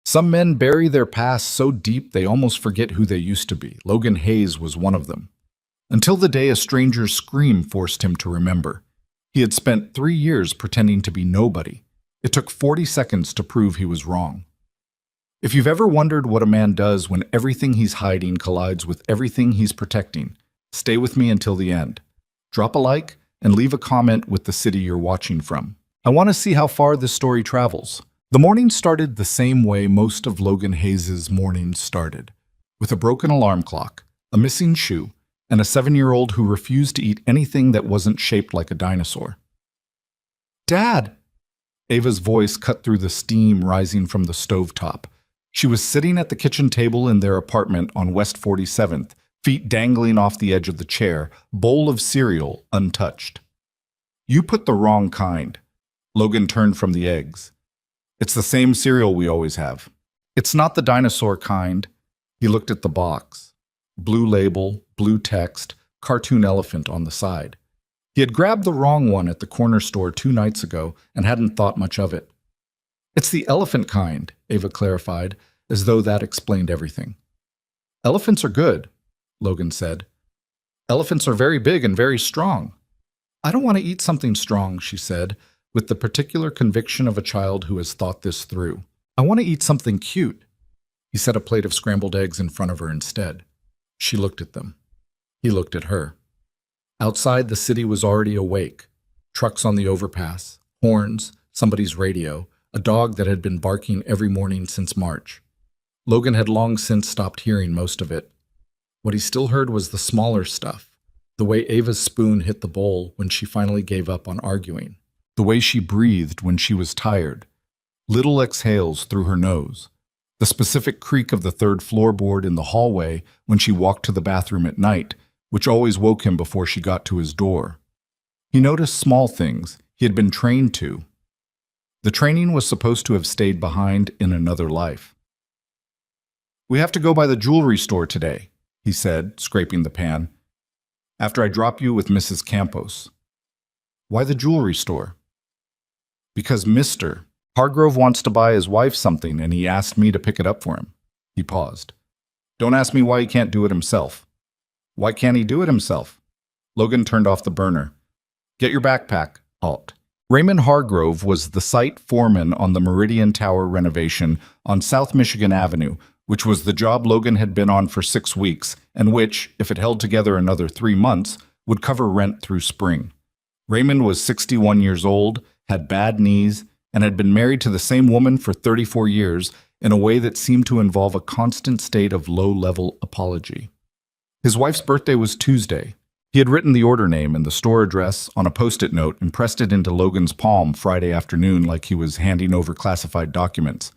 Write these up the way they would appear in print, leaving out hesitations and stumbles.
Some men bury their past so deep they almost forget who they used to be. Logan Hayes was one of them. Until the day a stranger's scream forced him to remember. He had spent 3 years pretending to be nobody. It took 40 seconds to prove he was wrong. If you've ever wondered what a man does when everything he's hiding collides with everything he's protecting, stay with me until the end. Drop a like and leave a comment with the city you're watching from. I want to see how far this story travels. The morning started the same way most of Logan Hayes' mornings started, with a broken alarm clock, a missing shoe, and a 7-year-old who refused to eat anything that wasn't shaped like a dinosaur. "Dad!" Ava's voice cut through the steam rising from the stovetop. She was sitting at the kitchen table in their apartment on West 47th, feet dangling off the edge of the chair, bowl of cereal untouched. "You put the wrong kind." Logan turned from the eggs. "It's the same cereal we always have." "It's not the dinosaur kind." He looked at the box. Blue label, blue text, cartoon elephant on the side. He had grabbed the wrong one at the corner store 2 nights ago and hadn't thought much of it. "It's the elephant kind," Ava clarified, as though that explained everything. "Elephants are good," Logan said. "Elephants are very big and very strong." "I don't want to eat something strong," she said, with the particular conviction of a child who has thought this through. "I want to eat something cute." He set a plate of scrambled eggs in front of her instead. She looked at them. He looked at her. Outside, the city was already awake. Trucks on the overpass, horns, somebody's radio, a dog that had been barking every morning since March. Logan had long since stopped hearing most of it. What he still heard was the smaller stuff, the way Ava's spoon hit the bowl when she finally gave up on arguing, the way she breathed when she was tired, little exhales through her nose, the specific creak of the third floorboard in the hallway when she walked to the bathroom at night, which always woke him before she got to his door. He noticed small things he had been trained to. The training was supposed to have stayed behind in another life. "We have to go by the jewelry store today," he said, scraping the pan, "after I drop you with Mrs. Campos." "Why the jewelry store?" "Because Mr. Hargrove wants to buy his wife something and he asked me to pick it up for him." He paused. "Don't ask me why he can't do it himself." "Why can't he do it himself?" Logan turned off the burner. "Get your backpack." Halt. Raymond Hargrove was the site foreman on the Meridian Tower renovation on South Michigan Avenue, which was the job Logan had been on for 6 weeks, and which, if it held together another 3 months, would cover rent through spring. Raymond was 61 years old, had bad knees, and had been married to the same woman for 34 years in a way that seemed to involve a constant state of low-level apology. His wife's birthday was Tuesday. He had written the order name and the store address on a Post-it note and pressed it into Logan's palm Friday afternoon like he was handing over classified documents.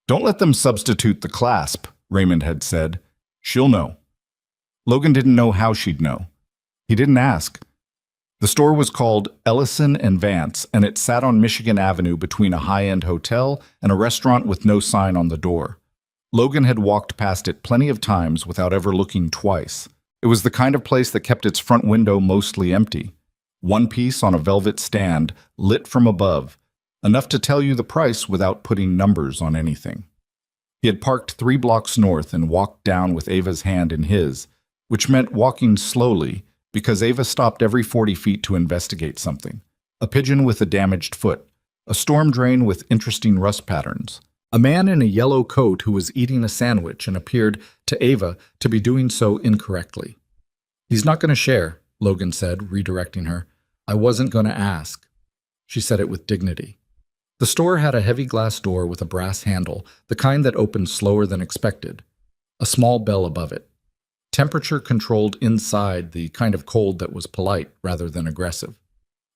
"Don't let them substitute the clasp," Raymond had said. "She'll know." Logan didn't know how she'd know. He didn't ask. The store was called Ellison and Vance, and it sat on Michigan Avenue between a high-end hotel and a restaurant with no sign on the door. Logan had walked past it plenty of times without ever looking twice. It was the kind of place that kept its front window mostly empty. One piece on a velvet stand, lit from above, enough to tell you the price without putting numbers on anything. He had parked 3 blocks north and walked down with Ava's hand in his, which meant walking slowly, because Ava stopped every 40 feet to investigate something. A pigeon with a damaged foot, a storm drain with interesting rust patterns, a man in a yellow coat who was eating a sandwich and appeared to Ava to be doing so incorrectly. "He's not going to share," Logan said, redirecting her. "I wasn't going to ask." She said it with dignity. The store had a heavy glass door with a brass handle, the kind that opened slower than expected. A small bell above it. Temperature controlled inside, the kind of cold that was polite rather than aggressive.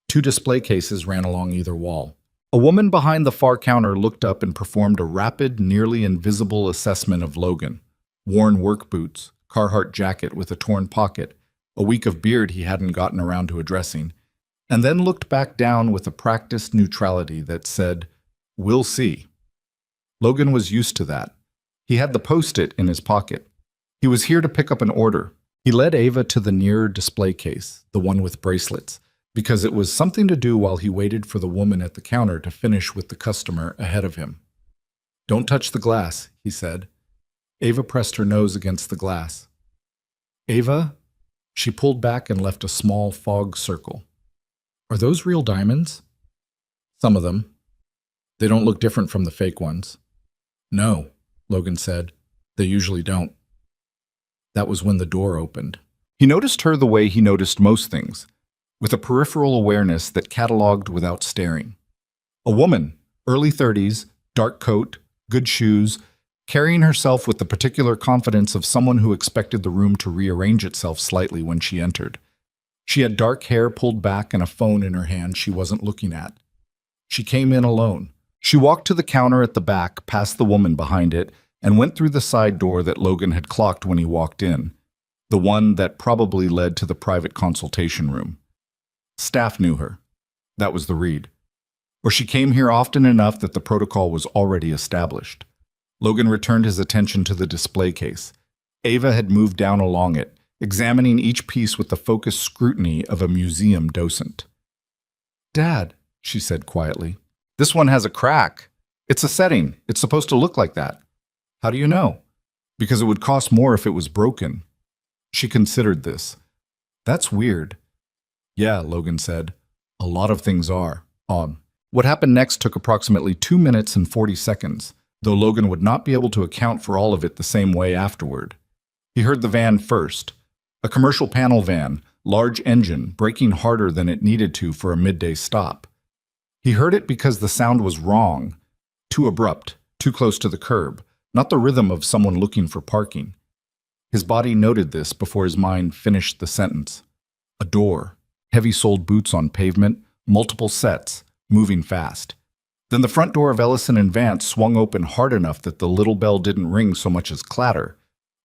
2 display cases ran along either wall. A woman behind the far counter looked up and performed a rapid, nearly invisible assessment of Logan. Worn work boots, Carhartt jacket with a torn pocket, a week of beard he hadn't gotten around to addressing, and then looked back down with a practiced neutrality that said, "We'll see." Logan was used to that. He had the Post-it in his pocket. He was here to pick up an order. He led Ava to the nearer display case, the one with bracelets, because it was something to do while he waited for the woman at the counter to finish with the customer ahead of him. Don't touch the glass, he said. Ava pressed her nose against the glass. Ava? She pulled back and left a small fog circle. Are those real diamonds? Some of them. They don't look different from the fake ones. No, Logan said. They usually don't. That was when the door opened. He noticed her the way he noticed most things, with a peripheral awareness that cataloged without staring. A woman, early 30s, dark coat, good shoes, carrying herself with the particular confidence of someone who expected the room to rearrange itself slightly when she entered. She had dark hair pulled back and a phone in her hand she wasn't looking at. She came in alone. She walked to the counter at the back, past the woman behind it, and went through the side door that Logan had clocked when he walked in, the one that probably led to the private consultation room. Staff knew her. That was the read. Or she came here often enough that the protocol was already established. Logan returned his attention to the display case. Ava had moved down along it, examining each piece with the focused scrutiny of a museum docent. Dad, she said quietly, this one has a crack. It's a setting. It's supposed to look like that. How do you know? Because it would cost more if it was broken. She considered this. That's weird. Yeah, Logan said. A lot of things are. What happened next took approximately 2 minutes and 40 seconds, though Logan would not be able to account for all of it the same way afterward. He heard the van first. A commercial panel van, large engine, braking harder than it needed to for a midday stop. He heard it because the sound was wrong, too abrupt, too close to the curb, not the rhythm of someone looking for parking. His body noted this before his mind finished the sentence. A door, heavy-soled boots on pavement, multiple sets, moving fast. Then the front door of Ellison and Vance swung open hard enough that the little bell didn't ring so much as clatter,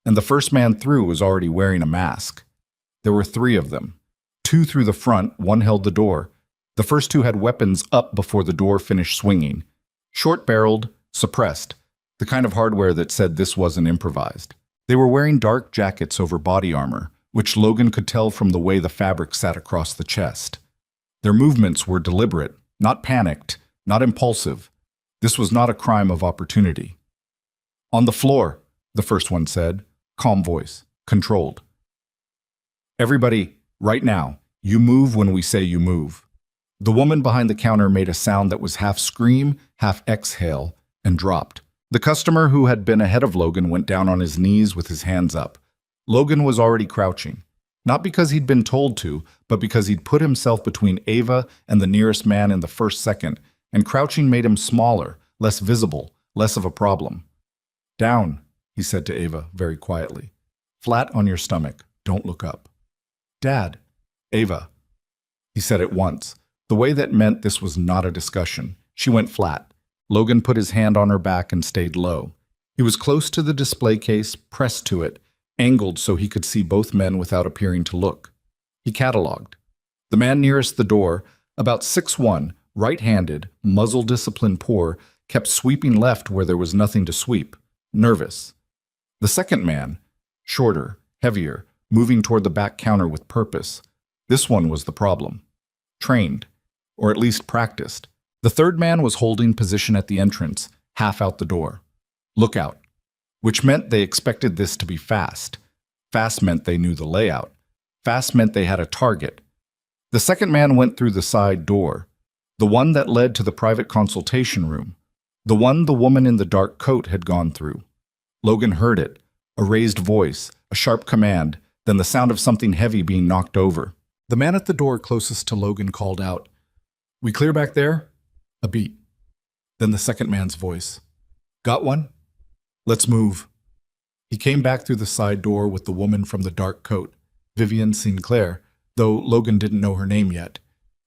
and the first man through was already wearing a mask. There were 3 of them. 2 through the front, 1 held the door. The first 2 had weapons up before the door finished swinging. Short-barreled, suppressed, the kind of hardware that said this wasn't improvised. They were wearing dark jackets over body armor, which Logan could tell from the way the fabric sat across the chest. Their movements were deliberate, not panicked, not impulsive. This was not a crime of opportunity. On the floor, the first one said, calm voice, controlled. Everybody, right now, you move when we say you move. The woman behind the counter made a sound that was half scream, half exhale, and dropped. The customer who had been ahead of Logan went down on his knees with his hands up. Logan was already crouching, not because he'd been told to, but because he'd put himself between Ava and the nearest man in the first second, and crouching made him smaller, less visible, less of a problem. Down, he said to Ava very quietly. Flat on your stomach, don't look up. Dad, Ava. He said it once, the way that meant this was not a discussion. She went flat. Logan put his hand on her back and stayed low. He was close to the display case, pressed to it, angled so he could see both men without appearing to look. He catalogued. The man nearest the door, about 6'1", right-handed, muzzle discipline poor, kept sweeping left where there was nothing to sweep, nervous. The second man, shorter, heavier, moving toward the back counter with purpose. This one was the problem. Trained, or at least practiced. The third man was holding position at the entrance, half out the door. Lookout. Which meant they expected this to be fast. Fast meant they knew the layout. Fast meant they had a target. The second man went through the side door, the one that led to the private consultation room, the one the woman in the dark coat had gone through. Logan heard it, a raised voice, a sharp command, then the sound of something heavy being knocked over. The man at the door closest to Logan called out, "We clear back there?" A beat. Then the second man's voice. "Got one? Let's move." He came back through the side door with the woman from the dark coat, Vivian Sinclair, though Logan didn't know her name yet.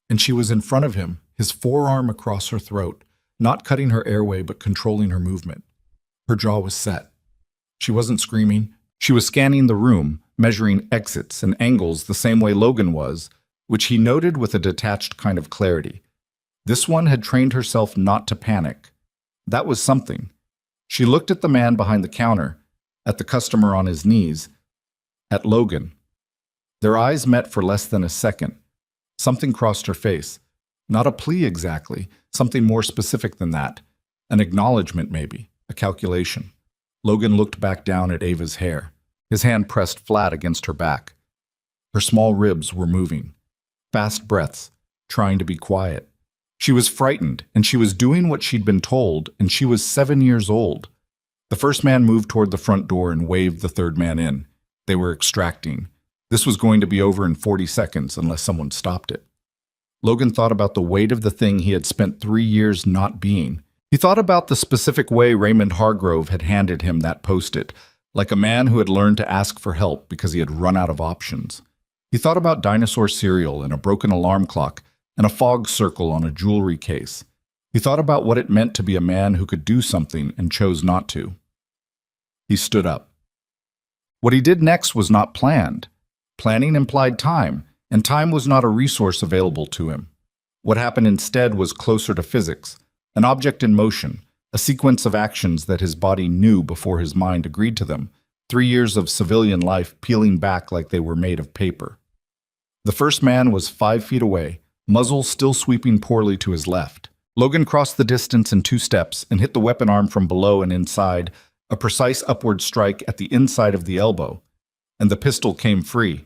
And she was in front of him, his forearm across her throat, not cutting her airway but controlling her movement. Her jaw was set. She wasn't screaming. She was scanning the room, measuring exits and angles the same way Logan was, which he noted with a detached kind of clarity. This one had trained herself not to panic. That was something. She looked at the man behind the counter, at the customer on his knees, at Logan. Their eyes met for less than a second. Something crossed her face. Not a plea exactly, something more specific than that. An acknowledgement maybe, a calculation. Logan looked back down at Ava's hair, his hand pressed flat against her back. Her small ribs were moving. Fast breaths, trying to be quiet. She was frightened, and she was doing what she'd been told, and she was 7 years old. The first man moved toward the front door and waved the third man in. They were extracting. This was going to be over in 40 seconds unless someone stopped it. Logan thought about the weight of the thing he had spent 3 years not being. He thought about the specific way Raymond Hargrove had handed him that post-it, like a man who had learned to ask for help because he had run out of options. He thought about dinosaur cereal and a broken alarm clock and a fog circle on a jewelry case. He thought about what it meant to be a man who could do something and chose not to. He stood up. What he did next was not planned. Planning implied time, and time was not a resource available to him. What happened instead was closer to physics, an object in motion, a sequence of actions that his body knew before his mind agreed to them, 3 years of civilian life peeling back like they were made of paper. The first man was 5 feet away, muzzle still sweeping poorly to his left. Logan crossed the distance in 2 steps and hit the weapon arm from below and inside, a precise upward strike at the inside of the elbow, and the pistol came free.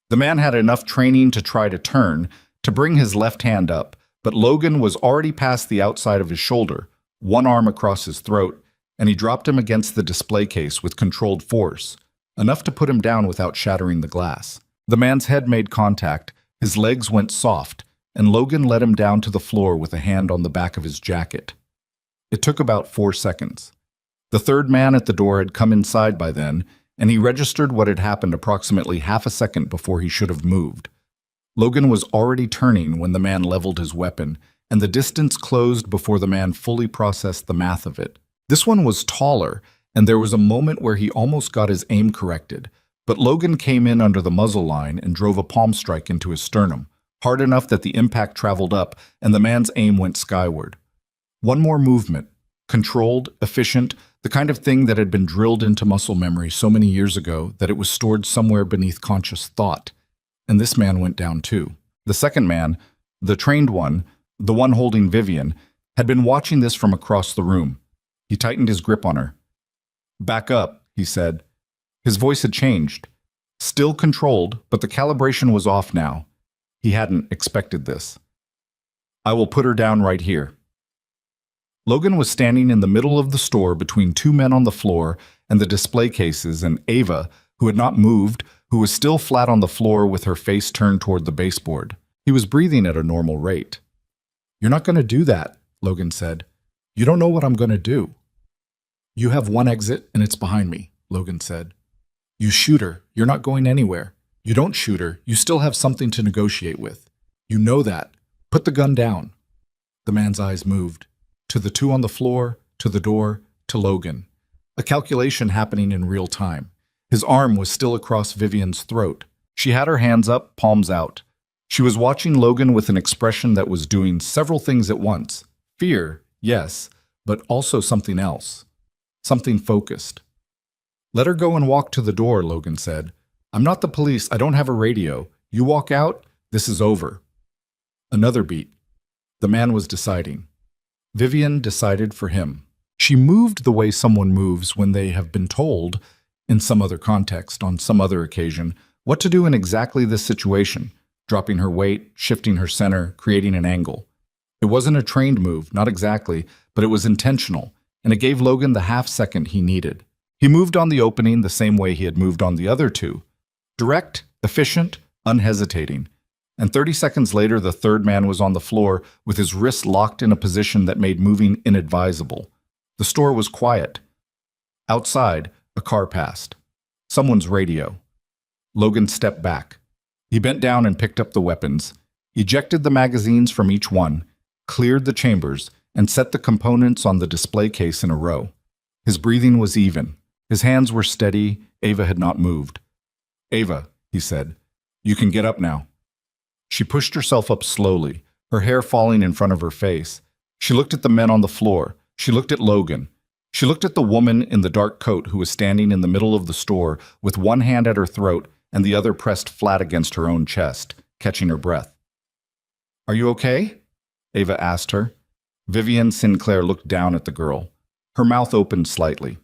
The man had enough training to try to turn, to bring his left hand up, but Logan was already past the outside of his shoulder, one arm across his throat, and he dropped him against the display case with controlled force, enough to put him down without shattering the glass. The man's head made contact, his legs went soft, and Logan let him down to the floor with a hand on the back of his jacket. It took about 4 seconds. The third man at the door had come inside by then, and he registered what had happened approximately half a second before he should have moved. Logan was already turning when the man leveled his weapon, and the distance closed before the man fully processed the math of it. This one was taller, and there was a moment where he almost got his aim corrected, but Logan came in under the muzzle line and drove a palm strike into his sternum, hard enough that the impact traveled up and the man's aim went skyward. One more movement, controlled, efficient, the kind of thing that had been drilled into muscle memory so many years ago that it was stored somewhere beneath conscious thought. And this man went down too. The second man, the trained one, the one holding Vivian, had been watching this from across the room. He tightened his grip on her. "Back up," he said. His voice had changed. Still controlled, but the calibration was off now. He hadn't expected this. "I will put her down right here." Logan was standing in the middle of the store between 2 men on the floor and the display cases and Ava, who had not moved, who was still flat on the floor with her face turned toward the baseboard. He was breathing at a normal rate. "You're not going to do that," Logan said. "You don't know what I'm going to do." "You have one exit and it's behind me," Logan said. "You shoot her, you're not going anywhere. You don't shoot her, you still have something to negotiate with. You know that. Put the gun down." The man's eyes moved. To the 2 on the floor, to the door, to Logan. A calculation happening in real time. His arm was still across Vivian's throat. She had her hands up, palms out. She was watching Logan with an expression that was doing several things at once. Fear, yes, but also something else. Something focused. "Let her go and walk to the door," Logan said. "I'm not the police, I don't have a radio. You walk out, this is over." Another beat. The man was deciding. Vivian decided for him. She moved the way someone moves when they have been told, in some other context, on some other occasion, what to do in exactly this situation, dropping her weight, shifting her center, creating an angle. It wasn't a trained move, not exactly, but it was intentional, and it gave Logan the half-second he needed. He moved on the opening the same way he had moved on the other 2. Direct, efficient, unhesitating. And 30 seconds later, the third man was on the floor with his wrists locked in a position that made moving inadvisable. The store was quiet. Outside, a car passed. Someone's radio. Logan stepped back. He bent down and picked up the weapons, ejected the magazines from each one, cleared the chambers, and set the components on the display case in a row. His breathing was even. His hands were steady. Ava had not moved. "Ava," he said, "you can get up now." She pushed herself up slowly, her hair falling in front of her face. She looked at the men on the floor. She looked at Logan. She looked at the woman in the dark coat who was standing in the middle of the store with one hand at her throat and the other pressed flat against her own chest, catching her breath. "Are you okay?" Ava asked her. Vivian Sinclair looked down at the girl. Her mouth opened slightly.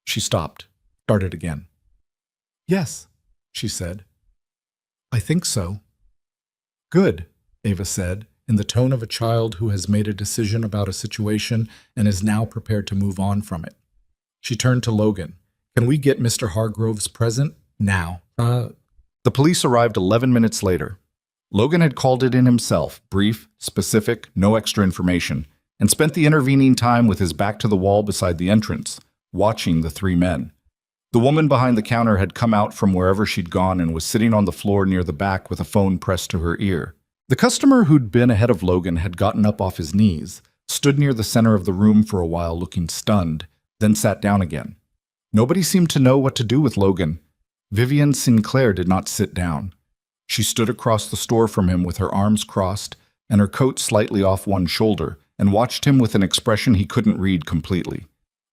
She stopped, started again. Yes, she said. I think so. Good, Ava said, in the tone of a child who has made a decision about a situation and is now prepared to move on from it. She turned to Logan. Can we get Mr. Hargrove's present? Now. The police arrived 11 minutes later. Logan had called it in himself, brief, specific, no extra information, and spent the intervening time with his back to the wall beside the entrance, watching the three men. The woman behind the counter had come out from wherever she'd gone and was sitting on the floor near the back with a phone pressed to her ear. The customer who'd been ahead of Logan had gotten up off his knees, stood near the center of the room for a while looking stunned, then sat down again. Nobody seemed to know what to do with Logan. Vivian Sinclair did not sit down. She stood across the store from him with her arms crossed and her coat slightly off one shoulder and watched him with an expression he couldn't read completely.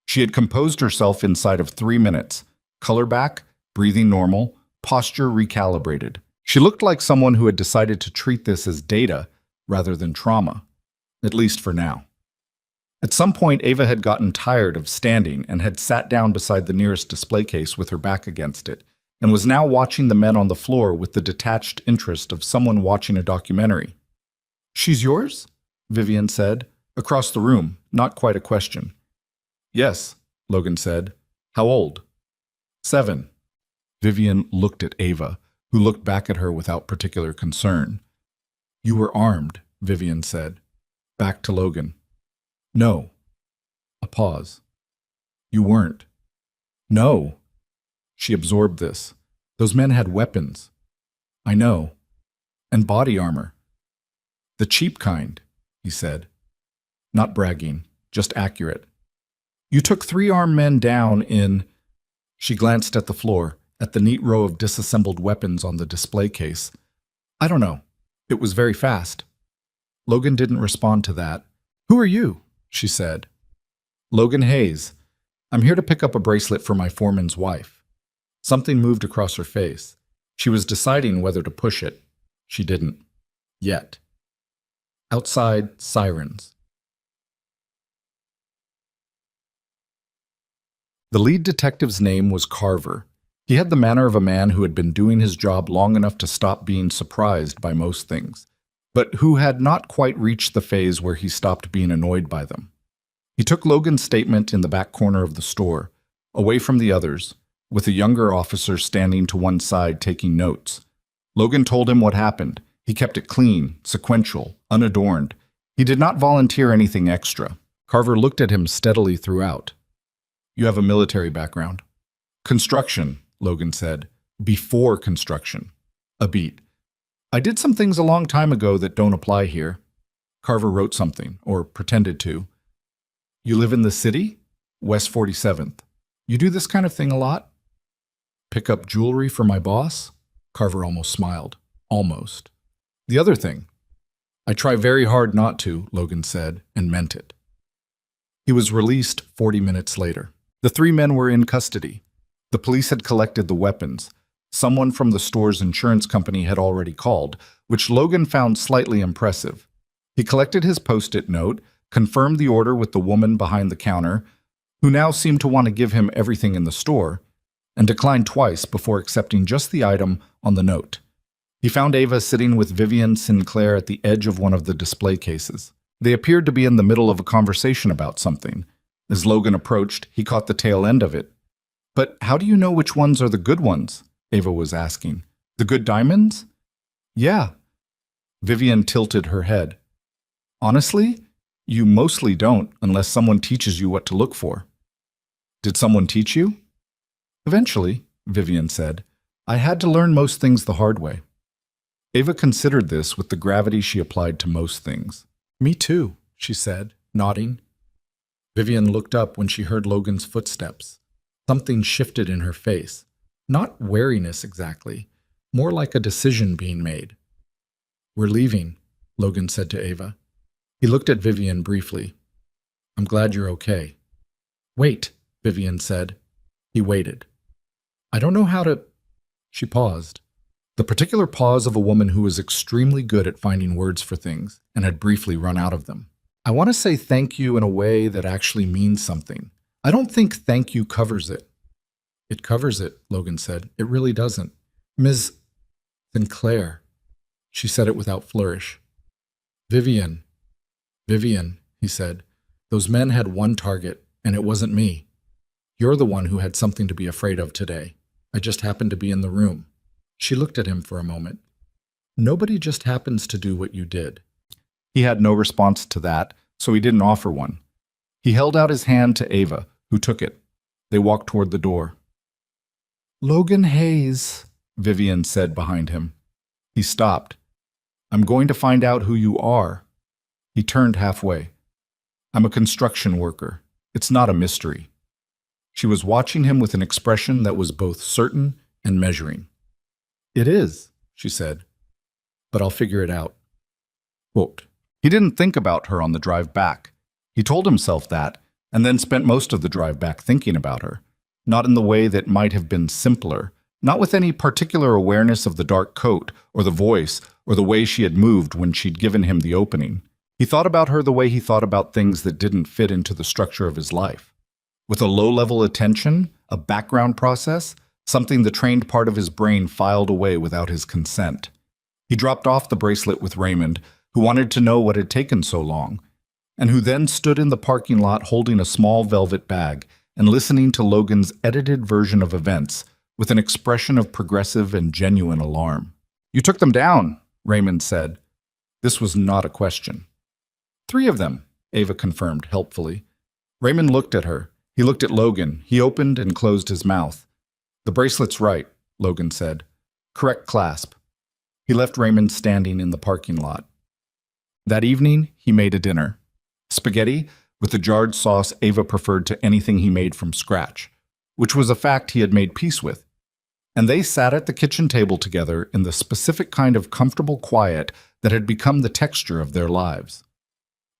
She had composed herself inside of 3 minutes, color back, breathing normal, posture recalibrated. She looked like someone who had decided to treat this as data rather than trauma, at least for now. At some point, Ava had gotten tired of standing and had sat down beside the nearest display case with her back against it, and was now watching the men on the floor with the detached interest of someone watching a documentary. She's yours? Vivian said, across the room, not quite a question. Yes, Logan said. How old? 7. Vivian looked at Ava, who looked back at her without particular concern. You were armed, Vivian said. Back to Logan. No. A pause. You weren't. No. She absorbed this. Those men had weapons. I know. And body armor. The cheap kind, he said. Not bragging, just accurate. You took 3 armed men down in... She glanced at the floor, at the neat row of disassembled weapons on the display case. I don't know. It was very fast. Logan didn't respond to that. Who are you? She said. Logan Hayes. I'm here to pick up a bracelet for my foreman's wife. Something moved across her face. She was deciding whether to push it. She didn't. Yet. Outside, sirens. The lead detective's name was Carver. He had the manner of a man who had been doing his job long enough to stop being surprised by most things, but who had not quite reached the phase where he stopped being annoyed by them. He took Logan's statement in the back corner of the store, away from the others, with a younger officer standing to one side taking notes. Logan told him what happened. He kept it clean, sequential, unadorned. He did not volunteer anything extra. Carver looked at him steadily throughout. You have a military background. Construction, Logan said. Before construction. A beat. I did some things a long time ago that don't apply here. Carver wrote something, or pretended to. You live in the city? West 47th. You do this kind of thing a lot? Pick up jewelry for my boss? Carver almost smiled. Almost. The other thing. I try very hard not to, Logan said, and meant it. He was released 40 minutes later. The 3 men were in custody. The police had collected the weapons. Someone from the store's insurance company had already called, which Logan found slightly impressive. He collected his post-it note, confirmed the order with the woman behind the counter, who now seemed to want to give him everything in the store, and declined twice before accepting just the item on the note. He found Ava sitting with Vivian Sinclair at the edge of one of the display cases. They appeared to be in the middle of a conversation about something. As Logan approached, he caught the tail end of it. But how do you know which ones are the good ones? Ava was asking. The good diamonds? Yeah. Vivian tilted her head. Honestly, you mostly don't unless someone teaches you what to look for. Did someone teach you? Eventually, Vivian said. I had to learn most things the hard way. Ava considered this with the gravity she applied to most things. Me too, she said, nodding. Vivian looked up when she heard Logan's footsteps. Something shifted in her face. Not wariness exactly, more like a decision being made. We're leaving, Logan said to Ava. He looked at Vivian briefly. I'm glad you're okay. Wait, Vivian said. He waited. I don't know how to... She paused. The particular pause of a woman who was extremely good at finding words for things and had briefly run out of them. I want to say thank you in a way that actually means something. I don't think thank you covers it. It covers it, Logan said. It really doesn't. Ms. Sinclair. She said it without flourish. Vivian. Vivian, he said. Those men had one target, and it wasn't me. You're the one who had something to be afraid of today. I just happened to be in the room. She looked at him for a moment. Nobody just happens to do what you did. He had no response to that, so he didn't offer one. He held out his hand to Ava, who took it. They walked toward the door. Logan Hayes, Vivian said behind him. He stopped. I'm going to find out who you are. He turned halfway. I'm a construction worker. It's not a mystery. She was watching him with an expression that was both certain and measuring. It is, she said, but I'll figure it out. Quote. He didn't think about her on the drive back. He told himself that, and then spent most of the drive back thinking about her, not in the way that might have been simpler, not with any particular awareness of the dark coat, or the voice, or the way she had moved when she'd given him the opening. He thought about her the way he thought about things that didn't fit into the structure of his life. With a low-level attention, a background process, something the trained part of his brain filed away without his consent. He dropped off the bracelet with Raymond, who wanted to know what had taken so long, and who then stood in the parking lot holding a small velvet bag and listening to Logan's edited version of events with an expression of progressive and genuine alarm. You took them down, Raymond said. This was not a question. 3 of them, Ava confirmed helpfully. Raymond looked at her. He looked at Logan. He opened and closed his mouth. The bracelet's right, Logan said. Correct clasp. He left Raymond standing in the parking lot. That evening, he made a dinner. Spaghetti with the jarred sauce Ava preferred to anything he made from scratch, which was a fact he had made peace with. And they sat at the kitchen table together in the specific kind of comfortable quiet that had become the texture of their lives.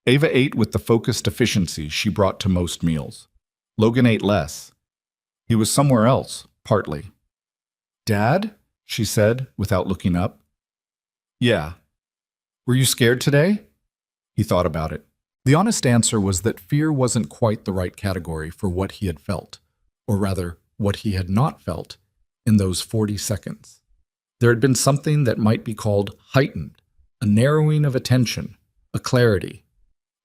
Ava ate with the focused efficiency she brought to most meals. Logan ate less. He was somewhere else, partly. Dad? She said, without looking up. Yeah. Were you scared today? He thought about it. The honest answer was that fear wasn't quite the right category for what he had felt, or rather, what he had not felt, in those 40 seconds. There had been something that might be called heightened, a narrowing of attention, a clarity.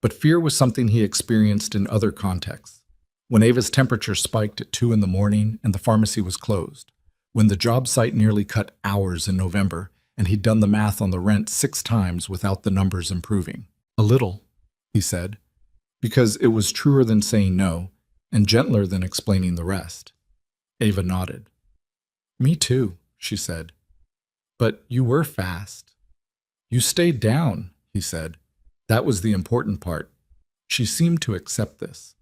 But fear was something he experienced in other contexts. When Ava's temperature spiked at 2 in the morning and the pharmacy was closed. When the job site nearly cut hours in November and he'd done the math on the rent 6 times without the numbers improving. A little, he said, because it was truer than saying no and gentler than explaining the rest. Ava nodded. Me too, she said. But you were fast. You stayed down, he said. That was the important part. She seemed to accept this.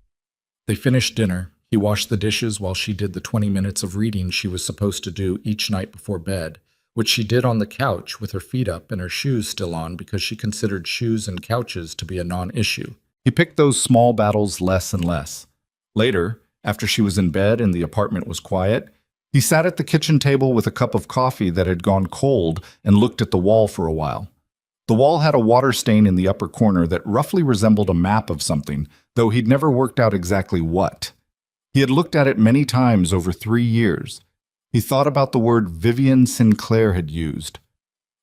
They finished dinner. He washed the dishes while she did the 20 minutes of reading she was supposed to do each night before bed, which she did on the couch with her feet up and her shoes still on because she considered shoes and couches to be a non-issue. He picked those small battles less and less. Later, after she was in bed and the apartment was quiet, he sat at the kitchen table with a cup of coffee that had gone cold and looked at the wall for a while. The wall had a water stain in the upper corner that roughly resembled a map of something, though he'd never worked out exactly what. He had looked at it many times over 3 years. He thought about the word Vivian Sinclair had used.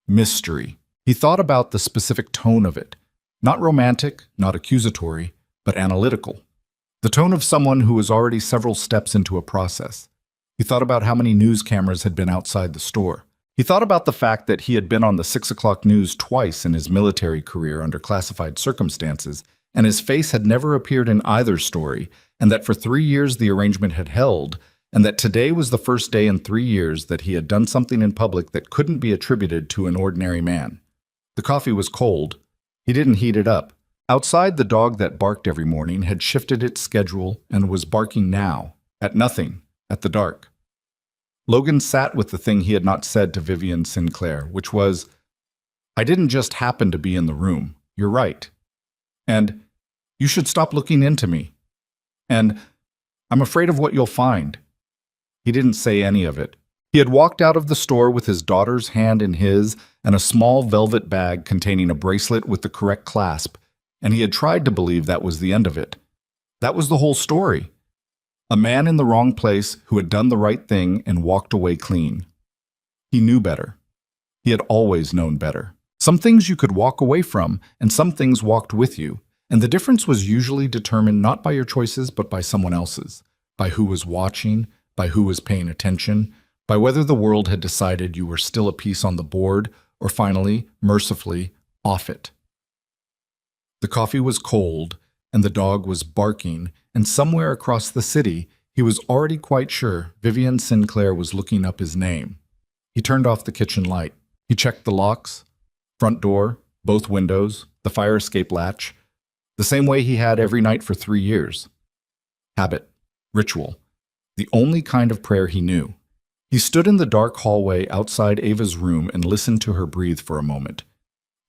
Mystery. He thought about the specific tone of it. Not romantic, not accusatory, but analytical. The tone of someone who was already several steps into a process. He thought about how many news cameras had been outside the store. He thought about the fact that he had been on the 6 o'clock news twice in his military career under classified circumstances, and his face had never appeared in either story, and that for 3 years the arrangement had held, and that today was the first day in 3 years that he had done something in public that couldn't be attributed to an ordinary man. The coffee was cold. He didn't heat it up. Outside, the dog that barked every morning had shifted its schedule and was barking now, at nothing, at the dark. Logan sat with the thing he had not said to Vivian Sinclair, which was, I didn't just happen to be in the room. You're right. And you should stop looking into me. And I'm afraid of what you'll find. He didn't say any of it. He had walked out of the store with his daughter's hand in his and a small velvet bag containing a bracelet with the correct clasp, and he had tried to believe that was the end of it. That was the whole story. A man in the wrong place who had done the right thing and walked away clean. He knew better. He had always known better. Some things you could walk away from, and some things walked with you, and the difference was usually determined not by your choices but by someone else's, by who was watching, by who was paying attention, by whether the world had decided you were still a piece on the board or finally, mercifully, off it. The coffee was cold, and the dog was barking, and somewhere across the city, he was already quite sure Vivian Sinclair was looking up his name. He turned off the kitchen light. He checked the locks, front door, both windows, the fire escape latch, the same way he had every night for 3 years. Habit, ritual, the only kind of prayer he knew. He stood in the dark hallway outside Ava's room and listened to her breathe for a moment.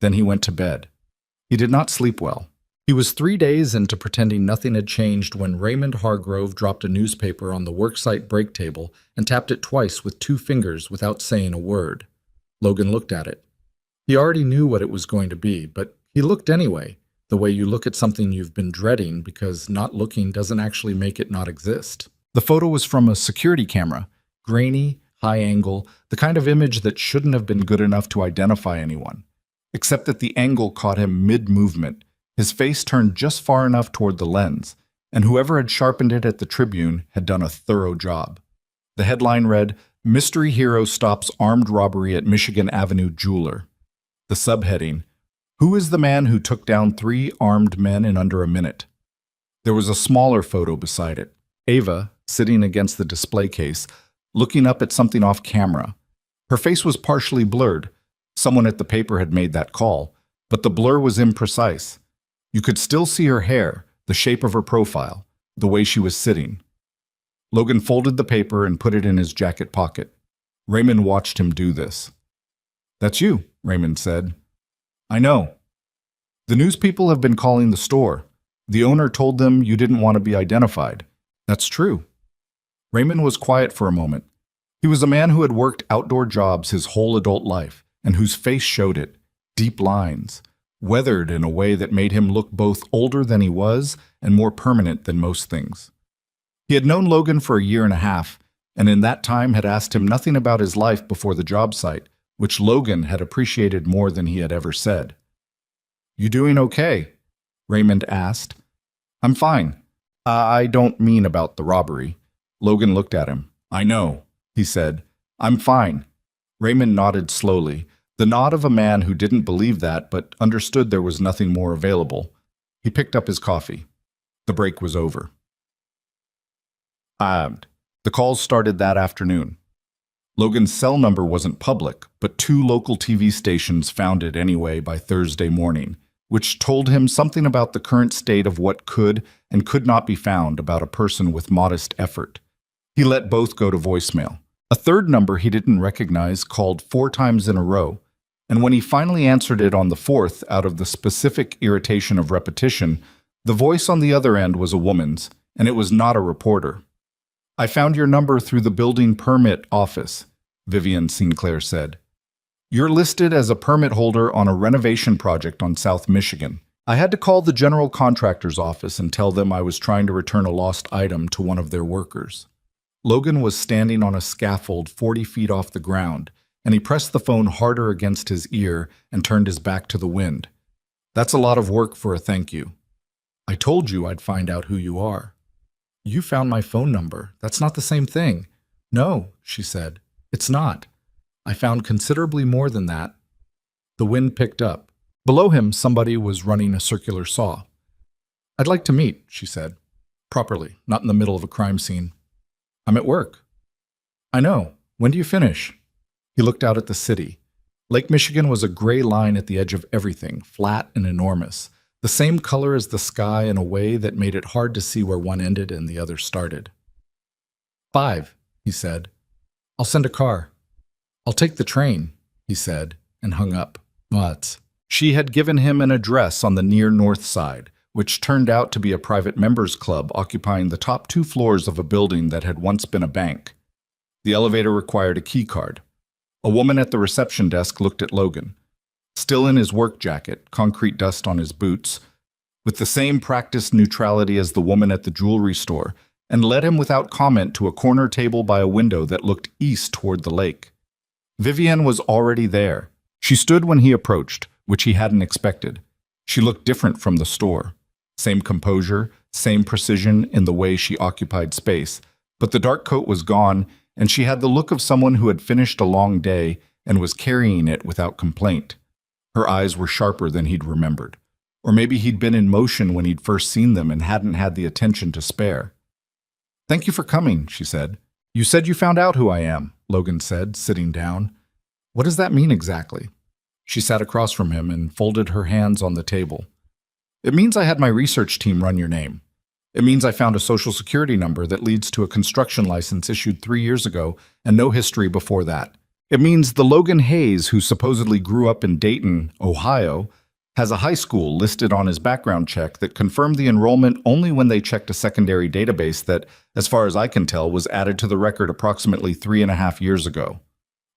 Then he went to bed. He did not sleep well. He was 3 days into pretending nothing had changed when Raymond Hargrove dropped a newspaper on the worksite break table and tapped it twice with 2 fingers without saying a word. Logan looked at it. He already knew what it was going to be, but he looked anyway, the way you look at something you've been dreading because not looking doesn't actually make it not exist. The photo was from a security camera, grainy, high angle, the kind of image that shouldn't have been good enough to identify anyone, except that the angle caught him mid-movement. His face turned just far enough toward the lens, and whoever had sharpened it at the Tribune had done a thorough job. The headline read, "Mystery Hero Stops Armed Robbery at Michigan Avenue Jeweler." The subheading, "Who is the man who took down 3 armed men in under a minute?" There was a smaller photo beside it. Ava, sitting against the display case, looking up at something off camera. Her face was partially blurred. Someone at the paper had made that call, but the blur was imprecise. You could still see her hair, the shape of her profile, the way she was sitting. Logan folded the paper and put it in his jacket pocket. Raymond watched him do this. "That's you," Raymond said. "I know. The news people have been calling the store. The owner told them you didn't want to be identified." "That's true." Raymond was quiet for a moment. He was a man who had worked outdoor jobs his whole adult life, and whose face showed it, deep lines, weathered in a way that made him look both older than he was and more permanent than most things. He had known Logan for a year and a half, and in that time had asked him nothing about his life before the job site, which Logan had appreciated more than he had ever said. "You doing okay?" Raymond asked. "I'm fine. I don't mean about the robbery." Logan looked at him. "I know," he said. "I'm fine." Raymond nodded slowly, the nod of a man who didn't believe that but understood there was nothing more available. He picked up his coffee. The break was over. The calls started that afternoon. Logan's cell number wasn't public, but 2 local TV stations found it anyway by Thursday morning, which told him something about the current state of what could and could not be found about a person with modest effort. He let both go to voicemail. A third number he didn't recognize called 4 times in a row, and when he finally answered it on the 4th out of the specific irritation of repetition, the voice on the other end was a woman's, and it was not a reporter. "I found your number through the building permit office," Vivian Sinclair said. "You're listed as a permit holder on a renovation project on South Michigan. I had to call the general contractor's office and tell them I was trying to return a lost item to one of their workers." Logan was standing on a scaffold 40 feet off the ground, and he pressed the phone harder against his ear and turned his back to the wind. "That's a lot of work for a thank you. I told you I'd find out who you are." "You found my phone number. That's not the same thing." "No," she said. "It's not. I found considerably more than that." The wind picked up. Below him, somebody was running a circular saw. "I'd like to meet," she said. "Properly, not in the middle of a crime scene." "I'm at work." "I know. When do you finish?" He looked out at the city. Lake Michigan was a gray line at the edge of everything, flat and enormous, the same color as the sky in a way that made it hard to see where one ended and the other started. 5, he said. "I'll send a car." "I'll take the train," he said, and hung up. What? She had given him an address on the near north side, which turned out to be a private members club occupying the top 2 floors of a building that had once been a bank. The elevator required a key card. A woman at the reception desk looked at Logan. Still in his work jacket, concrete dust on his boots, with the same practiced neutrality as the woman at the jewelry store, and led him without comment to a corner table by a window that looked east toward the lake. Vivienne was already there. She stood when he approached, which he hadn't expected. She looked different from the store. Same composure, same precision in the way she occupied space, but the dark coat was gone, and she had the look of someone who had finished a long day and was carrying it without complaint. Her eyes were sharper than he'd remembered. Or maybe he'd been in motion when he'd first seen them and hadn't had the attention to spare. "Thank you for coming," she said. "You said you found out who I am," Logan said, sitting down. "What does that mean exactly?" She sat across from him and folded her hands on the table. "It means I had my research team run your name. It means I found a social security number that leads to a construction license issued 3 years ago and no history before that. It means the Logan Hayes, who supposedly grew up in Dayton, Ohio, has a high school listed on his background check that confirmed the enrollment only when they checked a secondary database that, as far as I can tell, was added to the record approximately 3.5 years ago."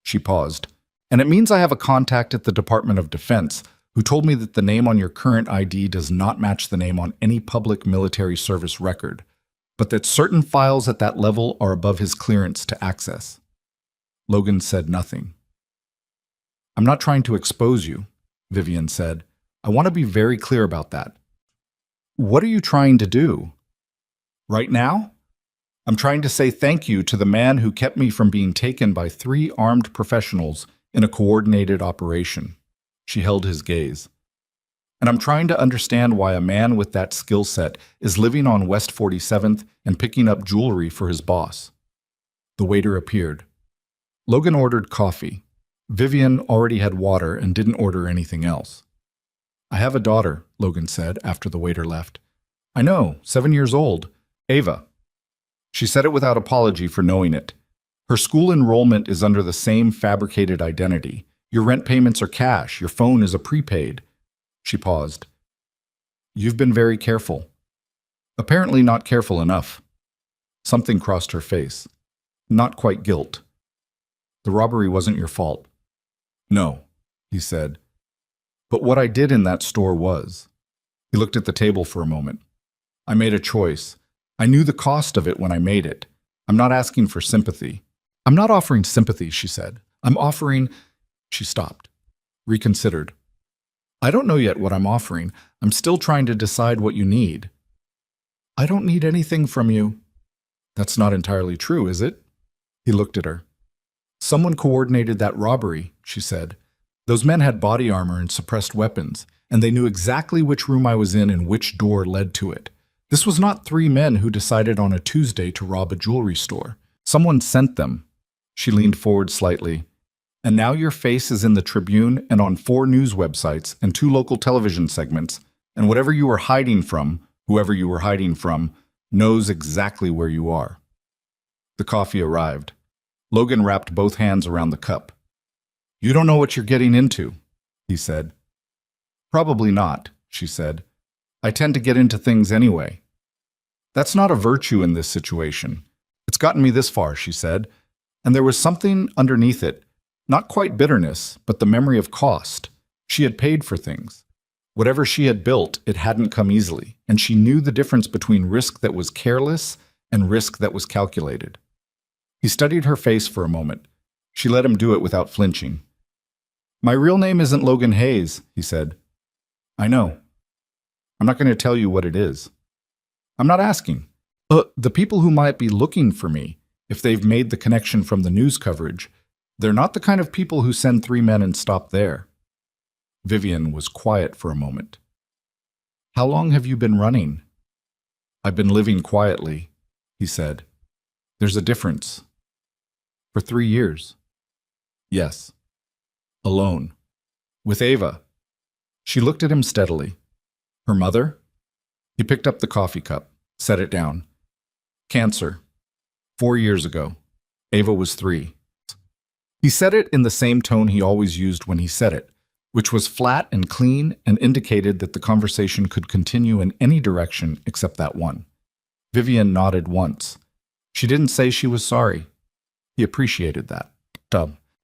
She paused. "And it means I have a contact at the Department of Defense who told me that the name on your current ID does not match the name on any public military service record, but that certain files at that level are above his clearance to access." Logan said nothing. "I'm not trying to expose you," Vivienne said. "I want to be very clear about that." "What are you trying to do?" "Right now? I'm trying to say thank you to the man who kept me from being taken by 3 armed professionals in a coordinated operation." She held his gaze. "And I'm trying to understand why a man with that skill set is living on West 47th and picking up jewelry for his boss." The waiter appeared. Logan ordered coffee. Vivienne already had water and didn't order anything else. "I have a daughter," Logan said after the waiter left. "I know, 7 years old. Ava." She said it without apology for knowing it. Her school enrollment is under the same fabricated identity. Your rent payments are cash. Your phone is a prepaid. She paused. "You've been very careful." "Apparently not careful enough." Something crossed her face. Not quite guilt. "The robbery wasn't your fault." "No," he said. "But what I did in that store was." He looked at the table for a moment. "I made a choice. I knew the cost of it when I made it. I'm not asking for sympathy." "I'm not offering sympathy," she said. "I'm offering—" She stopped, reconsidered. "I don't know yet what I'm offering. I'm still trying to decide what you need." "I don't need anything from you." "That's not entirely true, is it?" He looked at her. "Someone coordinated that robbery," she said. "Those men had body armor and suppressed weapons, and they knew exactly which room I was in and which door led to it. This was not 3 men who decided on a Tuesday to rob a jewelry store. Someone sent them." She leaned forward slightly. "And now your face is in the Tribune and on 4 news websites and 2 local television segments, and whatever you were hiding from, whoever you were hiding from, knows exactly where you are." The coffee arrived. Logan wrapped both hands around the cup. "You don't know what you're getting into," he said. "Probably not," she said. "I tend to get into things anyway." "That's not a virtue in this situation. It's gotten me this far," she said. And there was something underneath it, not quite bitterness, but the memory of cost. She had paid for things. Whatever she had built, it hadn't come easily, and she knew the difference between risk that was careless and risk that was calculated. He studied her face for a moment. She let him do it without flinching. "My real name isn't Logan Hayes," he said. "I know. I'm not going to tell you what it is." "I'm not asking. The people who might be looking for me, if they've made the connection from the news coverage, they're not the kind of people who send 3 men and stop there." Vivienne was quiet for a moment. "How long have you been running?" "I've been living quietly," he said. "There's a difference." "For 3 years?" "Yes." "Alone?" "With Ava." She looked at him steadily. "Her mother?" He picked up the coffee cup, set it down. "Cancer. 4 years ago. Ava was 3. He said it in the same tone he always used when he said it, which was flat and clean and indicated that the conversation could continue in any direction except that one. Vivienne nodded once. She didn't say she was sorry. He appreciated that.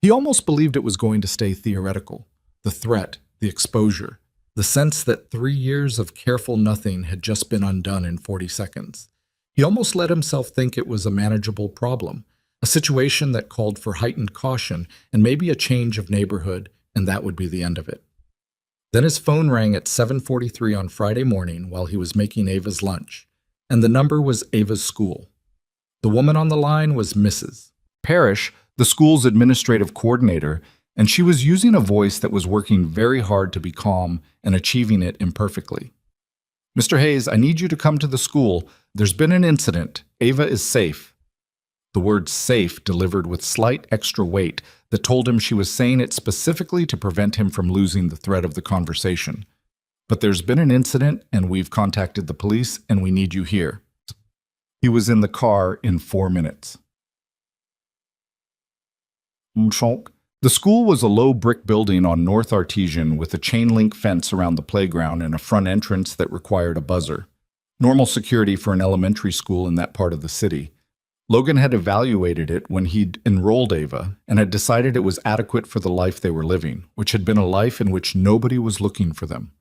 He almost believed it was going to stay theoretical. The threat, the exposure. The sense that 3 years of careful nothing had just been undone in 40 seconds. He almost let himself think it was a manageable problem, a situation that called for heightened caution and maybe a change of neighborhood, and that would be the end of it. Then his phone rang at 7:43 on Friday morning while he was making Ava's lunch, and the number was Ava's school. The woman on the line was Mrs. Parrish, the school's administrative coordinator, and she was using a voice that was working very hard to be calm and achieving it imperfectly. "Mr. Hayes, I need you to come to the school. There's been an incident. Ava is safe." The word safe delivered with slight extra weight that told him she was saying it specifically to prevent him from losing the thread of the conversation. "But there's been an incident, and we've contacted the police, and we need you here." He was in the car in 4 minutes. The school was a low brick building on North Artesian with a chain-link fence around the playground and a front entrance that required a buzzer. Normal security for an elementary school in that part of the city. Logan had evaluated it when he'd enrolled Ava and had decided it was adequate for the life they were living, which had been a life in which nobody was looking for them.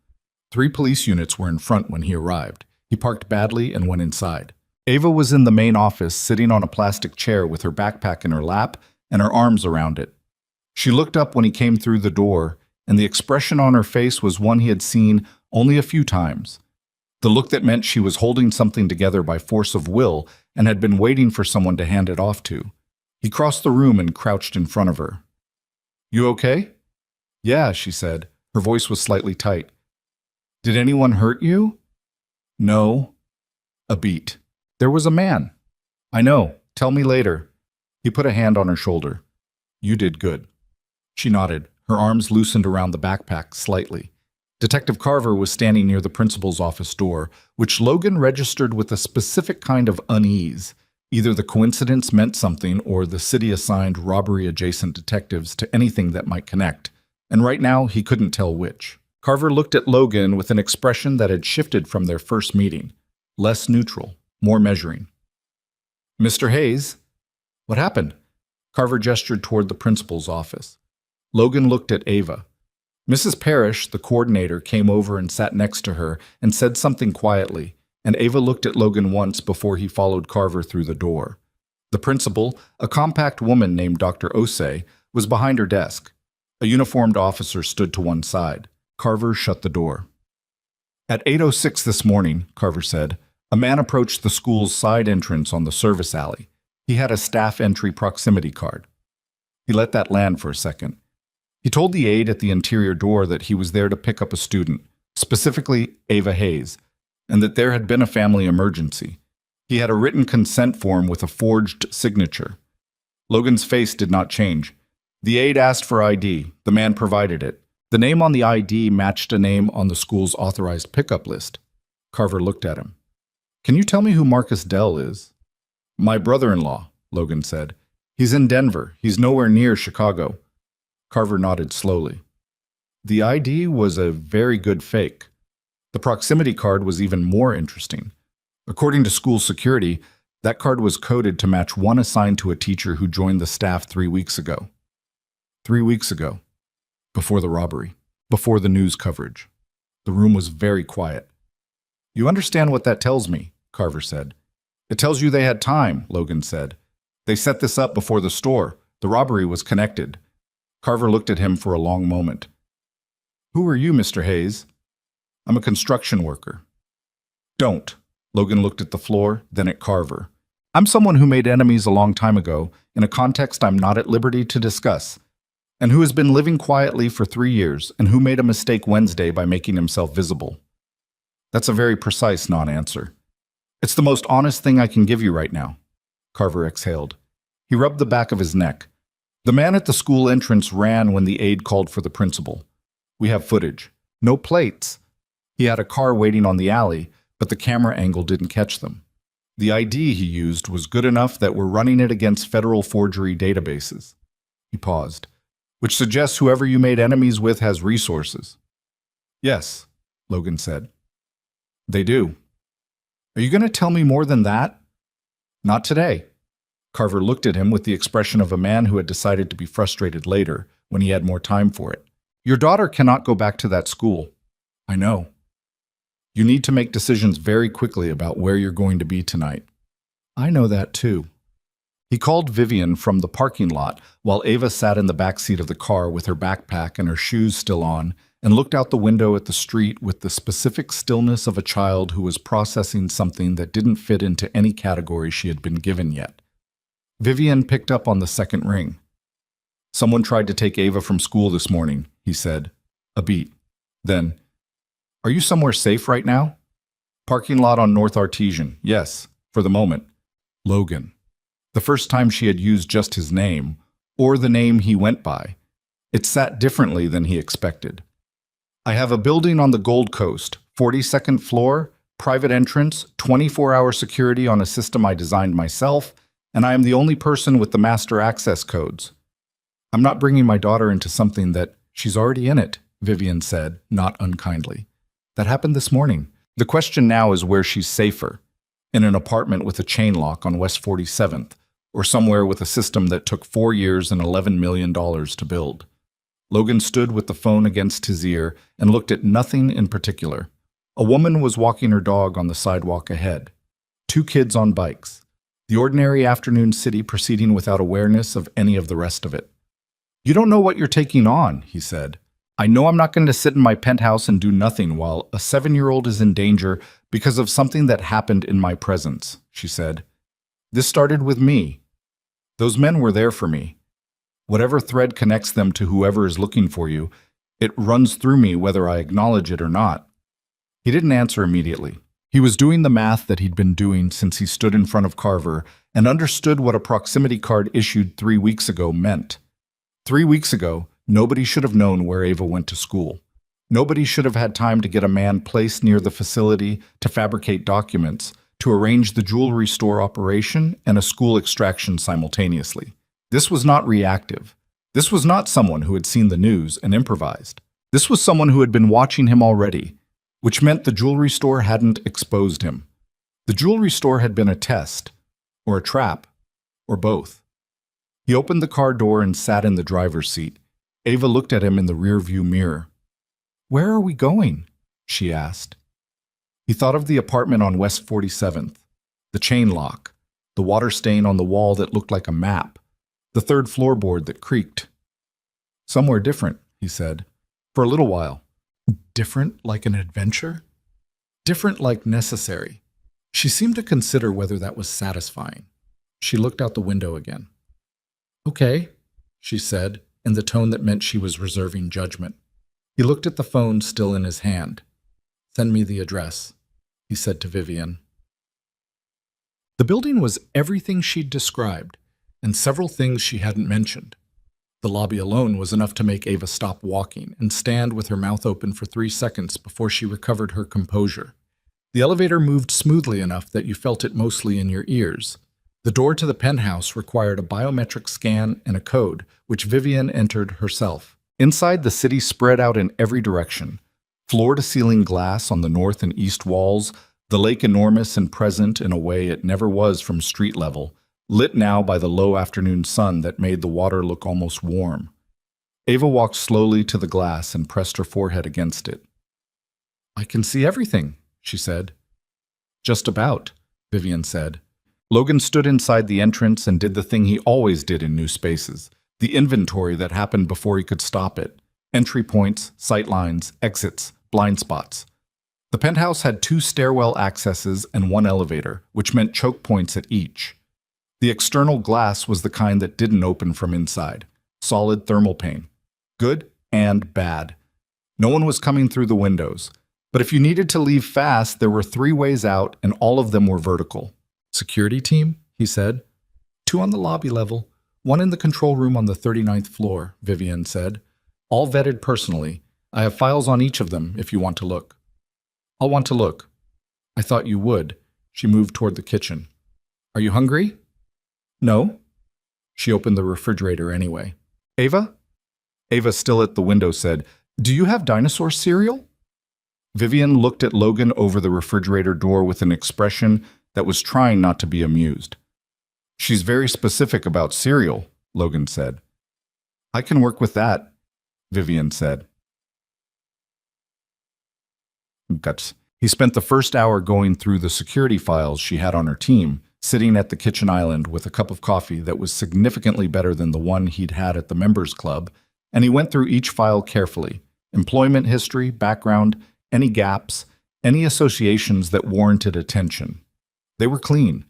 3 police units were in front when he arrived. He parked badly and went inside. Ava was in the main office, sitting on a plastic chair with her backpack in her lap and her arms around it. She looked up when he came through the door, and the expression on her face was one he had seen only a few times. The look that meant she was holding something together by force of will and had been waiting for someone to hand it off to. He crossed the room and crouched in front of her. "You okay?" "Yeah," she said. Her voice was slightly tight. "Did anyone hurt you?" "No." A beat. "There was a man." "I know. Tell me later." He put a hand on her shoulder. "You did good." She nodded. Her arms loosened around the backpack slightly. Detective Carver was standing near the principal's office door, which Logan registered with a specific kind of unease. Either the coincidence meant something or the city assigned robbery-adjacent detectives to anything that might connect, and right now he couldn't tell which. Carver looked at Logan with an expression that had shifted from their first meeting. Less neutral, more measuring. "Mr. Hayes?" "What happened?" Carver gestured toward the principal's office. Logan looked at Ava. Mrs. Parrish, the coordinator, came over and sat next to her and said something quietly, and Ava looked at Logan once before he followed Carver through the door. The principal, a compact woman named Dr. Osei, was behind her desk. A uniformed officer stood to one side. Carver shut the door. At 8:06 this morning, Carver said, a man approached the school's side entrance on the service alley. He had a staff entry proximity card. He let that land for a second. He told the aide at the interior door that he was there to pick up a student, specifically Ava Hayes, and that there had been a family emergency. He had a written consent form with a forged signature. Logan's face did not change. The aide asked for ID. The man provided it. The name on the ID matched a name on the school's authorized pickup list. Carver looked at him. "Can you tell me who Marcus Dell is?" "My brother-in-law," Logan said. "He's in Denver. He's nowhere near Chicago." Carver nodded slowly. The ID was a very good fake. The proximity card was even more interesting. According to school security, that card was coded to match one assigned to a teacher who joined the staff 3 weeks ago. 3 weeks ago. Before the robbery. Before the news coverage. The room was very quiet. "You understand what that tells me," Carver said. "It tells you they had time," Logan said. "They set this up before the store. The robbery was connected." Carver looked at him for a long moment. "Who are you, Mr. Hayes?" "I'm a construction worker." "Don't." Logan looked at the floor, then at Carver. "I'm someone who made enemies a long time ago, in a context I'm not at liberty to discuss, and who has been living quietly for 3 years, and who made a mistake Wednesday by making himself visible." That's a very precise non-answer. "It's the most honest thing I can give you right now." Carver exhaled. He rubbed the back of his neck. "The man at the school entrance ran when the aide called for the principal. We have footage. No plates. He had a car waiting on the alley, but the camera angle didn't catch them. The ID he used was good enough that we're running it against federal forgery databases." He paused. "Which suggests whoever you made enemies with has resources." "Yes," Logan said. "They do." "Are you going to tell me more than that?" "Not today." Carver looked at him with the expression of a man who had decided to be frustrated later, when he had more time for it. "Your daughter cannot go back to that school." I know. You need to make decisions very quickly about where you're going to be tonight. I know that too. He called Vivian from the parking lot while Ava sat in the back seat of the car with her backpack and her shoes still on and looked out the window at the street with the specific stillness of a child who was processing something that didn't fit into any category she had been given yet. Vivian picked up on the second ring. Someone tried to take Ava from school this morning, he said. A beat. Then, are you somewhere safe right now? Parking lot on North Artesian, yes, for the moment. Logan. The first time she had used just his name, or the name he went by. It sat differently than he expected. I have a building on the Gold Coast, 42nd floor, private entrance, 24-hour security on a system I designed myself, and I am the only person with the master access codes. I'm not bringing my daughter into something that she's already in it, Vivian said, not unkindly. That happened this morning. The question now is where she's safer. In an apartment with a chain lock on West 47th, or somewhere with a system that took 4 years and $11 million to build. Logan stood with the phone against his ear and looked at nothing in particular. A woman was walking her dog on the sidewalk ahead. 2 kids on bikes. The ordinary afternoon city proceeding without awareness of any of the rest of it. You don't know what you're taking on, he said. I know I'm not going to sit in my penthouse and do nothing while a 7-year-old is in danger because of something that happened in my presence, she said. This started with me. Those men were there for me. Whatever thread connects them to whoever is looking for you, it runs through me whether I acknowledge it or not. He didn't answer immediately. He was doing the math that he'd been doing since he stood in front of Carver and understood what a proximity card issued 3 weeks ago meant. 3 weeks ago, nobody should have known where Ava went to school. Nobody should have had time to get a man placed near the facility to fabricate documents, to arrange the jewelry store operation and a school extraction simultaneously. This was not reactive. This was not someone who had seen the news and improvised. This was someone who had been watching him already, which meant the jewelry store hadn't exposed him. The jewelry store had been a test, or a trap, or both. He opened the car door and sat in the driver's seat. Ava looked at him in the rearview mirror. Where are we going? She asked. He thought of the apartment on West 47th, the chain lock, the water stain on the wall that looked like a map, the third floorboard that creaked. Somewhere different, he said, for a little while. Different like an adventure? Different like necessary. She seemed to consider whether that was satisfying. She looked out the window again. Okay, she said, in the tone that meant she was reserving judgment. He looked at the phone still in his hand. Send me the address, he said to Vivian. The building was everything she'd described, and several things she hadn't mentioned. The lobby alone was enough to make Ava stop walking and stand with her mouth open for 3 seconds before she recovered her composure. The elevator moved smoothly enough that you felt it mostly in your ears. The door to the penthouse required a biometric scan and a code, which Vivian entered herself. Inside, the city spread out in every direction. Floor-to-ceiling glass on the north and east walls, the lake enormous and present in a way it never was from street level, lit now by the low afternoon sun that made the water look almost warm. Ava walked slowly to the glass and pressed her forehead against it. I can see everything, she said. Just about, Vivian said. Logan stood inside the entrance and did the thing he always did in new spaces, the inventory that happened before he could stop it. Entry points, sight lines, exits, blind spots. The penthouse had 2 stairwell accesses and 1 elevator, which meant choke points at each. The external glass was the kind that didn't open from inside. Solid thermal pane. Good and bad. No one was coming through the windows. But if you needed to leave fast, there were 3 ways out, and all of them were vertical. Security team, he said. 2 on the lobby level, 1 in the control room on the 39th floor, Vivian said. All vetted personally. I have files on each of them if you want to look. I'll want to look. I thought you would. She moved toward the kitchen. Are you hungry? No. She opened the refrigerator anyway. Ava? Ava, still at the window, said, Do you have dinosaur cereal? Vivian looked at Logan over the refrigerator door with an expression that was trying not to be amused. She's very specific about cereal, Logan said. I can work with that, Vivian said. Guts. He spent the first hour going through the security files she had on her team, sitting at the kitchen island with a cup of coffee that was significantly better than the one he'd had at the members club, and he went through each file carefully. Employment history, background, any gaps, any associations that warranted attention. They were clean,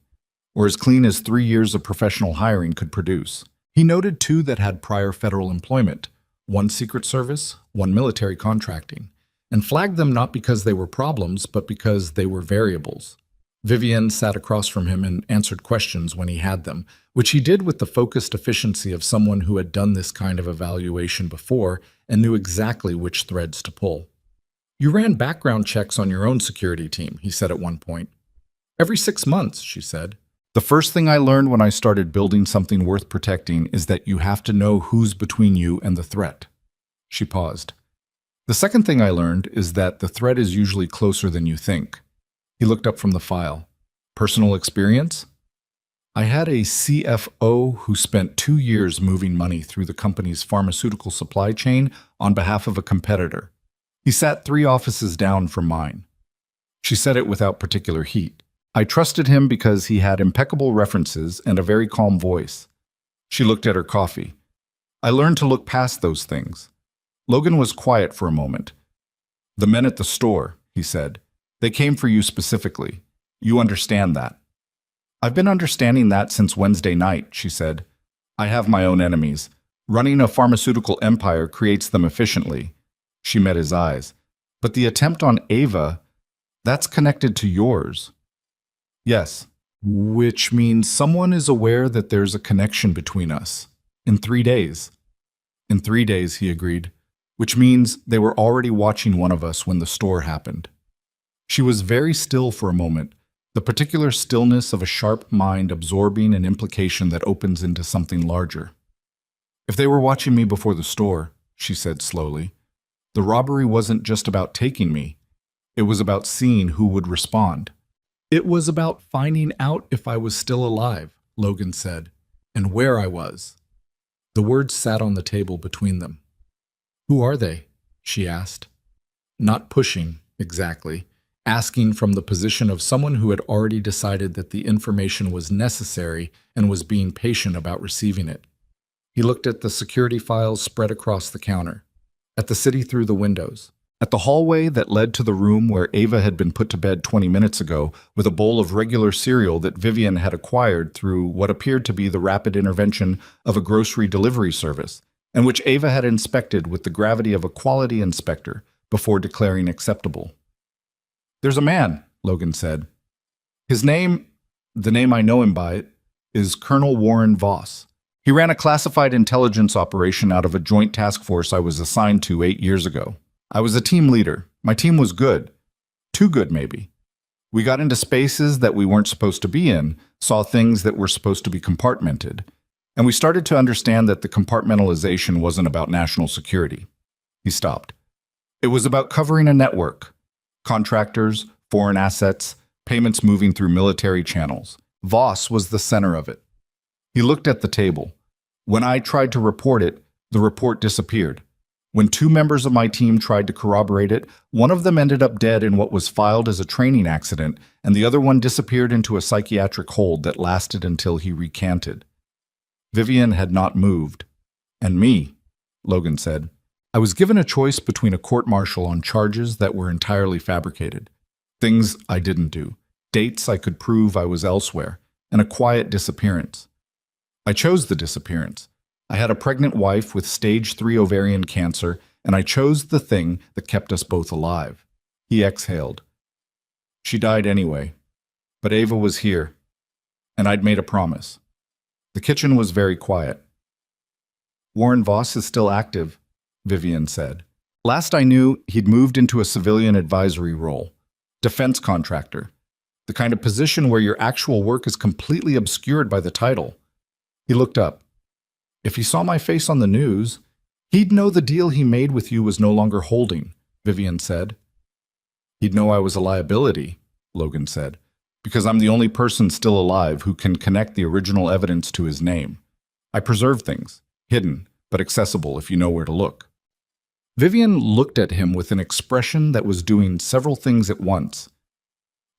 or as clean as 3 years of professional hiring could produce. He noted 2 that had prior federal employment, 1 Secret Service, 1 military contracting, and flagged them not because they were problems, but because they were variables. Vivian sat across from him and answered questions when he had them, which he did with the focused efficiency of someone who had done this kind of evaluation before and knew exactly which threads to pull. "You ran background checks on your own security team," he said at one point. "Every 6 months," she said. "The first thing I learned when I started building something worth protecting is that you have to know who's between you and the threat." She paused. "The second thing I learned is that the threat is usually closer than you think." He looked up from the file. "Personal experience?" "I had a CFO who spent 2 years moving money through the company's pharmaceutical supply chain on behalf of a competitor. He sat 3 offices down from mine." She said it without particular heat. "I trusted him because he had impeccable references and a very calm voice." She looked at her coffee. "I learned to look past those things." Logan was quiet for a moment. "The men at the store," he said. "They came for you specifically. You understand that." "I've been understanding that since Wednesday night," she said. "I have my own enemies. Running a pharmaceutical empire creates them efficiently." She met his eyes. "But the attempt on Ava, that's connected to yours." "Yes, which means someone is aware that there's a connection between us. In 3 days." "In 3 days," he agreed. "Which means they were already watching one of us when the store happened." She was very still for a moment, the particular stillness of a sharp mind absorbing an implication that opens into something larger. "If they were watching me before the store," she said slowly, "the robbery wasn't just about taking me. It was about seeing who would respond." "It was about finding out if I was still alive," Logan said, "and where I was." The words sat on the table between them. "Who are they?" she asked. Not pushing, exactly, asking from the position of someone who had already decided that the information was necessary and was being patient about receiving it. He looked at the security files spread across the counter, at the city through the windows, at the hallway that led to the room where Ava had been put to bed 20 minutes ago with a bowl of regular cereal that Vivian had acquired through what appeared to be the rapid intervention of a grocery delivery service, and which Ava had inspected with the gravity of a quality inspector before declaring acceptable. "There's a man," Logan said. "His name, the name I know him by, is Colonel Warren Voss. He ran a classified intelligence operation out of a joint task force I was assigned to 8 years ago. I was a team leader. My team was good. Too good, maybe. We got into spaces that we weren't supposed to be in, saw things that were supposed to be compartmented, and we started to understand that the compartmentalization wasn't about national security." He stopped. "It was about covering a network. Contractors, foreign assets, payments moving through military channels. Voss was the center of it." He looked at the table. "When I tried to report it, the report disappeared. When 2 members of my team tried to corroborate it, one of them ended up dead in what was filed as a training accident, and the other one disappeared into a psychiatric hold that lasted until he recanted." Vivian had not moved. "And me," Logan said. "I was given a choice between a court-martial on charges that were entirely fabricated, things I didn't do, dates I could prove I was elsewhere, and a quiet disappearance. I chose the disappearance. I had a pregnant wife with stage 3 ovarian cancer, and I chose the thing that kept us both alive." He exhaled. "She died anyway, but Ava was here, and I'd made a promise." The kitchen was very quiet. "Warren Voss is still active," Vivian said. "Last I knew, he'd moved into a civilian advisory role. Defense contractor. The kind of position where your actual work is completely obscured by the title." He looked up. "If he saw my face on the news, he'd know the deal he made with you was no longer holding," Vivian said. "He'd know I was a liability," Logan said, "because I'm the only person still alive who can connect the original evidence to his name. I preserve things, hidden, but accessible if you know where to look." Vivian looked at him with an expression that was doing several things at once.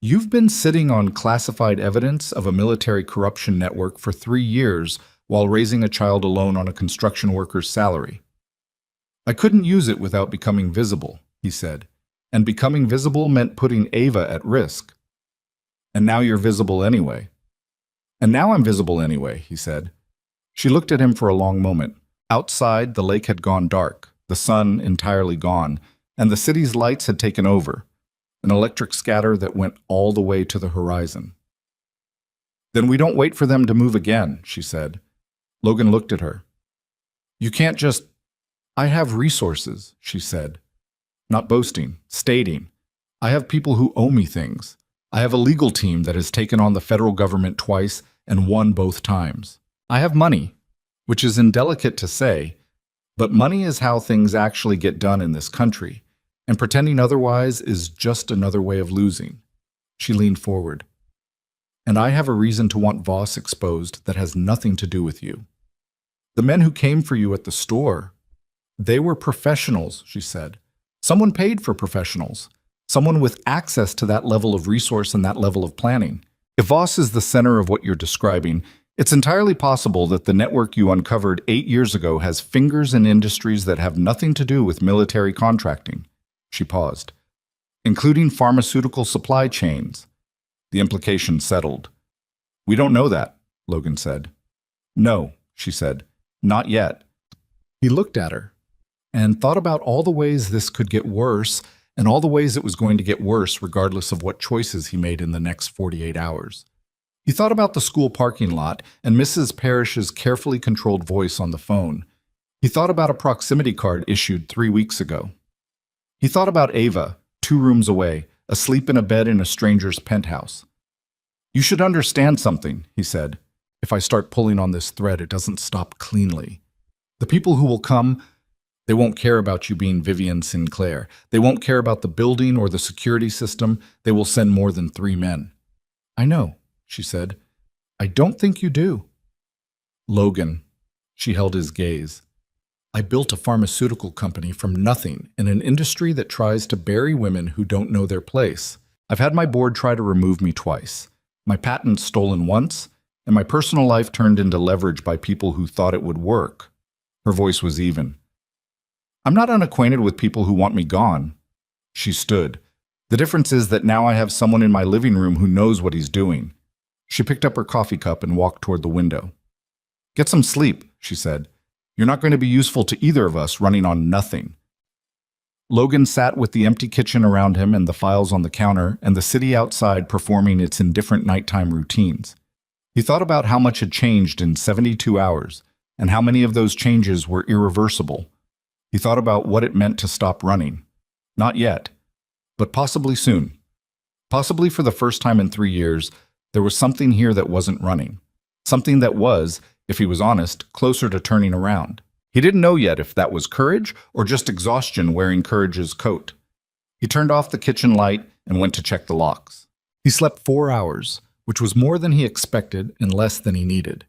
You've been sitting on classified evidence of a military corruption network for 3 years while raising a child alone on a construction worker's salary. I couldn't use it without becoming visible, he said, and becoming visible meant putting Ava at risk. And now you're visible anyway. And now I'm visible anyway, he said. She looked at him for a long moment. Outside, the lake had gone dark, the sun entirely gone, and the city's lights had taken over, an electric scatter that went all the way to the horizon. Then we don't wait for them to move again, she said. Logan looked at her. You can't just... I have resources, she said. Not boasting, stating. I have people who owe me things. I have a legal team that has taken on the federal government twice and won both times. I have money, which is indelicate to say, but money is how things actually get done in this country, and pretending otherwise is just another way of losing. She leaned forward. And I have a reason to want Voss exposed that has nothing to do with you. The men who came for you at the store, they were professionals, she said. Someone paid for professionals. Someone with access to that level of resource and that level of planning. If Voss is the center of what you're describing, it's entirely possible that the network you uncovered 8 years ago has fingers in industries that have nothing to do with military contracting. She paused. Including pharmaceutical supply chains. The implication settled. We don't know that, Logan said. No, she said. Not yet. He looked at her and thought about all the ways this could get worse and all the ways it was going to get worse regardless of what choices he made in the next 48 hours. He thought about the school parking lot and Mrs. Parrish's carefully controlled voice on the phone. He thought about a proximity card issued 3 weeks ago. He thought about Ava, 2 rooms away, asleep in a bed in a stranger's penthouse. You should understand something, he said. If I start pulling on this thread, it doesn't stop cleanly. The people who will come, they won't care about you being Vivian Sinclair. They won't care about the building or the security system. They will send more than 3 men. I know, she said. I don't think you do. Logan, she held his gaze. I built a pharmaceutical company from nothing in an industry that tries to bury women who don't know their place. I've had my board try to remove me twice. My patents stolen once, and my personal life turned into leverage by people who thought it would work. Her voice was even. I'm not unacquainted with people who want me gone. She stood. The difference is that now I have someone in my living room who knows what he's doing. She picked up her coffee cup and walked toward the window. Get some sleep, she said. You're not going to be useful to either of us running on nothing. Logan sat with the empty kitchen around him and the files on the counter and the city outside performing its indifferent nighttime routines. He thought about how much had changed in 72 hours and how many of those changes were irreversible. He thought about what it meant to stop running. Not yet, but possibly soon. Possibly for the first time in 3 years, there was something here that wasn't running. Something that was, if he was honest, closer to turning around. He didn't know yet if that was courage or just exhaustion wearing courage's coat. He turned off the kitchen light and went to check the locks. He slept 4 hours, which was more than he expected and less than he needed.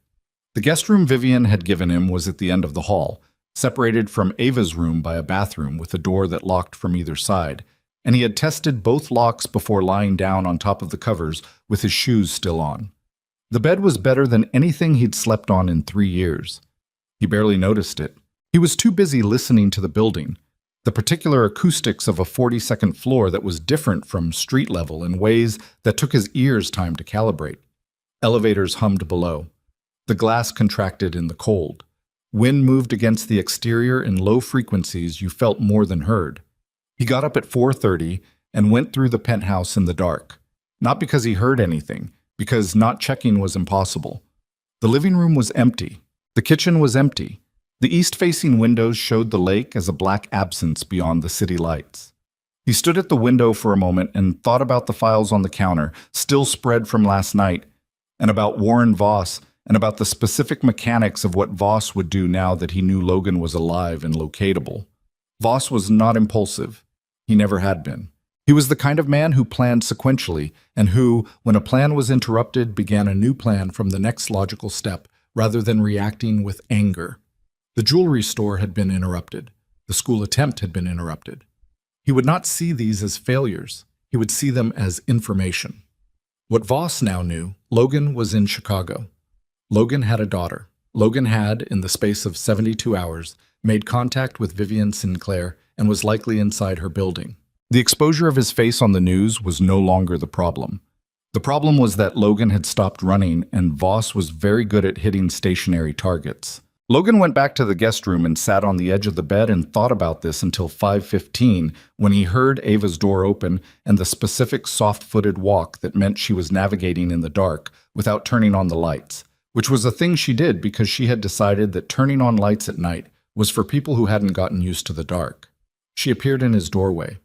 The guest room Vivian had given him was at the end of the hall, separated from Ava's room by a bathroom with a door that locked from either side, and he had tested both locks before lying down on top of the covers with his shoes still on. The bed was better than anything he'd slept on in 3 years. He barely noticed it. He was too busy listening to the building, the particular acoustics of a 42nd floor that was different from street level in ways that took his ears time to calibrate. Elevators hummed below. The glass contracted in the cold. Wind moved against the exterior in low frequencies you felt more than heard. He got up at 4:30 and went through the penthouse in the dark. Not because he heard anything, because not checking was impossible. The living room was empty. The kitchen was empty. The east-facing windows showed the lake as a black absence beyond the city lights. He stood at the window for a moment and thought about the files on the counter, still spread from last night, and about Warren Voss, and about the specific mechanics of what Voss would do now that he knew Logan was alive and locatable. Voss was not impulsive. He never had been. He was the kind of man who planned sequentially, and who, when a plan was interrupted, began a new plan from the next logical step, rather than reacting with anger. The jewelry store had been interrupted. The school attempt had been interrupted. He would not see these as failures. He would see them as information. What Voss now knew, Logan was in Chicago. Logan had a daughter. Logan had, in the space of 72 hours, made contact with Vivian Sinclair and was likely inside her building. The exposure of his face on the news was no longer the problem. The problem was that Logan had stopped running and Voss was very good at hitting stationary targets. Logan went back to the guest room and sat on the edge of the bed and thought about this until 5:15 when he heard Ava's door open and the specific soft-footed walk that meant she was navigating in the dark without turning on the lights, which was a thing she did because she had decided that turning on lights at night was for people who hadn't gotten used to the dark. She appeared in his doorway.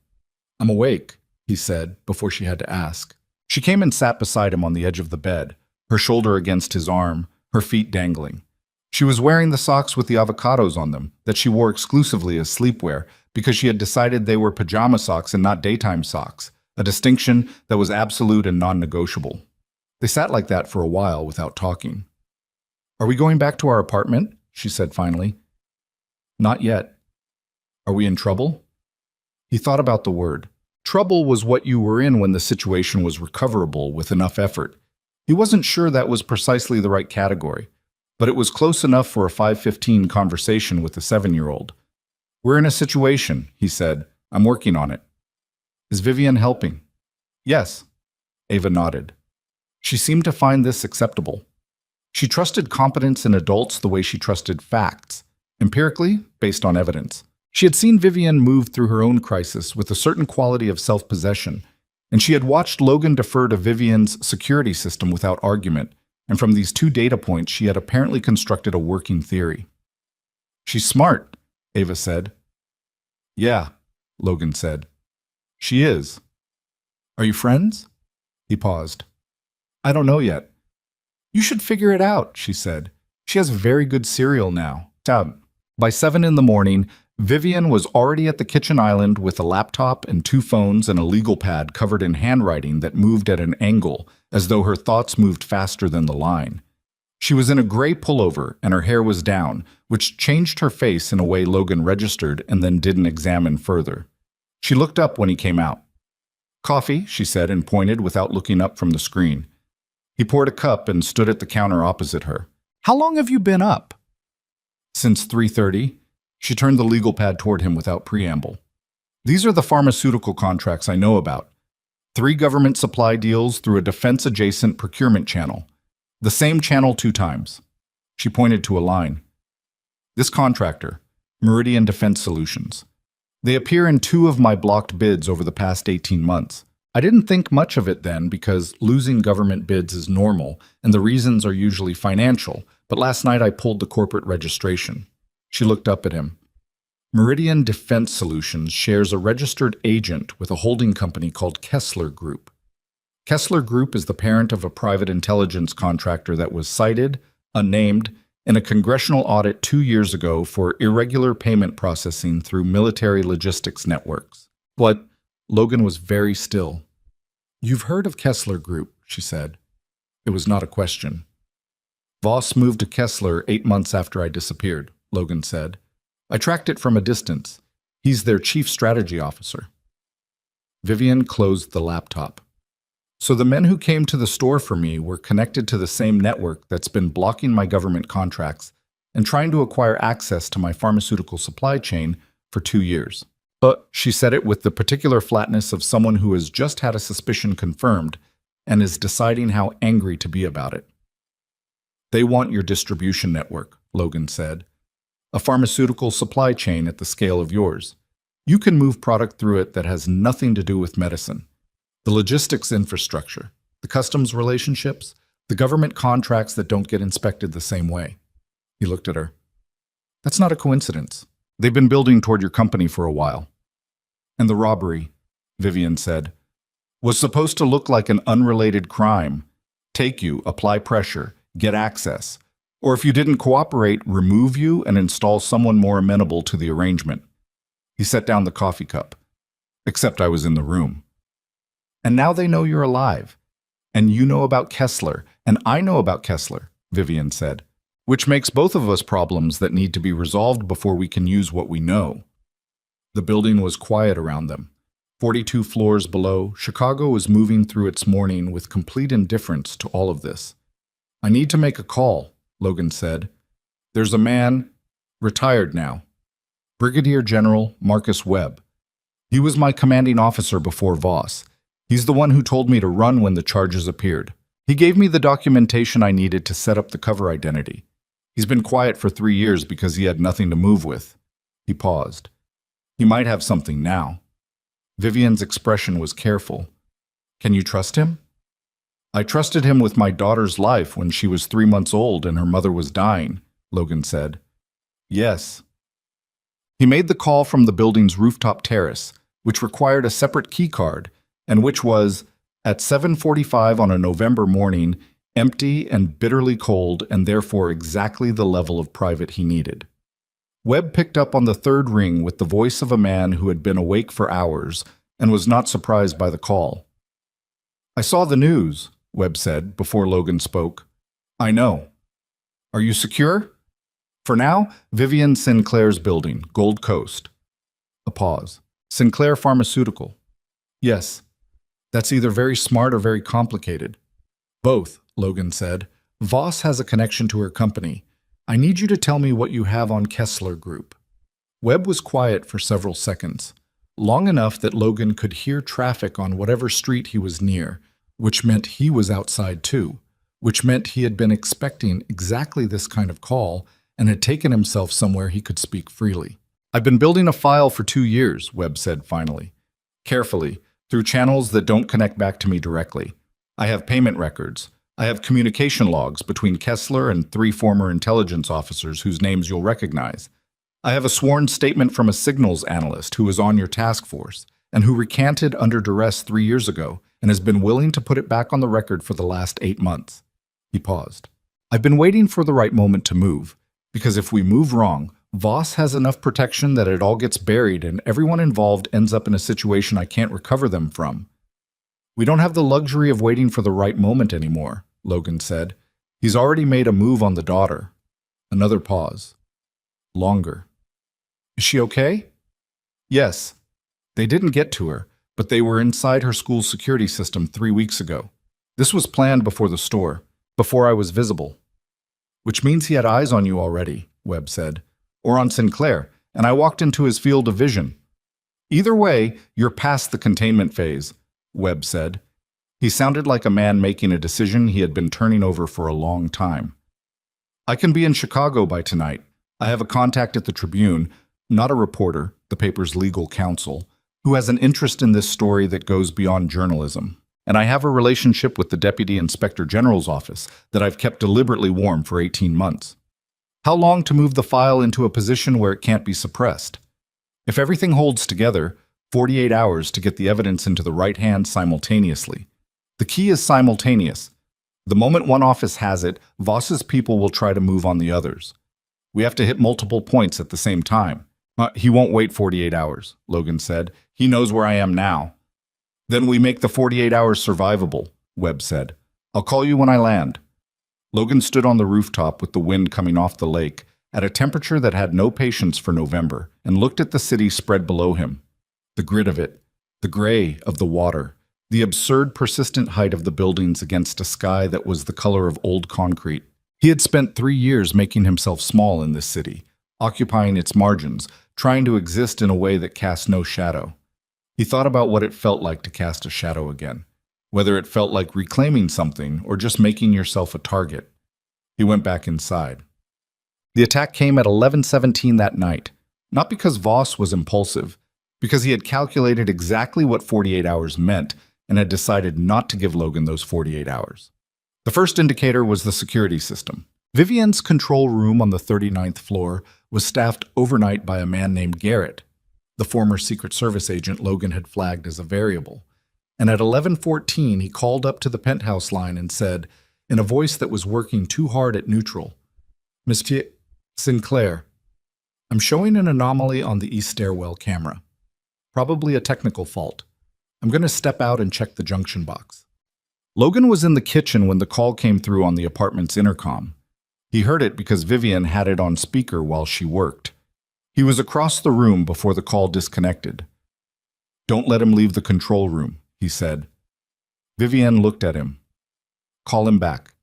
"I'm awake," he said, before she had to ask. She came and sat beside him on the edge of the bed, her shoulder against his arm, her feet dangling. She was wearing the socks with the avocados on them that she wore exclusively as sleepwear because she had decided they were pajama socks and not daytime socks, a distinction that was absolute and non-negotiable. They sat like that for a while without talking. "Are we going back to our apartment?" she said finally. "Not yet." "Are we in trouble?" He thought about the word. Trouble was what you were in when the situation was recoverable with enough effort. He wasn't sure that was precisely the right category, but it was close enough for a 5:15 conversation with a 7-year-old. "We're in a situation," he said. "I'm working on it." "Is Vivian helping?" "Yes." Ava nodded. She seemed to find this acceptable. She trusted competence in adults the way she trusted facts, empirically, based on evidence. She had seen Vivian move through her own crisis with a certain quality of self-possession, and she had watched Logan defer to Vivian's security system without argument, and from these 2 data points she had apparently constructed a working theory. "She's smart," Ava said. "Yeah," Logan said. "She is." "Are you friends?" He paused. "I don't know yet." "You should figure it out," she said. "She has very good cereal now." By 7 in the morning, Vivian was already at the kitchen island with a laptop and 2 phones and a legal pad covered in handwriting that moved at an angle, as though her thoughts moved faster than the line. She was in a gray pullover and her hair was down, which changed her face in a way Logan registered and then didn't examine further. She looked up when he came out. "Coffee," she said and pointed without looking up from the screen. He poured a cup and stood at the counter opposite her. "How long have you been up?" "Since 3:30. She turned the legal pad toward him without preamble. "These are the pharmaceutical contracts I know about. 3 government supply deals through a defense-adjacent procurement channel. The same channel 2 times. She pointed to a line. "This contractor, Meridian Defense Solutions. They appear in 2 of my blocked bids over the past 18 months. I didn't think much of it then because losing government bids is normal and the reasons are usually financial, but last night I pulled the corporate registration." She looked up at him. "Meridian Defense Solutions shares a registered agent with a holding company called Kessler Group. Kessler Group is the parent of a private intelligence contractor that was cited, unnamed, in a congressional audit 2 years ago for irregular payment processing through military logistics networks." "What?" Logan was very still. "You've heard of Kessler Group," she said. It was not a question. "Voss moved to Kessler 8 months after I disappeared," Logan said. "I tracked it from a distance. He's their chief strategy officer." Vivian closed the laptop. "So the men who came to the store for me were connected to the same network that's been blocking my government contracts and trying to acquire access to my pharmaceutical supply chain for 2 years. But she said it with the particular flatness of someone who has just had a suspicion confirmed and is deciding how angry to be about it. "They want your distribution network," Logan said. "A pharmaceutical supply chain at the scale of yours. You can move product through it that has nothing to do with medicine. The logistics infrastructure, the customs relationships, the government contracts that don't get inspected the same way." He looked at her. "That's not a coincidence. They've been building toward your company for a while." "And the robbery," Vivian said, "was supposed to look like an unrelated crime. Take you, apply pressure, get access. Or if you didn't cooperate, remove you and install someone more amenable to the arrangement." He set down the coffee cup. "Except I was in the room." "And now they know you're alive. And you know about Kessler, and I know about Kessler," Vivian said. "Which makes both of us problems that need to be resolved before we can use what we know." The building was quiet around them. 42 floors below, Chicago was moving through its morning with complete indifference to all of this. "I need to make a call," Logan said. "There's a man, retired now, Brigadier General Marcus Webb. He was my commanding officer before Voss. He's the one who told me to run when the charges appeared. He gave me the documentation I needed to set up the cover identity. He's been quiet for 3 years because he had nothing to move with." He paused. "He might have something now." Vivian's expression was careful. "Can you trust him?" "I trusted him with my daughter's life when she was 3 months old and her mother was dying," Logan said. "Yes." He made the call from the building's rooftop terrace, which required a separate key card, and which was, at 7:45 on a November morning, empty and bitterly cold, and therefore exactly the level of private he needed. Webb picked up on the third ring with the voice of a man who had been awake for hours and was not surprised by the call. "I saw the news," Webb said before Logan spoke. "I know. Are you secure?" "For now, Vivian Sinclair's building, Gold Coast." A pause. "Sinclair Pharmaceutical." "Yes. That's either very smart or very complicated." "Both," Logan said. "Voss has a connection to her company. I need you to tell me what you have on Kessler Group." Webb was quiet for several seconds, long enough that Logan could hear traffic on whatever street he was near, which meant he was outside too, which meant he had been expecting exactly this kind of call and had taken himself somewhere he could speak freely. "I've been building a file for 2 years," Webb said finally. "Carefully, through channels that don't connect back to me directly. I have payment records. I have communication logs between Kessler and 3 former intelligence officers whose names you'll recognize. I have a sworn statement from a signals analyst who was on your task force and who recanted under duress 3 years ago and has been willing to put it back on the record for the last 8 months. He paused. "I've been waiting for the right moment to move, because if we move wrong, Voss has enough protection that it all gets buried and everyone involved ends up in a situation I can't recover them from." "We don't have the luxury of waiting for the right moment anymore," Logan said. "He's already made a move on the daughter." Another pause. Longer. "Is she okay?" "Yes. They didn't get to her, but they were inside her school's security system 3 weeks ago. This was planned before the store, before I was visible." "Which means he had eyes on you already," Webb said. "Or on Sinclair, and I walked into his field of vision." "Either way, you're past the containment phase," Webb said. He sounded like a man making a decision he had been turning over for a long time. "I can be in Chicago by tonight. I have a contact at the Tribune, not a reporter, the paper's legal counsel, who has an interest in this story that goes beyond journalism. And I have a relationship with the Deputy Inspector General's office that I've kept deliberately warm for 18 months. How long to move the file into a position where it can't be suppressed? If everything holds together, 48 hours to get the evidence into the right hand simultaneously. The key is simultaneous. The moment one office has it, Voss's people will try to move on the others. We have to hit multiple points at the same time." He won't wait 48 hours, Logan said. "He knows where I am now." "Then we make the 48 hours survivable," Webb said. "I'll call you when I land." Logan stood on the rooftop with the wind coming off the lake, at a temperature that had no patience for November, and looked at the city spread below him. The grit of it, the gray of the water, the absurd persistent height of the buildings against a sky that was the color of old concrete. He had spent 3 years making himself small in this city, occupying its margins, trying to exist in a way that cast no shadow. He thought about what it felt like to cast a shadow again, whether it felt like reclaiming something or just making yourself a target. He went back inside. The attack came at 11:17 that night, not because Voss was impulsive, because he had calculated exactly what 48 hours meant and had decided not to give Logan those 48 hours. The first indicator was the security system. Vivian's control room on the 39th floor was staffed overnight by a man named Garrett, the former Secret Service agent Logan had flagged as a variable. And at 11:14, he called up to the penthouse line and said, in a voice that was working too hard at neutral, "Mr. Sinclair, I'm showing an anomaly on the east stairwell camera. Probably a technical fault. I'm going to step out and check the junction box." Logan was in the kitchen when the call came through on the apartment's intercom. He heard it because Vivian had it on speaker while she worked. He was across the room before the call disconnected. "Don't let him leave the control room," he said. Vivienne looked at him. "Call him back.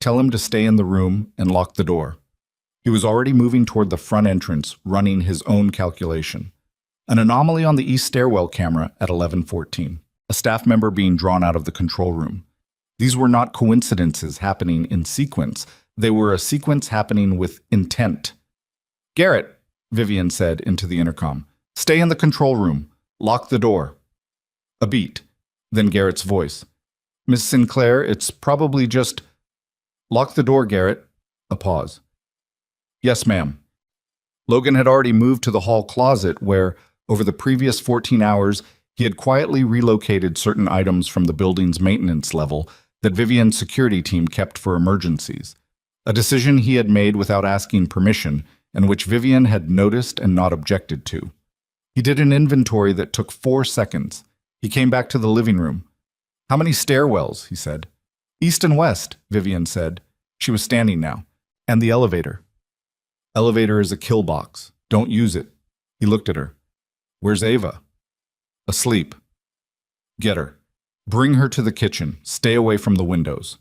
Tell him to stay in the room and lock the door." He was already moving toward the front entrance, running his own calculation. An anomaly on the east stairwell camera at 11:14. A staff member being drawn out of the control room. These were not coincidences happening in sequence. They were a sequence happening with intent. "Garrett," Vivienne said into the intercom, "stay in the control room. Lock the door." A beat. Then Garrett's voice. "Miss Sinclair, it's probably just—" "Lock the door, Garrett." A pause. "Yes, ma'am." Logan had already moved to the hall closet where, over the previous 14 hours, he had quietly relocated certain items from the building's maintenance level that Vivienne's security team kept for emergencies. A decision he had made without asking permission, and which Vivienne had noticed and not objected to. He did an inventory that took 4 seconds. He came back to the living room. "How many stairwells?" he said. "East and west," Vivienne said. She was standing now. "And the elevator." "Elevator is a kill box. Don't use it." He looked at her. "Where's Ava?" "Asleep." "Get her. Bring her to the kitchen. Stay away from the windows."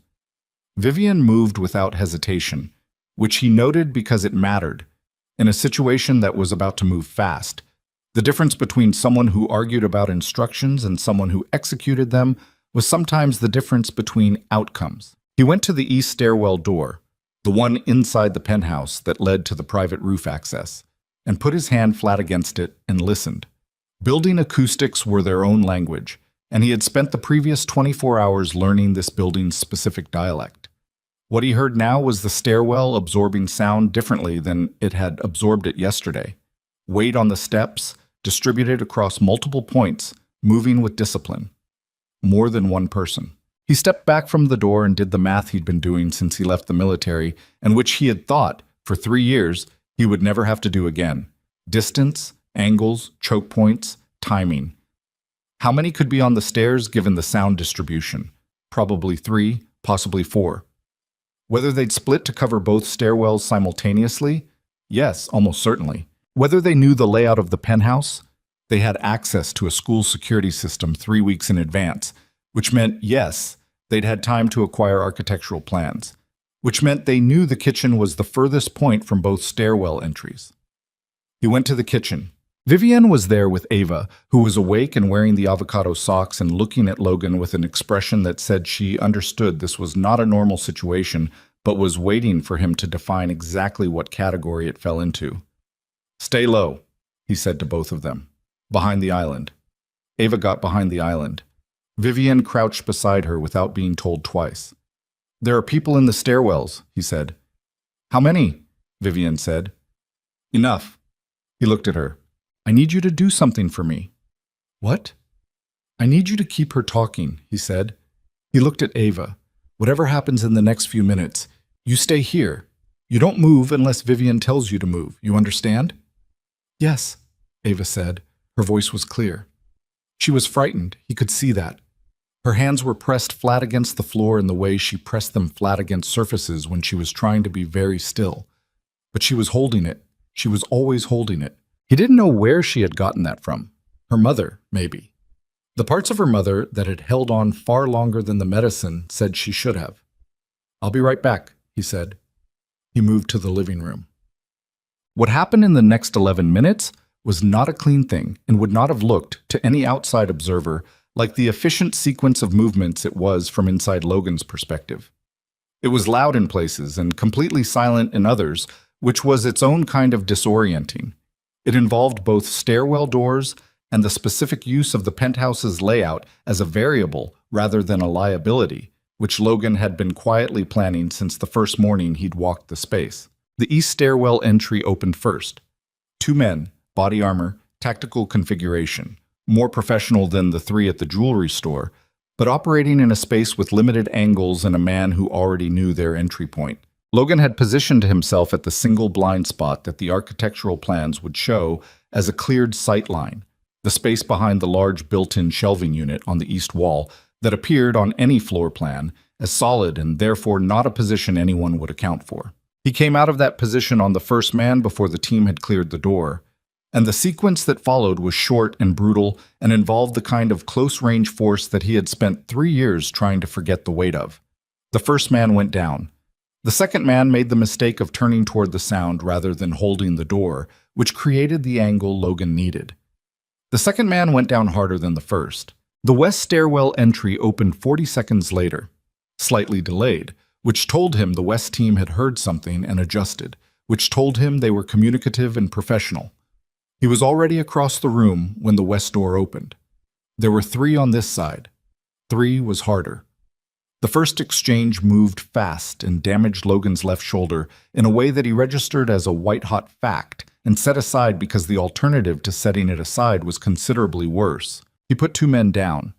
Vivienne moved without hesitation, which he noted because it mattered, in a situation that was about to move fast. The difference between someone who argued about instructions and someone who executed them was sometimes the difference between outcomes. He went to the east stairwell door, the one inside the penthouse that led to the private roof access, and put his hand flat against it and listened. Building acoustics were their own language, and he had spent the previous 24 hours learning this building's specific dialect. What he heard now was the stairwell absorbing sound differently than it had absorbed it yesterday. Weight on the steps, distributed across multiple points, moving with discipline. More than one person. He stepped back from the door and did the math he'd been doing since he left the military, and which he had thought, for 3 years, he would never have to do again. Distance, angles, choke points, timing. How many could be on the stairs given the sound distribution? Probably 3, possibly 4. Whether they'd split to cover both stairwells simultaneously? Yes, almost certainly. Whether they knew the layout of the penthouse? They had access to a school security system 3 weeks in advance, which meant, yes, they'd had time to acquire architectural plans, which meant they knew the kitchen was the furthest point from both stairwell entries. He went to the kitchen. Vivienne was there with Ava, who was awake and wearing the avocado socks and looking at Logan with an expression that said she understood this was not a normal situation, but was waiting for him to define exactly what category it fell into. "Stay low," he said to both of them. "Behind the island." Ava got behind the island. Vivienne crouched beside her without being told twice. "There are people in the stairwells," he said. "How many?" Vivienne said. "Enough." He looked at her. "I need you to do something for me." "What?" "I need you to keep her talking," he said. He looked at Ava. "Whatever happens in the next few minutes, you stay here. You don't move unless Vivienne tells you to move. You understand?" "Yes," Ava said. Her voice was clear. She was frightened. He could see that. Her hands were pressed flat against the floor in the way she pressed them flat against surfaces when she was trying to be very still. But she was holding it. She was always holding it. He didn't know where she had gotten that from. Her mother, maybe. The parts of her mother that had held on far longer than the medicine said she should have. "I'll be right back," he said. He moved to the living room. What happened in the next 11 minutes was not a clean thing and would not have looked, to any outside observer, like the efficient sequence of movements it was from inside Logan's perspective. It was loud in places and completely silent in others, which was its own kind of disorienting. It involved both stairwell doors and the specific use of the penthouse's layout as a variable rather than a liability, which Logan had been quietly planning since the first morning he'd walked the space. The east stairwell entry opened first. 2 men, body armor, tactical configuration, more professional than the 3 at the jewelry store, but operating in a space with limited angles and a man who already knew their entry point. Logan had positioned himself at the single blind spot that the architectural plans would show as a cleared sight line, the space behind the large built-in shelving unit on the east wall that appeared on any floor plan as solid and therefore not a position anyone would account for. He came out of that position on the first man before the team had cleared the door, and the sequence that followed was short and brutal and involved the kind of close-range force that he had spent 3 years trying to forget the weight of. The first man went down. The second man made the mistake of turning toward the sound rather than holding the door, which created the angle Logan needed. The second man went down harder than the first. The west stairwell entry opened 40 seconds later, slightly delayed, which told him the west team had heard something and adjusted, which told him they were communicative and professional. He was already across the room when the west door opened. There were 3 on this side. 3 was harder. The first exchange moved fast and damaged Logan's left shoulder in a way that he registered as a white-hot fact and set aside because the alternative to setting it aside was considerably worse. He put 2 men down.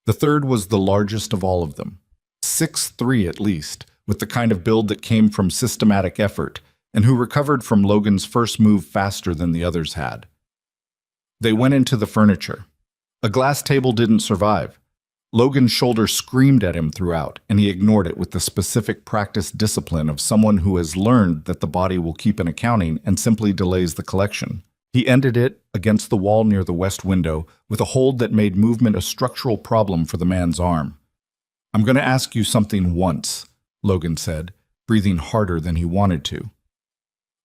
The third was the largest of all of them, 6'3" at least, with the kind of build that came from systematic effort, and who recovered from Logan's first move faster than the others had. They went into the furniture. A glass table didn't survive. Logan's shoulder screamed at him throughout, and he ignored it with the specific practiced discipline of someone who has learned that the body will keep an accounting and simply delays the collection. He ended it against the wall near the west window with a hold that made movement a structural problem for the man's arm. "I'm going to ask you something once," Logan said, breathing harder than he wanted to.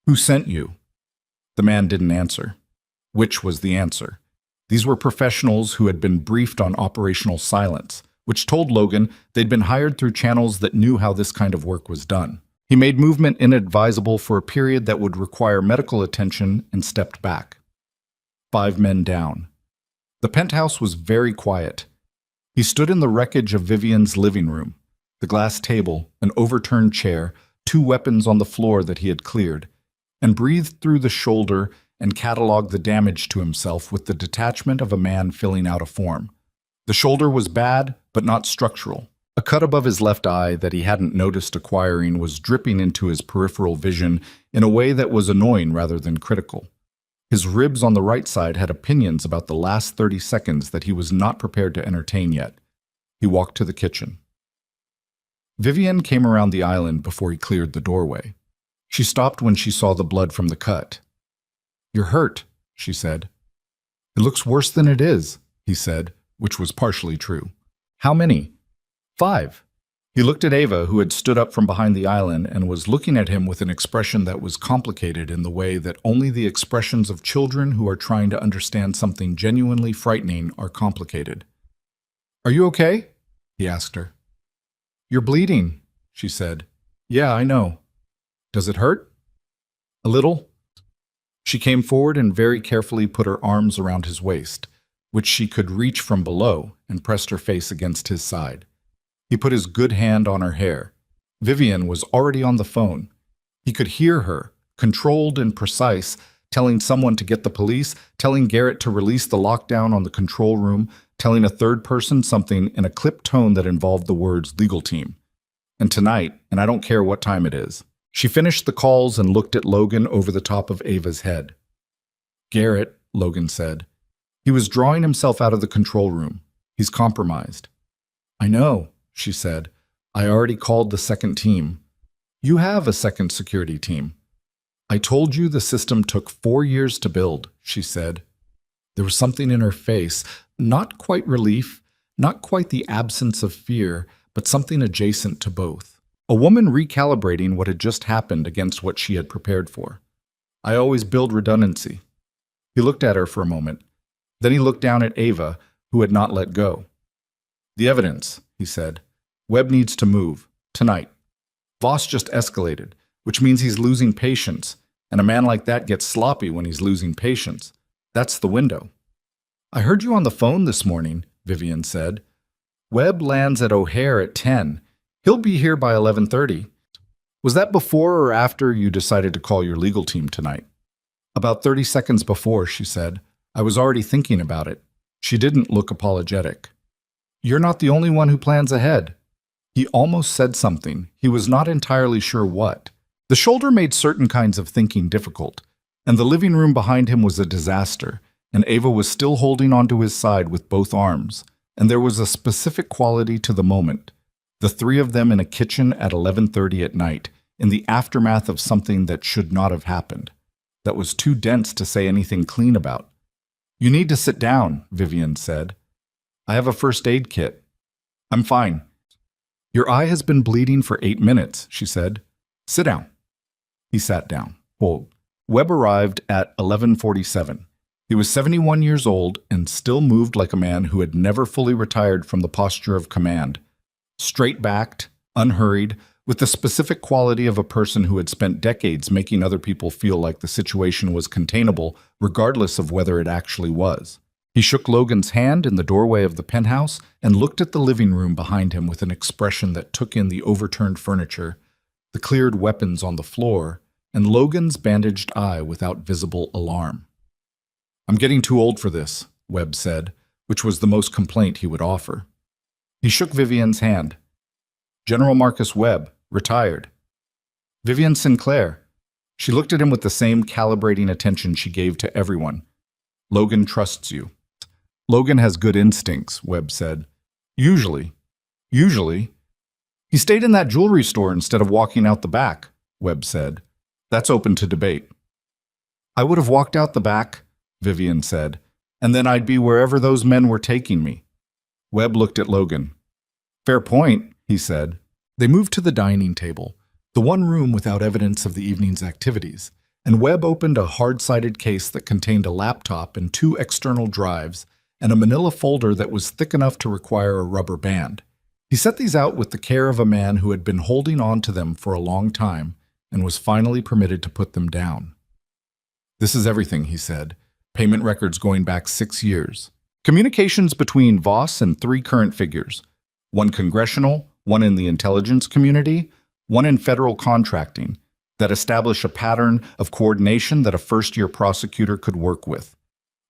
"Who sent you?" The man didn't answer. Which was the answer? These were professionals who had been briefed on operational silence, which told Logan they'd been hired through channels that knew how this kind of work was done. He made movement inadvisable for a period that would require medical attention and stepped back. 5 men down. The penthouse was very quiet. He stood in the wreckage of Vivian's living room, the glass table, an overturned chair, 2 weapons on the floor that he had cleared, and breathed through the shoulder and cataloged the damage to himself with the detachment of a man filling out a form. The shoulder was bad, but not structural. A cut above his left eye that he hadn't noticed acquiring was dripping into his peripheral vision in a way that was annoying rather than critical. His ribs on the right side had opinions about the last 30 seconds that he was not prepared to entertain yet. He walked to the kitchen. Vivian came around the island before he cleared the doorway. She stopped when she saw the blood from the cut. "You're hurt," she said. "It looks worse than it is," he said, which was partially true. "How many?" 5. He looked at Ava, who had stood up from behind the island and was looking at him with an expression that was complicated in the way that only the expressions of children who are trying to understand something genuinely frightening are complicated. "Are you okay?" he asked her. "You're bleeding," she said. "Yeah, I know." "Does it hurt?" "A little." She came forward and very carefully put her arms around his waist, which she could reach from below, and pressed her face against his side. He put his good hand on her hair. Vivian was already on the phone. He could hear her, controlled and precise, telling someone to get the police, telling Garrett to release the lockdown on the control room, telling a third person something in a clipped tone that involved the words legal team. "And tonight, and I don't care what time it is." She finished the calls and looked at Logan over the top of Ava's head. "Garrett," Logan said. He was drawing himself out of the control room. "He's compromised." "I know," she said. "I already called the second team." "You have a second security team." "I told you the system took 4 years to build," she said. There was something in her face, not quite relief, not quite the absence of fear, but something adjacent to both. A woman recalibrating what had just happened against what she had prepared for. "I always build redundancy." He looked at her for a moment. Then he looked down at Ava, who had not let go. "The evidence," he said. "Webb needs to move. Tonight." Voss just escalated, which means he's losing patience, and a man like that gets sloppy when he's losing patience. That's the window. "I heard you on the phone this morning," Vivian said. "Webb lands at O'Hare at 10. He'll be here by 11:30. Was that before or after you decided to call your legal team tonight?" "About 30 seconds before," she said. "I was already thinking about it." She didn't look apologetic. "You're not the only one who plans ahead." He almost said something. He was not entirely sure what. The shoulder made certain kinds of thinking difficult, and the living room behind him was a disaster, and Ava was still holding onto his side with both arms, and there was a specific quality to the moment. The 3 of them in a kitchen at 11:30 at night, in the aftermath of something that should not have happened, that was too dense to say anything clean about. "You need to sit down," Vivian said. "I have a first aid kit." "I'm fine." "Your eye has been bleeding for 8 minutes," she said. "Sit down." He sat down. Webb arrived at 11:47. He was 71 years old and still moved like a man who had never fully retired from the posture of command. Straight-backed, unhurried, with the specific quality of a person who had spent decades making other people feel like the situation was containable, regardless of whether it actually was. He shook Logan's hand in the doorway of the penthouse and looked at the living room behind him with an expression that took in the overturned furniture, the cleared weapons on the floor, and Logan's bandaged eye without visible alarm. "I'm getting too old for this," Webb said, which was the most complaint he would offer. He shook Vivian's hand. "General Marcus Webb, retired." "Vivian Sinclair." She looked at him with the same calibrating attention she gave to everyone. "Logan trusts you." "Logan has good instincts," Webb said. Usually. He stayed in that jewelry store instead of walking out the back," Webb said. "That's open to debate." "I would have walked out the back," Vivian said, "and then I'd be wherever those men were taking me." Webb looked at Logan. "Fair point," he said. They moved to the dining table, the one room without evidence of the evening's activities, and Webb opened a hard-sided case that contained a laptop and 2 external drives and a manila folder that was thick enough to require a rubber band. He set these out with the care of a man who had been holding on to them for a long time and was finally permitted to put them down. "This is everything," he said. "Payment records going back 6 years. Communications between Voss and 3 current figures. 1 congressional, 1 in the intelligence community, 1 in federal contracting, that establish a pattern of coordination that a first-year prosecutor could work with.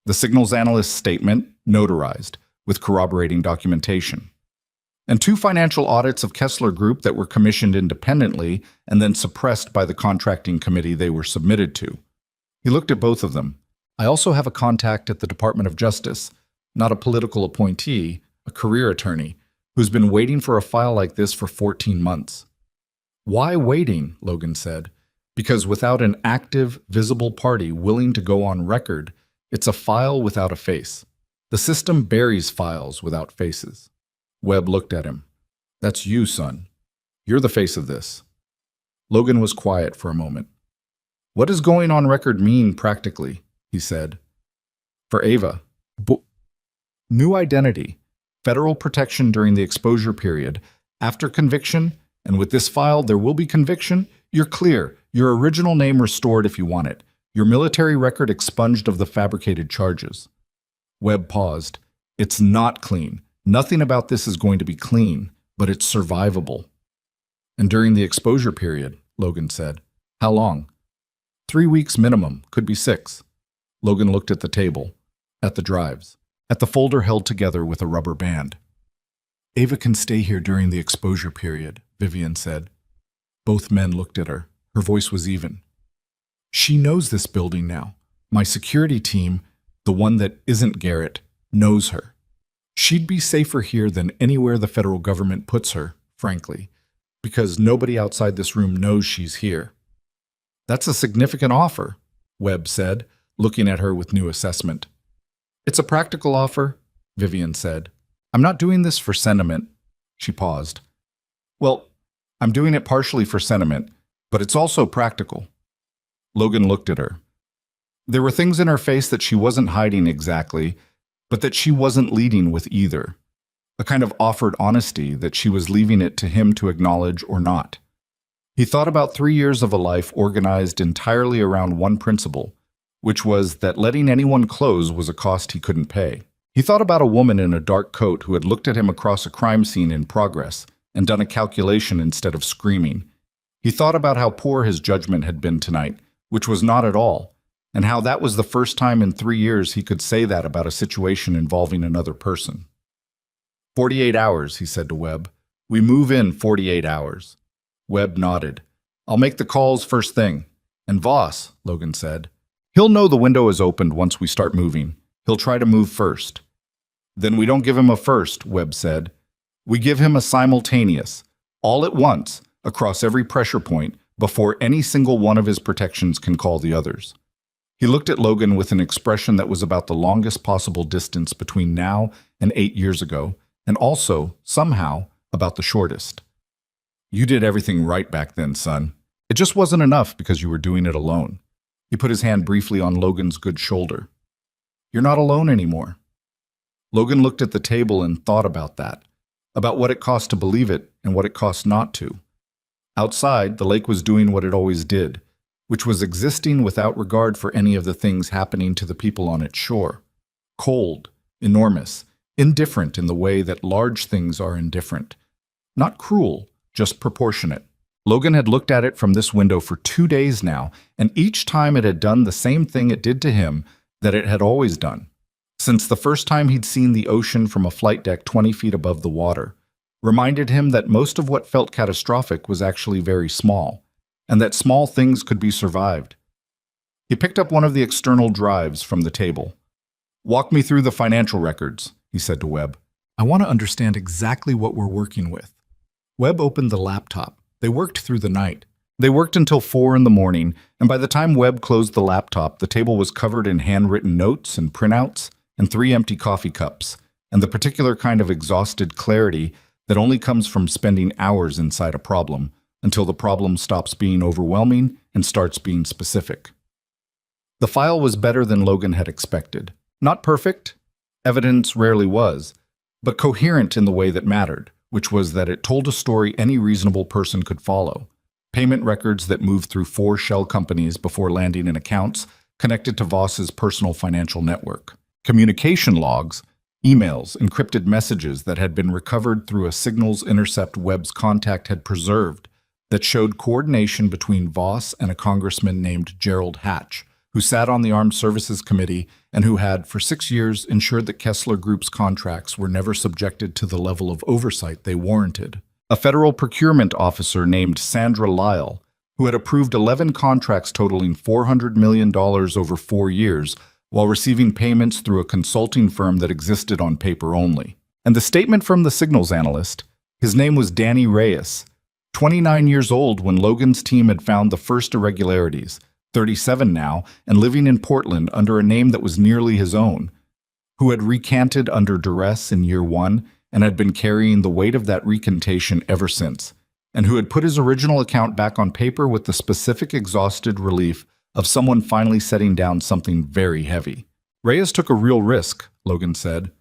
The signals analyst's statement, notarized, with corroborating documentation. And 2 financial audits of Kessler Group that were commissioned independently and then suppressed by the contracting committee they were submitted to." He looked at both of them. "I also have a contact at the Department of Justice, not a political appointee, a career attorney, who's been waiting for a file like this for 14 months. "Why waiting?" Logan said. "Because without an active, visible party willing to go on record, it's a file without a face. The system buries files without faces." Webb looked at him. "That's you, son. You're the face of this." Logan was quiet for a moment. "What does going on record mean practically?" he said. "For Ava. New identity, federal protection during the exposure period, after conviction, and with this file there will be conviction, you're clear, your original name restored if you want it, your military record expunged of the fabricated charges." Webb paused. "It's not clean. Nothing about this is going to be clean, but it's survivable." "And during the exposure period," Logan said. "How long?" 3 weeks minimum, could be 6. Logan looked at the table, at the drives, at the folder held together with a rubber band. "Ava can stay here during the exposure period," Vivian said. Both men looked at her. Her voice was even. "She knows this building now. My security team, the one that isn't Garrett, knows her. She'd be safer here than anywhere the federal government puts her, frankly, because nobody outside this room knows she's here." "That's a significant offer," Webb said, looking at her with new assessment. "It's a practical offer," Vivian said. "I'm not doing this for sentiment." She paused. "Well, I'm doing it partially for sentiment, but it's also practical." Logan looked at her. There were things in her face that she wasn't hiding exactly, but that she wasn't leading with either. A kind of offered honesty that she was leaving it to him to acknowledge or not. He thought about 3 years of a life organized entirely around one principle, which was that letting anyone close was a cost he couldn't pay. He thought about a woman in a dark coat who had looked at him across a crime scene in progress and done a calculation instead of screaming. He thought about how poor his judgment had been tonight, which was not at all, and how that was the first time in 3 years he could say that about a situation involving another person. 48 hours, he said to Webb. "We move in 48 hours. Webb nodded. "I'll make the calls first thing. And Voss," Logan said, "he'll know the window is opened once we start moving. He'll try to move first." "Then we don't give him a first," Webb said. "We give him a simultaneous, all at once, across every pressure point, before any single one of his protections can call the others. He looked at Logan with an expression that was about the longest possible distance between now and 8 years ago, and also, somehow, about the shortest. You did everything right back then, son. It just wasn't enough because you were doing it alone. He put his hand briefly on Logan's good shoulder. You're not alone anymore. Logan looked at the table and thought about that, about what it cost to believe it and what it cost not to. Outside, the lake was doing what it always did, which was existing without regard for any of the things happening to the people on its shore. Cold, enormous, indifferent in the way that large things are indifferent. Not cruel, just proportionate. Logan had looked at it from this window for 2 days now, and each time it had done the same thing it did to him that it had always done. Since the first time he'd seen the ocean from a flight deck 20 feet above the water, reminded him that most of what felt catastrophic was actually very small, and that small things could be survived. He picked up one of the external drives from the table. Walk me through the financial records, he said to Webb. I want to understand exactly what we're working with. Webb opened the laptop. They worked through the night. They worked until 4 in the morning, and by the time Webb closed the laptop, the table was covered in handwritten notes and printouts and 3 empty coffee cups, and the particular kind of exhausted clarity that only comes from spending hours inside a problem until the problem stops being overwhelming and starts being specific. The file was better than Logan had expected. Not perfect, evidence rarely was, but coherent in the way that mattered, which was that it told a story any reasonable person could follow. Payment records that moved through 4 shell companies before landing in accounts connected to Voss's personal financial network. Communication logs, emails, encrypted messages that had been recovered through a signals intercept Webb's contact had preserved that showed coordination between Voss and a congressman named Gerald Hatch, who sat on the Armed Services Committee and who had, for 6 years, ensured that Kessler Group's contracts were never subjected to the level of oversight they warranted. A federal procurement officer named Sandra Lyle, who had approved 11 contracts totaling $400 million over 4 years, while receiving payments through a consulting firm that existed on paper only. And the statement from the signals analyst, his name was Danny Reyes, 29 years old when Logan's team had found the first irregularities, 37 now, and living in Portland under a name that was nearly his own, who had recanted under duress in year 1 and had been carrying the weight of that recantation ever since, and who had put his original account back on paper with the specific exhausted relief of someone finally setting down something very heavy. Reyes took a real risk, Logan said.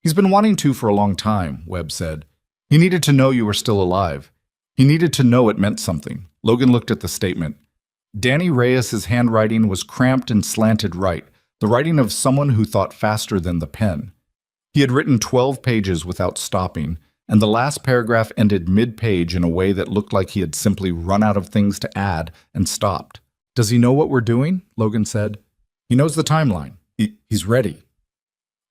He's been wanting to for a long time, Webb said. He needed to know you were still alive. He needed to know it meant something. Logan looked at the statement. Danny Reyes's handwriting was cramped and slanted right, the writing of someone who thought faster than the pen. He had written 12 pages without stopping, and the last paragraph ended mid-page in a way that looked like he had simply run out of things to add and stopped. Does he know what we're doing? Logan said. He knows the timeline. He's ready.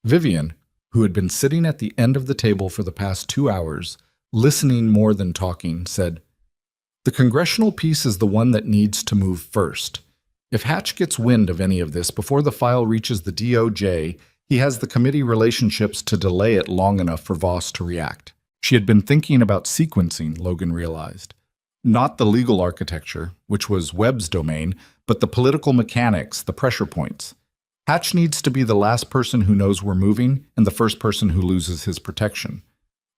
Vivian, who had been sitting at the end of the table for the past 2 hours, listening more than talking, said, The congressional piece is the one that needs to move first. If Hatch gets wind of any of this before the file reaches the DOJ, he has the committee relationships to delay it long enough for Voss to react. She had been thinking about sequencing, Logan realized. Not the legal architecture, which was Webb's domain, but the political mechanics, the pressure points. Hatch needs to be the last person who knows we're moving and the first person who loses his protection.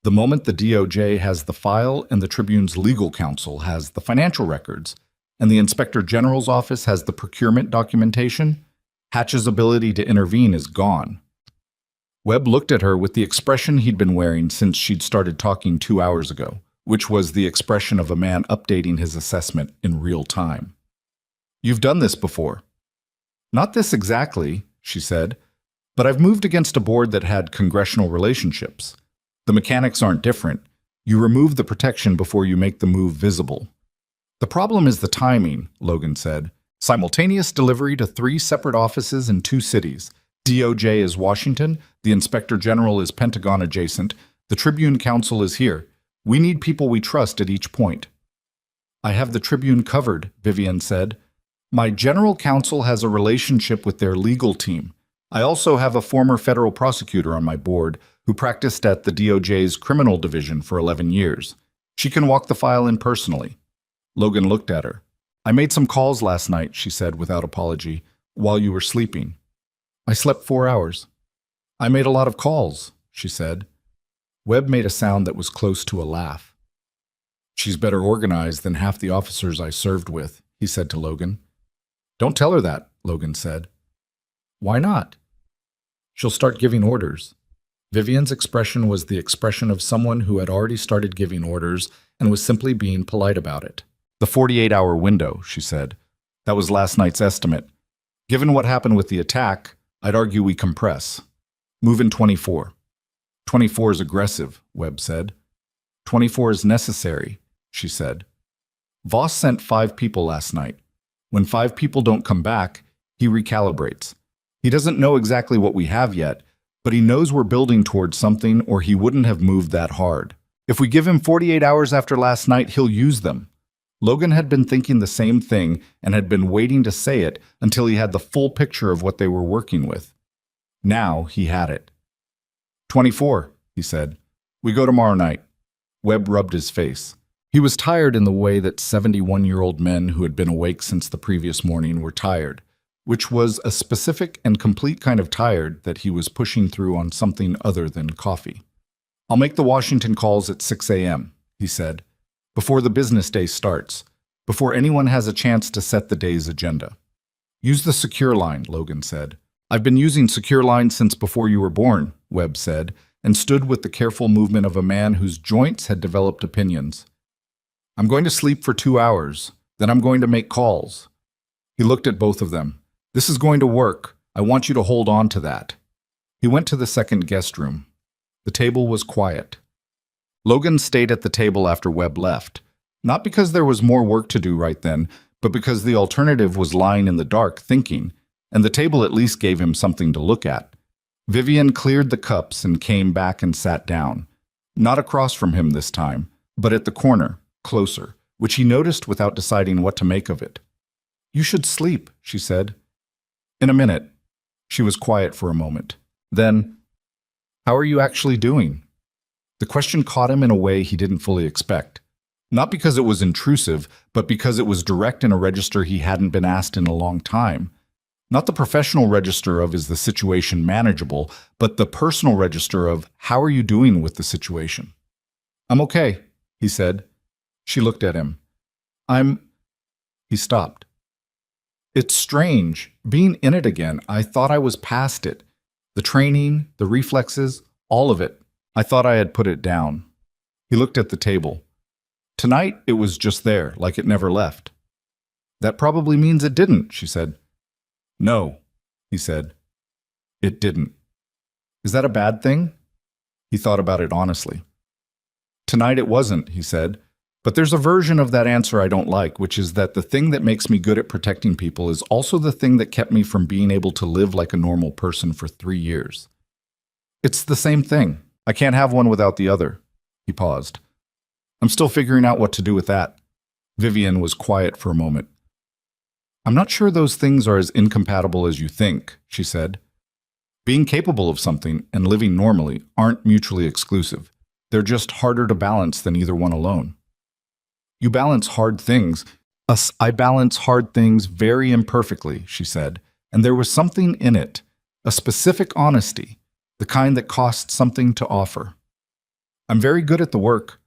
The moment the DOJ has the file and the Tribune's legal counsel has the financial records, and the Inspector General's office has the procurement documentation, Hatch's ability to intervene is gone. Webb looked at her with the expression he'd been wearing since she'd started talking 2 hours ago, which was the expression of a man updating his assessment in real time. You've done this before. Not this exactly, she said, but I've moved against a board that had congressional relationships. The mechanics aren't different. You remove the protection before you make the move visible. The problem is the timing, Logan said. Simultaneous delivery to 3 separate offices in 2 cities. DOJ is Washington, the Inspector General is Pentagon adjacent, the Tribune Council is here. We need people we trust at each point. I have the Tribune covered, Vivian said. My general counsel has a relationship with their legal team. I also have a former federal prosecutor on my board who practiced at the DOJ's criminal division for 11 years. She can walk the file in personally. Logan looked at her. I made some calls last night, she said without apology, while you were sleeping. I slept 4 hours. I made a lot of calls, she said. Webb made a sound that was close to a laugh. She's better organized than half the officers I served with, he said to Logan. Don't tell her that, Logan said. Why not? She'll start giving orders. Vivian's expression was the expression of someone who had already started giving orders and was simply being polite about it. The 48-hour window, she said. That was last night's estimate. Given what happened with the attack, I'd argue we compress. Move in 24. 24 is aggressive, Webb said. 24 is necessary, she said. Voss sent 5 people last night. When 5 people don't come back, he recalibrates. He doesn't know exactly what we have yet, but he knows we're building towards something or he wouldn't have moved that hard. If we give him 48 hours after last night, he'll use them. Logan had been thinking the same thing and had been waiting to say it until he had the full picture of what they were working with. Now he had it. 24, he said. We go tomorrow night. Webb rubbed his face. He was tired in the way that 71-year-old men who had been awake since the previous morning were tired, which was a specific and complete kind of tired that he was pushing through on something other than coffee. I'll make the Washington calls at 6 a.m., he said, before the business day starts, before anyone has a chance to set the day's agenda. Use the secure line, Logan said. I've been using secure line since before you were born, Webb said, and stood with the careful movement of a man whose joints had developed opinions. I'm going to sleep for 2 hours, then I'm going to make calls. He looked at both of them. This is going to work. I want you to hold on to that. He went to the second guest room. The table was quiet. Logan stayed at the table after Webb left, not because there was more work to do right then, but because the alternative was lying in the dark thinking, and the table at least gave him something to look at. Vivian cleared the cups and came back and sat down, not across from him this time, but at the corner, closer, which he noticed without deciding what to make of it. You should sleep, she said. In a minute. She was quiet for a moment. Then, how are you actually doing? The question caught him in a way he didn't fully expect. Not because it was intrusive, but because it was direct in a register he hadn't been asked in a long time. Not the professional register of is the situation manageable, but the personal register of how are you doing with the situation? I'm okay, he said. She looked at him. He stopped. It's strange. Being in it again, I thought I was past it. The training, the reflexes, all of it. I thought I had put it down. He looked at the table. Tonight, it was just there, like it never left. That probably means it didn't, she said. No, he said. It didn't. Is that a bad thing? He thought about it honestly. Tonight it wasn't, he said. But there's a version of that answer I don't like, which is that the thing that makes me good at protecting people is also the thing that kept me from being able to live like a normal person for 3 years. It's the same thing. I can't have one without the other. He paused. I'm still figuring out what to do with that. Vivian was quiet for a moment. I'm not sure those things are as incompatible as you think, she said. Being capable of something and living normally aren't mutually exclusive. They're just harder to balance than either one alone. You balance hard things. I balance hard things very imperfectly, she said, and there was something in it, a specific honesty, the kind that costs something to offer. I'm very good at the work.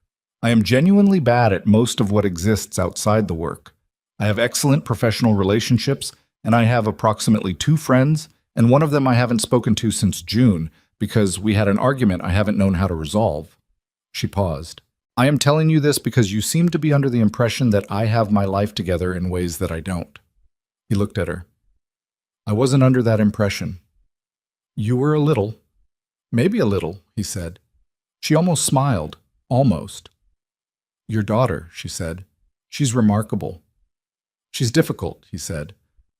I am genuinely bad at most of what exists outside the work. I have excellent professional relationships, and I have approximately 2 friends, and one of them I haven't spoken to since June because we had an argument I haven't known how to resolve. She paused. I am telling you this because you seem to be under the impression that I have my life together in ways that I don't. He looked at her. I wasn't under that impression. You were a little. Maybe a little, he said. She almost smiled. Almost. Your daughter, she said. She's remarkable. She's difficult, he said.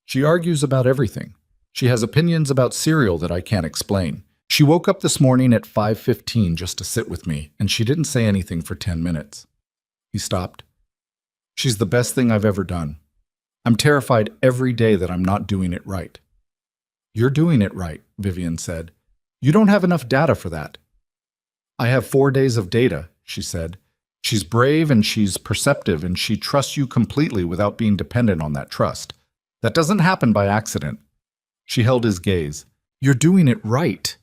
She argues about everything. She has opinions about cereal that I can't explain. She woke up this morning at 5:15 just to sit with me, and she didn't say anything for 10 minutes. He stopped. She's the best thing I've ever done. I'm terrified every day that I'm not doing it right. You're doing it right, Vivian said. You don't have enough data for that. I have 4 days of data, she said. She's brave and she's perceptive and she trusts you completely without being dependent on that trust. That doesn't happen by accident. She held his gaze. You're doing it right.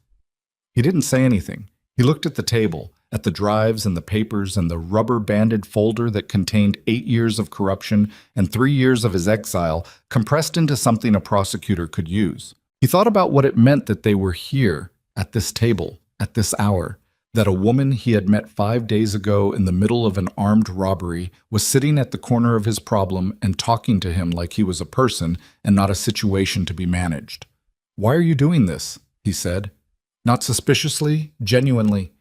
He didn't say anything. He looked at the table, at the drives and the papers and the rubber-banded folder that contained 8 years of corruption and 3 years of his exile compressed into something a prosecutor could use. He thought about what it meant that they were here, at this table, at this hour, that a woman he had met 5 days ago in the middle of an armed robbery was sitting at the corner of his problem and talking to him like he was a person and not a situation to be managed. "Why are you doing this?" he said. Not suspiciously, genuinely.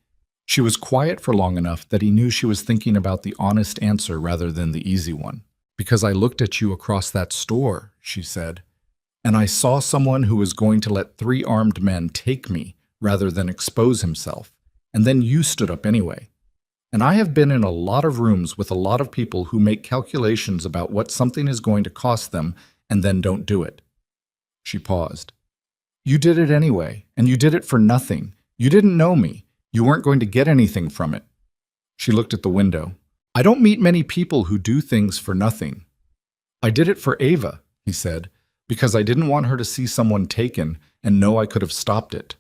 She was quiet for long enough that he knew she was thinking about the honest answer rather than the easy one. "Because I looked at you across that store," she said, "and I saw someone who was going to let 3 armed men take me rather than expose himself. And then you stood up anyway. And I have been in a lot of rooms with a lot of people who make calculations about what something is going to cost them and then don't do it." She paused. "You did it anyway, and you did it for nothing. You didn't know me. You weren't going to get anything from it." She looked at the window. "I don't meet many people who do things for nothing." "I did it for Ava," he said, "because I didn't want her to see someone taken and know I could have stopped it."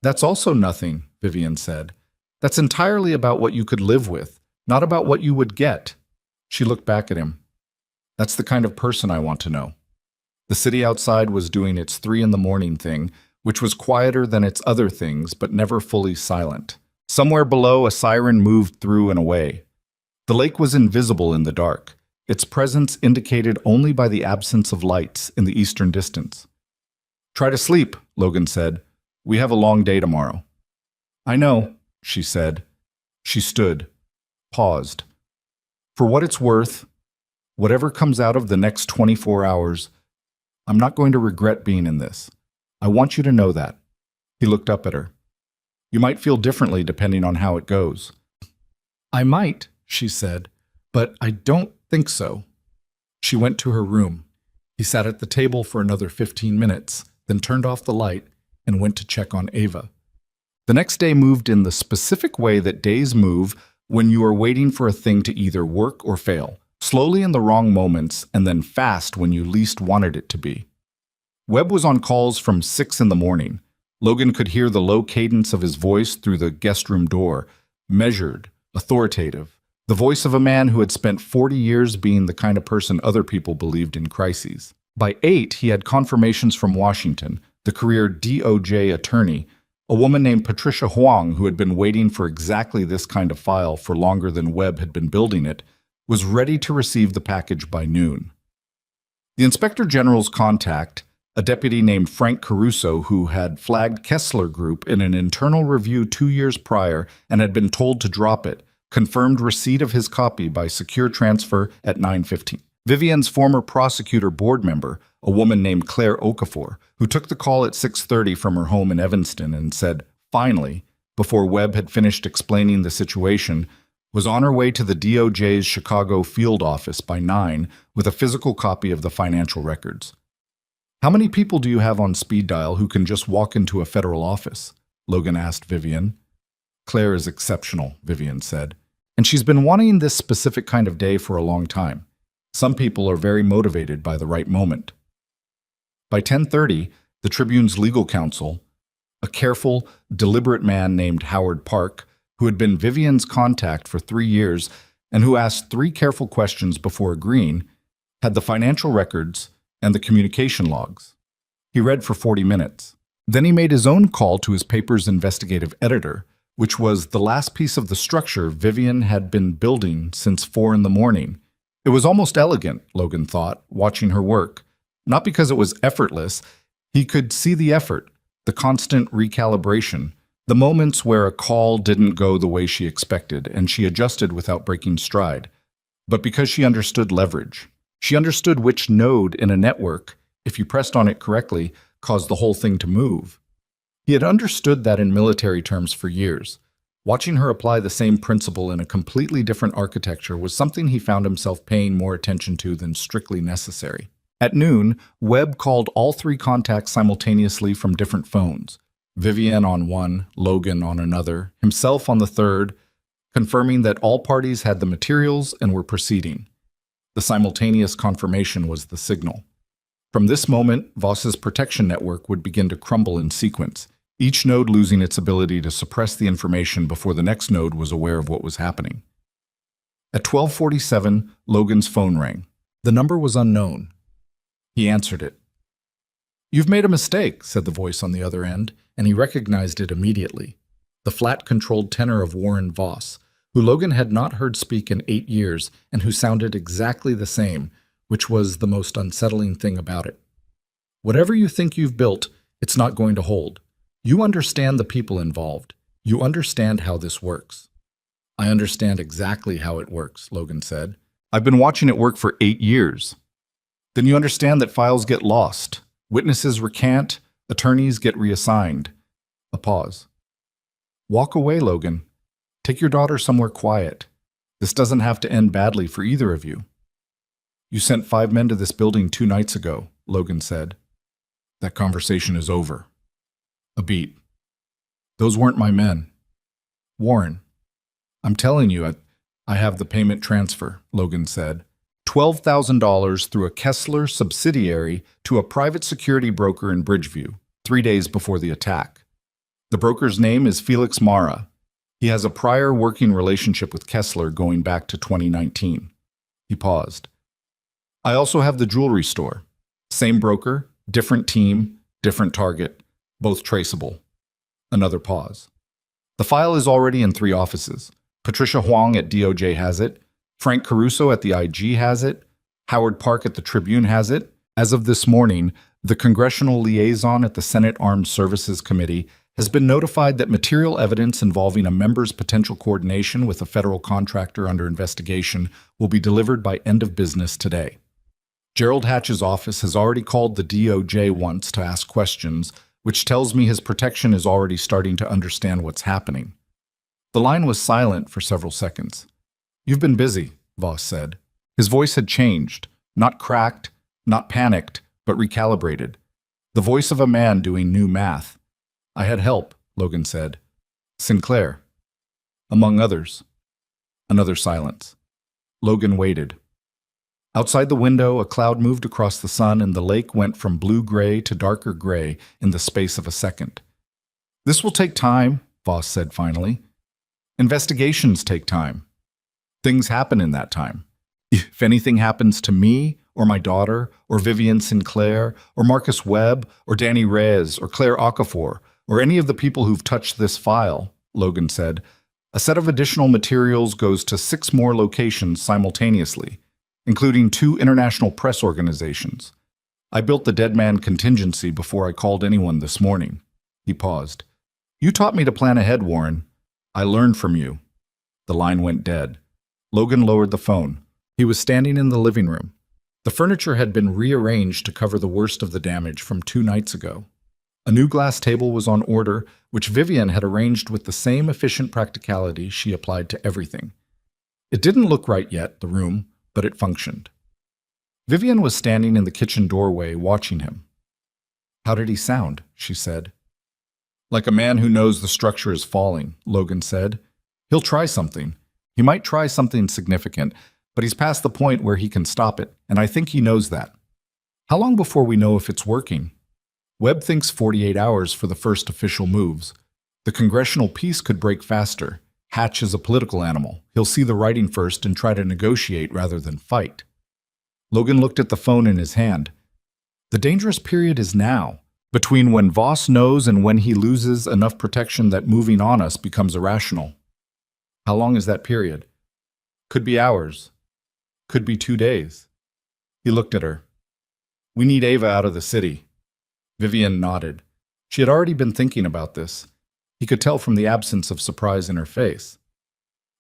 "That's also nothing," Vivian said. "That's entirely about what you could live with, not about what you would get." She looked back at him. "That's the kind of person I want to know." The city outside was doing its 3 in the morning thing, which was quieter than its other things, but never fully silent. Somewhere below, a siren moved through and away. The lake was invisible in the dark, its presence indicated only by the absence of lights in the eastern distance. "Try to sleep," Logan said. "We have a long day tomorrow." "I know," she said. She stood, paused. "For what it's worth, whatever comes out of the next 24 hours, I'm not going to regret being in this. I want you to know that." He looked up at her. "You might feel differently depending on how it goes." "I might," she said, "but I don't think so." She went to her room. He sat at the table for another 15 minutes, then turned off the light and went to check on Ava. The next day moved in the specific way that days move when you are waiting for a thing to either work or fail, slowly in the wrong moments and then fast when you least wanted it to be. Webb was on calls from 6 in the morning. Logan could hear the low cadence of his voice through the guest room door, measured, authoritative, the voice of a man who had spent 40 years being the kind of person other people believed in crises. By 8, he had confirmations from Washington, the career DOJ attorney, a woman named Patricia Huang who had been waiting for exactly this kind of file for longer than Webb had been building it, was ready to receive the package by noon. The Inspector General's contact, a deputy named Frank Caruso who had flagged Kessler Group in an internal review 2 years prior and had been told to drop it, confirmed receipt of his copy by secure transfer at 9:15. Vivian's former prosecutor board member, a woman named Claire Okafor, who took the call at 6:30 from her home in Evanston and said, finally, before Webb had finished explaining the situation, was on her way to the DOJ's Chicago field office by 9 with a physical copy of the financial records. "How many people do you have on speed dial who can just walk into a federal office?" Logan asked Vivian. "Claire is exceptional," Vivian said. "And she's been wanting this specific kind of day for a long time. Some people are very motivated by the right moment." By 10:30, the Tribune's legal counsel, a careful, deliberate man named Howard Park, who had been Vivian's contact for 3 years and who asked 3 careful questions before agreeing, had the financial records and the communication logs. He read for 40 minutes. Then he made his own call to his paper's investigative editor, which was the last piece of the structure Vivian had been building since 4 in the morning. It was almost elegant, Logan thought, watching her work. Not because it was effortless. He could see the effort, the constant recalibration, the moments where a call didn't go the way she expected and she adjusted without breaking stride. But because she understood leverage. She understood which node in a network, if you pressed on it correctly, caused the whole thing to move. He had understood that in military terms for years. Watching her apply the same principle in a completely different architecture was something he found himself paying more attention to than strictly necessary. At noon, Webb called all 3 contacts simultaneously from different phones. Vivian on one, Logan on another, himself on the third, confirming that all parties had the materials and were proceeding. The simultaneous confirmation was the signal. From this moment, Voss's protection network would begin to crumble in sequence, each node losing its ability to suppress the information before the next node was aware of what was happening. At 12:47, Logan's phone rang. The number was unknown. He answered it. "You've made a mistake," said the voice on the other end, and he recognized it immediately. The flat, controlled tenor of Warren Voss, who Logan had not heard speak in 8 years and who sounded exactly the same, which was the most unsettling thing about it. "Whatever you think you've built, it's not going to hold. You understand the people involved. You understand how this works." "I understand exactly how it works," Logan said. "I've been watching it work for 8 years." "Then you understand that files get lost, witnesses recant, attorneys get reassigned." A pause. "Walk away, Logan. Take your daughter somewhere quiet. This doesn't have to end badly for either of you." "You sent 5 men to this building 2 nights ago," Logan said. "That conversation is over." A beat. "Those weren't my men." "Warren, I'm telling you, I have the payment transfer," Logan said. $12,000 through a Kessler subsidiary to a private security broker in Bridgeview, 3 days before the attack. The broker's name is Felix Mara. He has a prior working relationship with Kessler going back to 2019. He paused. "I also have the jewelry store. Same broker, different team, different target, both traceable." Another pause. "The file is already in 3 offices. Patricia Huang at DOJ has it. Frank Caruso at the IG has it. Howard Park at the Tribune has it. As of this morning, the congressional liaison at the Senate Armed Services Committee has been notified that material evidence involving a member's potential coordination with a federal contractor under investigation will be delivered by end of business today. Gerald Hatch's office has already called the DOJ once to ask questions, which tells me his protection is already starting to understand what's happening." The line was silent for several seconds. "You've been busy," Voss said. His voice had changed, not cracked, not panicked, but recalibrated. The voice of a man doing new math. "I had help," Logan said. "Sinclair." "Among others." Another silence. Logan waited. Outside the window, a cloud moved across the sun and the lake went from blue-gray to darker gray in the space of a second. "This will take time," Voss said finally. "Investigations take time. Things happen in that time. If anything happens to me, or my daughter, or Vivian Sinclair, or Marcus Webb, or Danny Reyes, or Claire Okafor, or any of the people who've touched this file," Logan said, "a set of additional materials goes to 6 more locations simultaneously, including 2 international press organizations. I built the dead man contingency before I called anyone this morning." He paused. "You taught me to plan ahead, Warren. I learned from you." The line went dead. Logan lowered the phone. He was standing in the living room. The furniture had been rearranged to cover the worst of the damage from 2 nights ago. A new glass table was on order, which Vivian had arranged with the same efficient practicality she applied to everything. It didn't look right yet, the room, but it functioned. Vivian was standing in the kitchen doorway watching him. "How did he sound?" she said. "Like a man who knows the structure is falling," Logan said. "He'll try something. He might try something significant, but he's past the point where he can stop it, and I think he knows that. How long before we know if it's working?" Webb thinks 48 hours for the first official moves. The congressional peace could break faster. Hatch is a political animal. He'll see the writing first and try to negotiate rather than fight. Logan looked at the phone in his hand. "The dangerous period is now, between when Voss knows and when he loses enough protection that moving on us becomes irrational." "How long is that period?" "Could be hours. Could be 2 days." He looked at her. "We need Ava out of the city." Vivian nodded. She had already been thinking about this. He could tell from the absence of surprise in her face.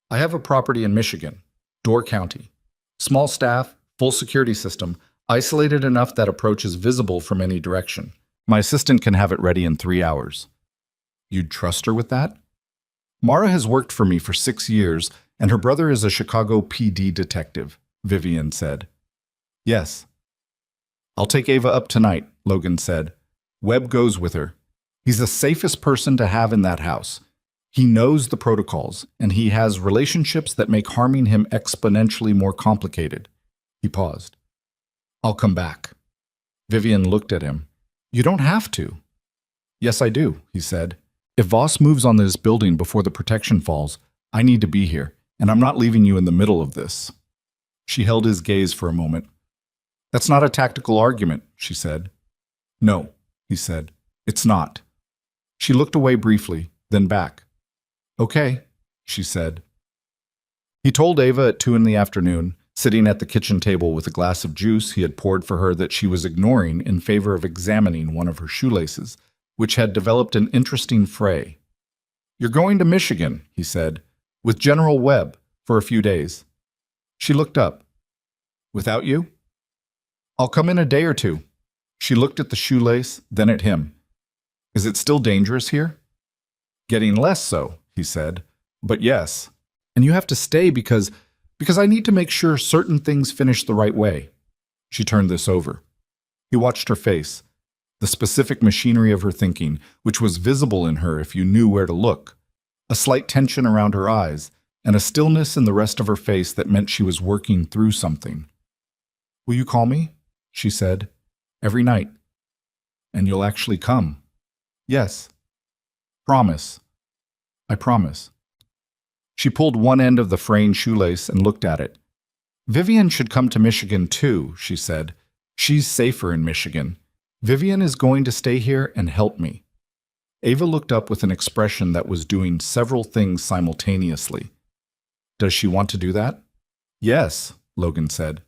"I have a property in Michigan, Door County. Small staff, full security system, isolated enough that approach is visible from any direction. My assistant can have it ready in 3 hours." "You'd trust her with that?" "Mara has worked for me for 6 years, and her brother is a Chicago PD detective," Vivian said. "Yes." "I'll take Ava up tonight," Logan said. "Webb goes with her. He's the safest person to have in that house. He knows the protocols, and he has relationships that make harming him exponentially more complicated. He paused. I'll come back. Vivian looked at him. You don't have to. Yes, I do, he said. If Voss moves on this building before the protection falls, I need to be here, and I'm not leaving you in the middle of this. She held his gaze for a moment. That's not a tactical argument, she said. No, he said. It's not. She looked away briefly, then back. Okay, she said. He told Ava at 2 in the afternoon, sitting at the kitchen table with a glass of juice he had poured for her that she was ignoring in favor of examining one of her shoelaces, which had developed an interesting fray. You're going to Michigan, he said, with General Webb for a few days. She looked up. Without you? I'll come in a day or two. She looked at the shoelace, then at him. Is it still dangerous here? Getting less so, he said. But yes. And you have to stay because I need to make sure certain things finish the right way. She turned this over. He watched her face, the specific machinery of her thinking, which was visible in her if you knew where to look, a slight tension around her eyes, and a stillness in the rest of her face that meant she was working through something. Will you call me? She said. Every night. And you'll actually come. Yes. Promise. I promise. She pulled one end of the fraying shoelace and looked at it. Vivian should come to Michigan too, she said. She's safer in Michigan. Vivian is going to stay here and help me. Ava looked up with an expression that was doing several things simultaneously. Does she want to do that? Yes, Logan said.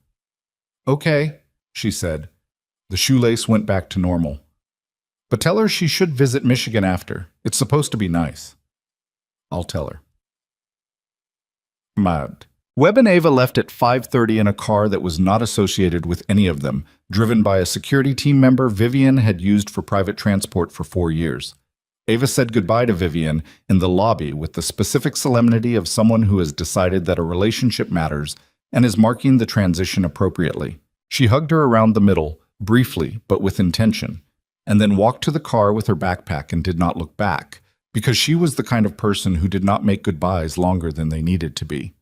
Okay, she said. The shoelace went back to normal. But tell her she should visit Michigan after. It's supposed to be nice. I'll tell her. Mad. Webb and Ava left at 5:30 in a car that was not associated with any of them, driven by a security team member Vivian had used for private transport for 4 years. Ava said goodbye to Vivian in the lobby with the specific solemnity of someone who has decided that a relationship matters and is marking the transition appropriately. She hugged her around the middle, briefly but with intention, and then walked to the car with her backpack and did not look back, because she was the kind of person who did not make goodbyes longer than they needed to be.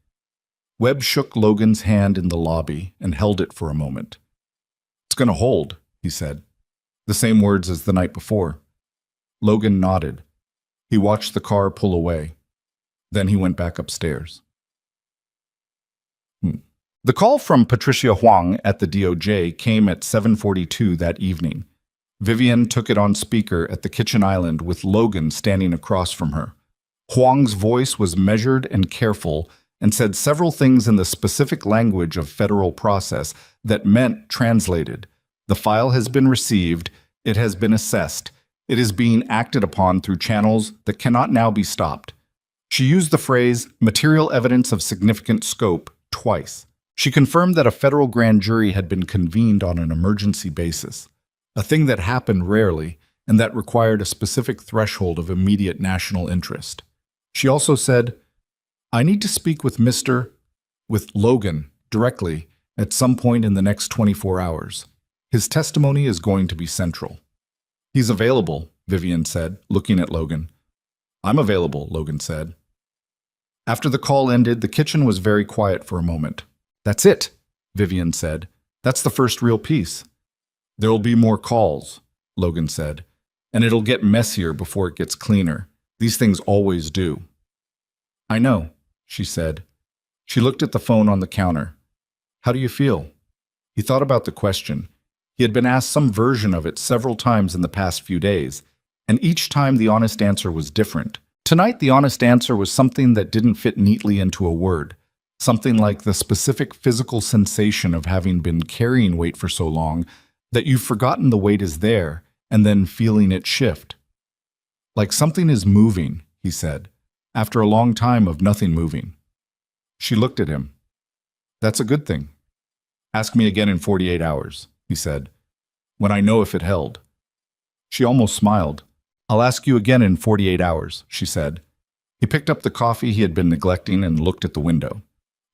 Webb shook Logan's hand in the lobby and held it for a moment. It's going to hold, he said. The same words as the night before. Logan nodded. He watched the car pull away. Then he went back upstairs. The call from Patricia Huang at the DOJ came at 7:42 that evening. Vivian took it on speaker at the kitchen island with Logan standing across from her. Huang's voice was measured and careful and said several things in the specific language of federal process that meant translated. The file has been received. It has been assessed. It is being acted upon through channels that cannot now be stopped. She used the phrase material evidence of significant scope twice. She confirmed that a federal grand jury had been convened on an emergency basis, a thing that happened rarely and that required a specific threshold of immediate national interest. She also said, I need to speak with Logan directly at some point in the next 24 hours. His testimony is going to be central. He's available, Vivian said, looking at Logan. I'm available, Logan said. After the call ended, the kitchen was very quiet for a moment. That's it, Vivian said. That's the first real piece. There'll be more calls, Logan said, and it'll get messier before it gets cleaner. These things always do. I know, she said. She looked at the phone on the counter. How do you feel? He thought about the question. He had been asked some version of it several times in the past few days, and each time the honest answer was different. Tonight, the honest answer was something that didn't fit neatly into a word. Something like the specific physical sensation of having been carrying weight for so long that you've forgotten the weight is there and then feeling it shift. Like something is moving, he said, after a long time of nothing moving. She looked at him. That's a good thing. Ask me again in 48 hours, he said, when I know if it held. She almost smiled. I'll ask you again in 48 hours, she said. He picked up the coffee he had been neglecting and looked at the window.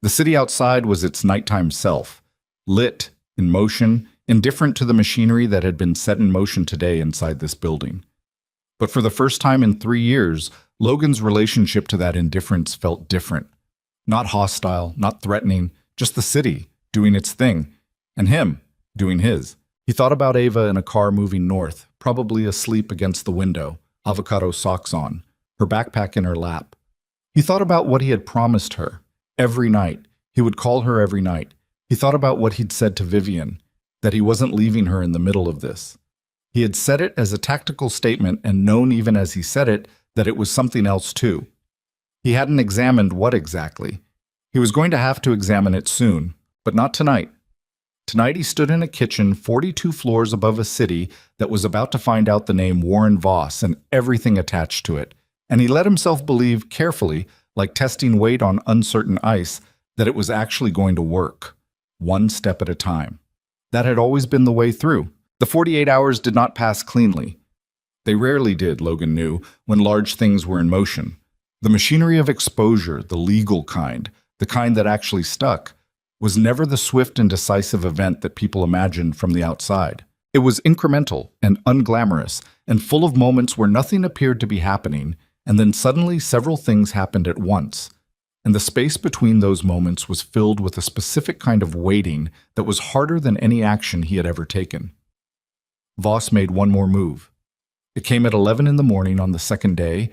The city outside was its nighttime self, lit, in motion, indifferent to the machinery that had been set in motion today inside this building. But for the first time in 3 years, Logan's relationship to that indifference felt different. Not hostile, not threatening, just the city doing its thing, and him doing his. He thought about Ava in a car moving north, probably asleep against the window, avocado socks on, her backpack in her lap. He thought about what he had promised her. Every night. He would call her every night. He thought about what he'd said to Vivian, that he wasn't leaving her in the middle of this. He had said it as a tactical statement and known even as he said it that it was something else too. He hadn't examined what exactly. He was going to have to examine it soon, but not tonight. Tonight he stood in a kitchen 42 floors above a city that was about to find out the name Warren Voss and everything attached to it, and he let himself believe carefully, like testing weight on uncertain ice, that it was actually going to work, one step at a time. That had always been the way through. The 48 hours did not pass cleanly. They rarely did, Logan knew, when large things were in motion. The machinery of exposure, the legal kind, the kind that actually stuck, was never the swift and decisive event that people imagined from the outside. It was incremental and unglamorous and full of moments where nothing appeared to be happening, and then suddenly several things happened at once. And the space between those moments was filled with a specific kind of waiting that was harder than any action he had ever taken. Voss made one more move. It came at 11 in the morning on the second day,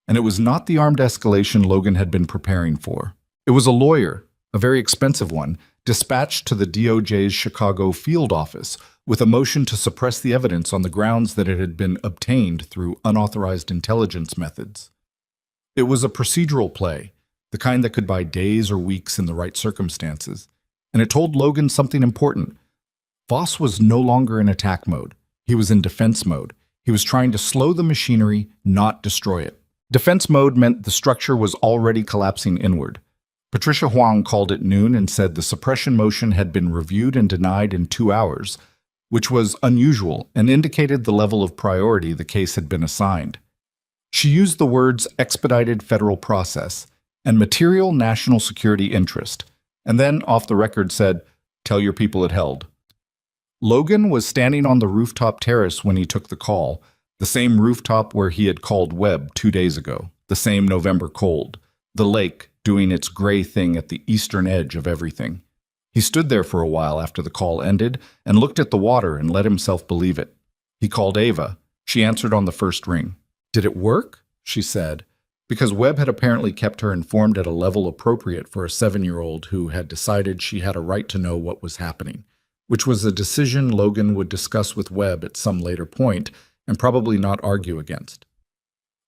and it was not the armed escalation Logan had been preparing for. It was a lawyer, a very expensive one, dispatched to the DOJ's Chicago field office with a motion to suppress the evidence on the grounds that it had been obtained through unauthorized intelligence methods. It was a procedural play, the kind that could buy days or weeks in the right circumstances, and it told Logan something important. Voss was no longer in attack mode. He was in defense mode. He was trying to slow the machinery, not destroy it. Defense mode meant the structure was already collapsing inward. Patricia Huang called at noon and said the suppression motion had been reviewed and denied in 2 hours, which was unusual and indicated the level of priority the case had been assigned. She used the words expedited federal process and material national security interest, and then, off the record, said, "Tell your people it held." Logan was standing on the rooftop terrace when he took the call, the same rooftop where he had called Webb 2 days ago, the same November cold, the lake doing its gray thing at the eastern edge of everything. He stood there for a while after the call ended and looked at the water and let himself believe it. He called Ava. She answered on the first ring. "Did it work?" she said, because Webb had apparently kept her informed at a level appropriate for a 7-year-old who had decided she had a right to know what was happening, which was a decision Logan would discuss with Webb at some later point and probably not argue against.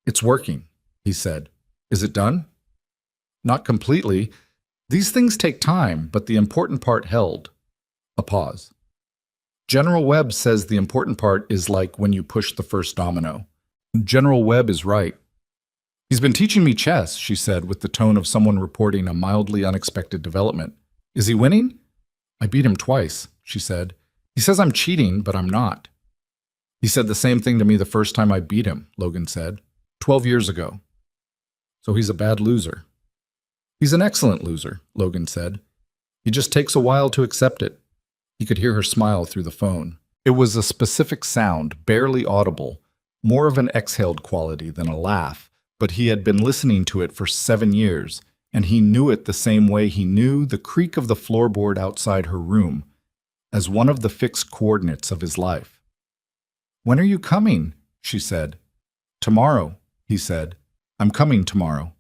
"It's working," he said. "Is it done?" "Not completely. These things take time, but the important part held." A pause. "General Webb says the important part is like when you push the first domino." "General Webb is right." "He's been teaching me chess," she said with the tone of someone reporting a mildly unexpected development. "Is he winning?" "I beat him twice," she said. "He says I'm cheating, but I'm not." "He said the same thing to me the first time I beat him," Logan said. 12 years ago. "So he's a bad loser." "He's an excellent loser," Logan said. "He just takes a while to accept it." He could hear her smile through the phone. It was a specific sound, barely audible, more of an exhaled quality than a laugh, but he had been listening to it for 7 years, and he knew it the same way he knew the creak of the floorboard outside her room, as one of the fixed coordinates of his life. "When are you coming?" she said. "Tomorrow," he said. "I'm coming tomorrow."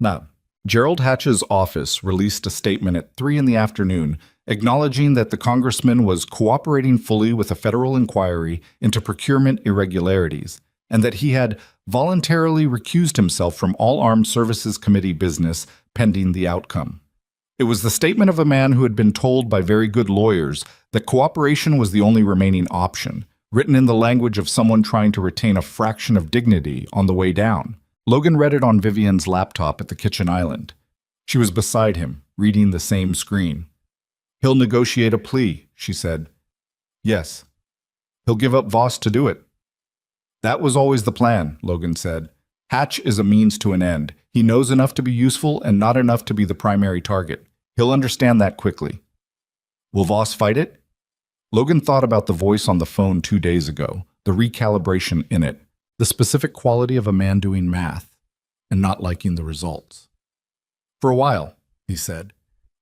Now, Gerald Hatch's office released a statement at 3 in the afternoon acknowledging that the congressman was cooperating fully with a federal inquiry into procurement irregularities and that he had voluntarily recused himself from all Armed Services Committee business pending the outcome. It was the statement of a man who had been told by very good lawyers that cooperation was the only remaining option, written in the language of someone trying to retain a fraction of dignity on the way down. Logan read it on Vivian's laptop at the kitchen island. She was beside him, reading the same screen. "He'll negotiate a plea," she said. "Yes. He'll give up Voss to do it." "That was always the plan," Logan said. "Hatch is a means to an end. He knows enough to be useful and not enough to be the primary target. He'll understand that quickly." "Will Voss fight it?" Logan thought about the voice on the phone 2 days ago, the recalibration in it. the specific quality of a man doing math and not liking the results. For a while, he said,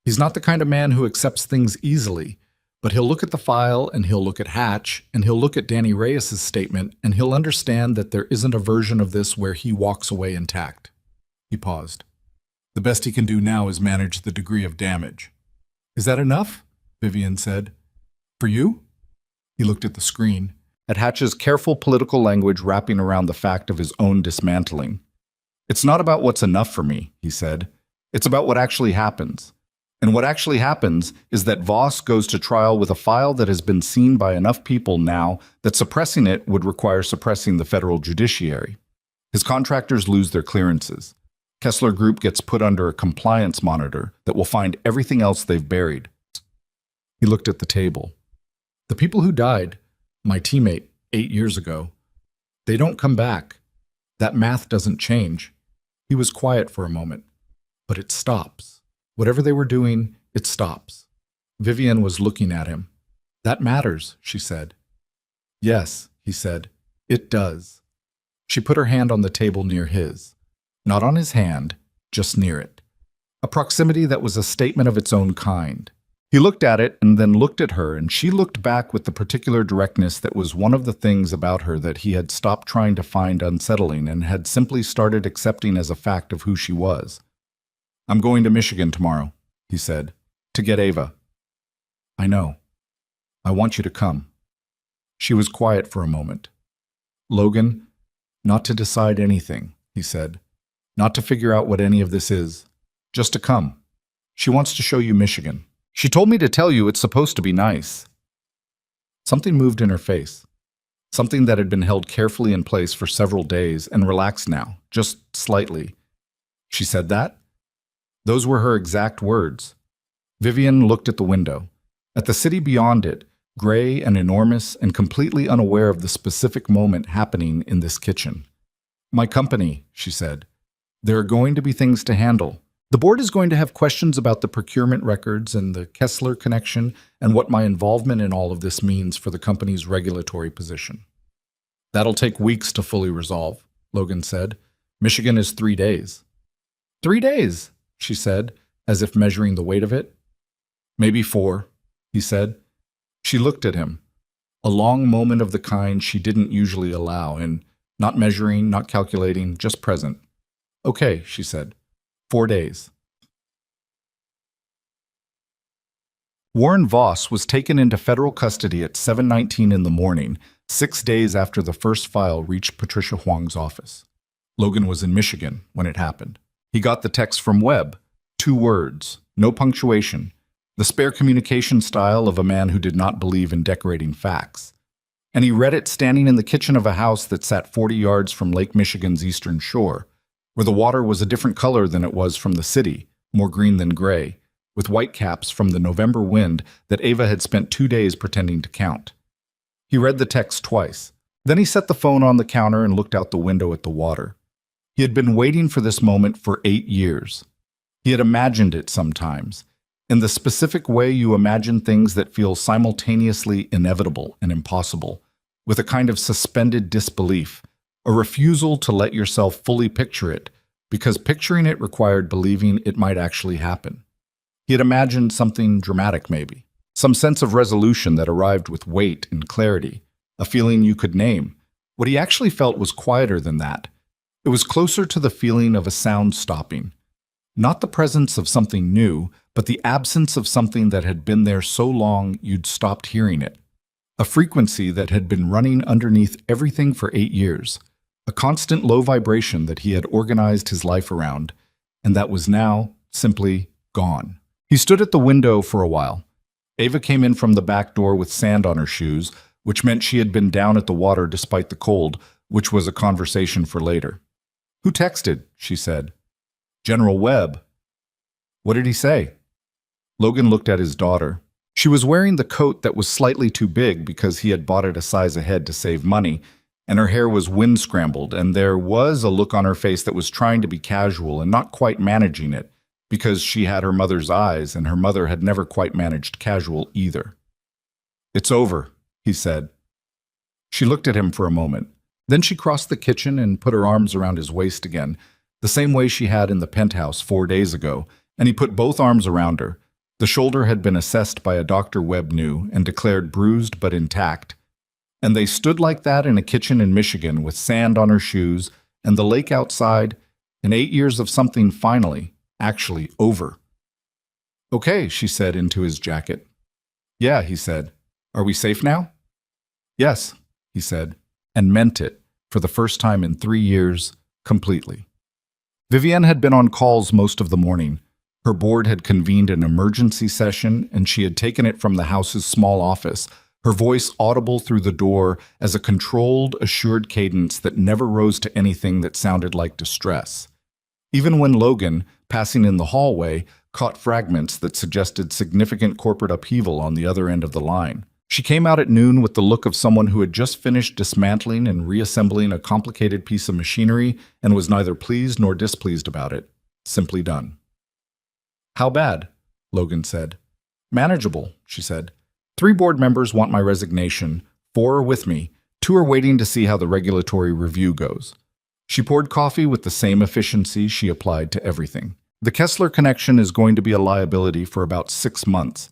he's not the kind of man who accepts things easily, but he'll look at the file and he'll look at Hatch and he'll look at Danny Reyes's statement and he'll understand that there isn't a version of this where he walks away intact. He paused. The best he can do now is manage the degree of damage. Is that enough? Vivian said. For you? He looked at the screen, at Hatch's careful political language wrapping around the fact of his own dismantling. It's not about what's enough for me, he said. It's about what actually happens. And what actually happens is that Voss goes to trial with a file that has been seen by enough people now that suppressing it would require suppressing the federal judiciary. His contractors lose their clearances. Kessler Group gets put under a compliance monitor that will find everything else they've buried. He looked at the table. The people who died, my teammate 8 years ago, they don't come back. That math doesn't change. He was quiet for a moment. But it stops. Whatever they were doing, it stops. Vivian was looking at him. That matters, she said. Yes, he said. It does. She put her hand on the table near his. Not on his hand, just near it. A proximity that was a statement of its own kind. He looked at it and then looked at her, and she looked back with the particular directness that was one of the things about her that he had stopped trying to find unsettling and had simply started accepting as a fact of who she was. I'm going to Michigan tomorrow, he said, to get Ava. I know. I want you to come. She was quiet for a moment. Logan, not to decide anything, he said. Not to figure out what any of this is. Just to come. She wants to show you Michigan. She told me to tell you it's supposed to be nice. Something moved in her face. Something that had been held carefully in place for several days and relaxed now, just slightly. She said that? Those were her exact words. Vivian looked at the window. At the city beyond it, gray and enormous and completely unaware of the specific moment happening in this kitchen. My company, she said. There are going to be things to handle. The board is going to have questions about the procurement records and the Kessler connection and what my involvement in all of this means for the company's regulatory position. That'll take weeks to fully resolve, Logan said. Michigan is 3 days. 3 days, she said, as if measuring the weight of it. Maybe 4, he said. She looked at him, a long moment of the kind she didn't usually allow, and not measuring, not calculating, just present. Okay, she said. 4 days. Warren Voss was taken into federal custody at 7:19 in the morning, 6 days after the first file reached Patricia Huang's office. Logan was in Michigan when it happened. He got the text from Webb, 2 words, no punctuation, the spare communication style of a man who did not believe in decorating facts. And he read it standing in the kitchen of a house that sat 40 yards from Lake Michigan's eastern shore, where the water was a different color than it was from the city, more green than gray, with whitecaps from the November wind that Ava had spent 2 days pretending to count. He read the text twice. Then he set the phone on the counter and looked out the window at the water. He had been waiting for this moment for 8 years. He had imagined it sometimes, in the specific way you imagine things that feel simultaneously inevitable and impossible, with a kind of suspended disbelief, a refusal to let yourself fully picture it, because picturing it required believing it might actually happen. He had imagined something dramatic maybe, some sense of resolution that arrived with weight and clarity, a feeling you could name. What he actually felt was quieter than that. It was closer to the feeling of a sound stopping. Not the presence of something new, but the absence of something that had been there so long you'd stopped hearing it. A frequency that had been running underneath everything for 8 years. A constant low vibration that he had organized his life around, and that was now simply gone. He stood at the window for a while. Ava came in from the back door with sand on her shoes, which meant she had been down at the water despite the cold, which was a conversation for later. Who texted? She said. General Webb. What did he say? Logan looked at his daughter. She was wearing the coat that was slightly too big because he had bought it a size ahead to save money, and her hair was wind-scrambled, and there was a look on her face that was trying to be casual and not quite managing it, because she had her mother's eyes, and her mother had never quite managed casual either. It's over, he said. She looked at him for a moment. Then she crossed the kitchen and put her arms around his waist again, the same way she had in the penthouse 4 days ago, and he put both arms around her. The shoulder had been assessed by a doctor Webb knew and declared bruised but intact. And they stood like that in a kitchen in Michigan with sand on her shoes and the lake outside, and 8 years of something finally, actually over. "Okay," she said into his jacket. "Yeah," he said. "Are we safe now?" "Yes," he said, and meant it, for the first time in 3 years, completely. Vivienne had been on calls most of the morning. Her board had convened an emergency session, and she had taken it from the house's small office, her voice audible through the door as a controlled, assured cadence that never rose to anything that sounded like distress. Even when Logan, passing in the hallway, caught fragments that suggested significant corporate upheaval on the other end of the line. She came out at noon with the look of someone who had just finished dismantling and reassembling a complicated piece of machinery and was neither pleased nor displeased about it. Simply done. "How bad?" Logan said. "Manageable," she said. "3 board members want my resignation, 4 are with me, 2 are waiting to see how the regulatory review goes." She poured coffee with the same efficiency she applied to everything. "The Kessler connection is going to be a liability for about 6 months.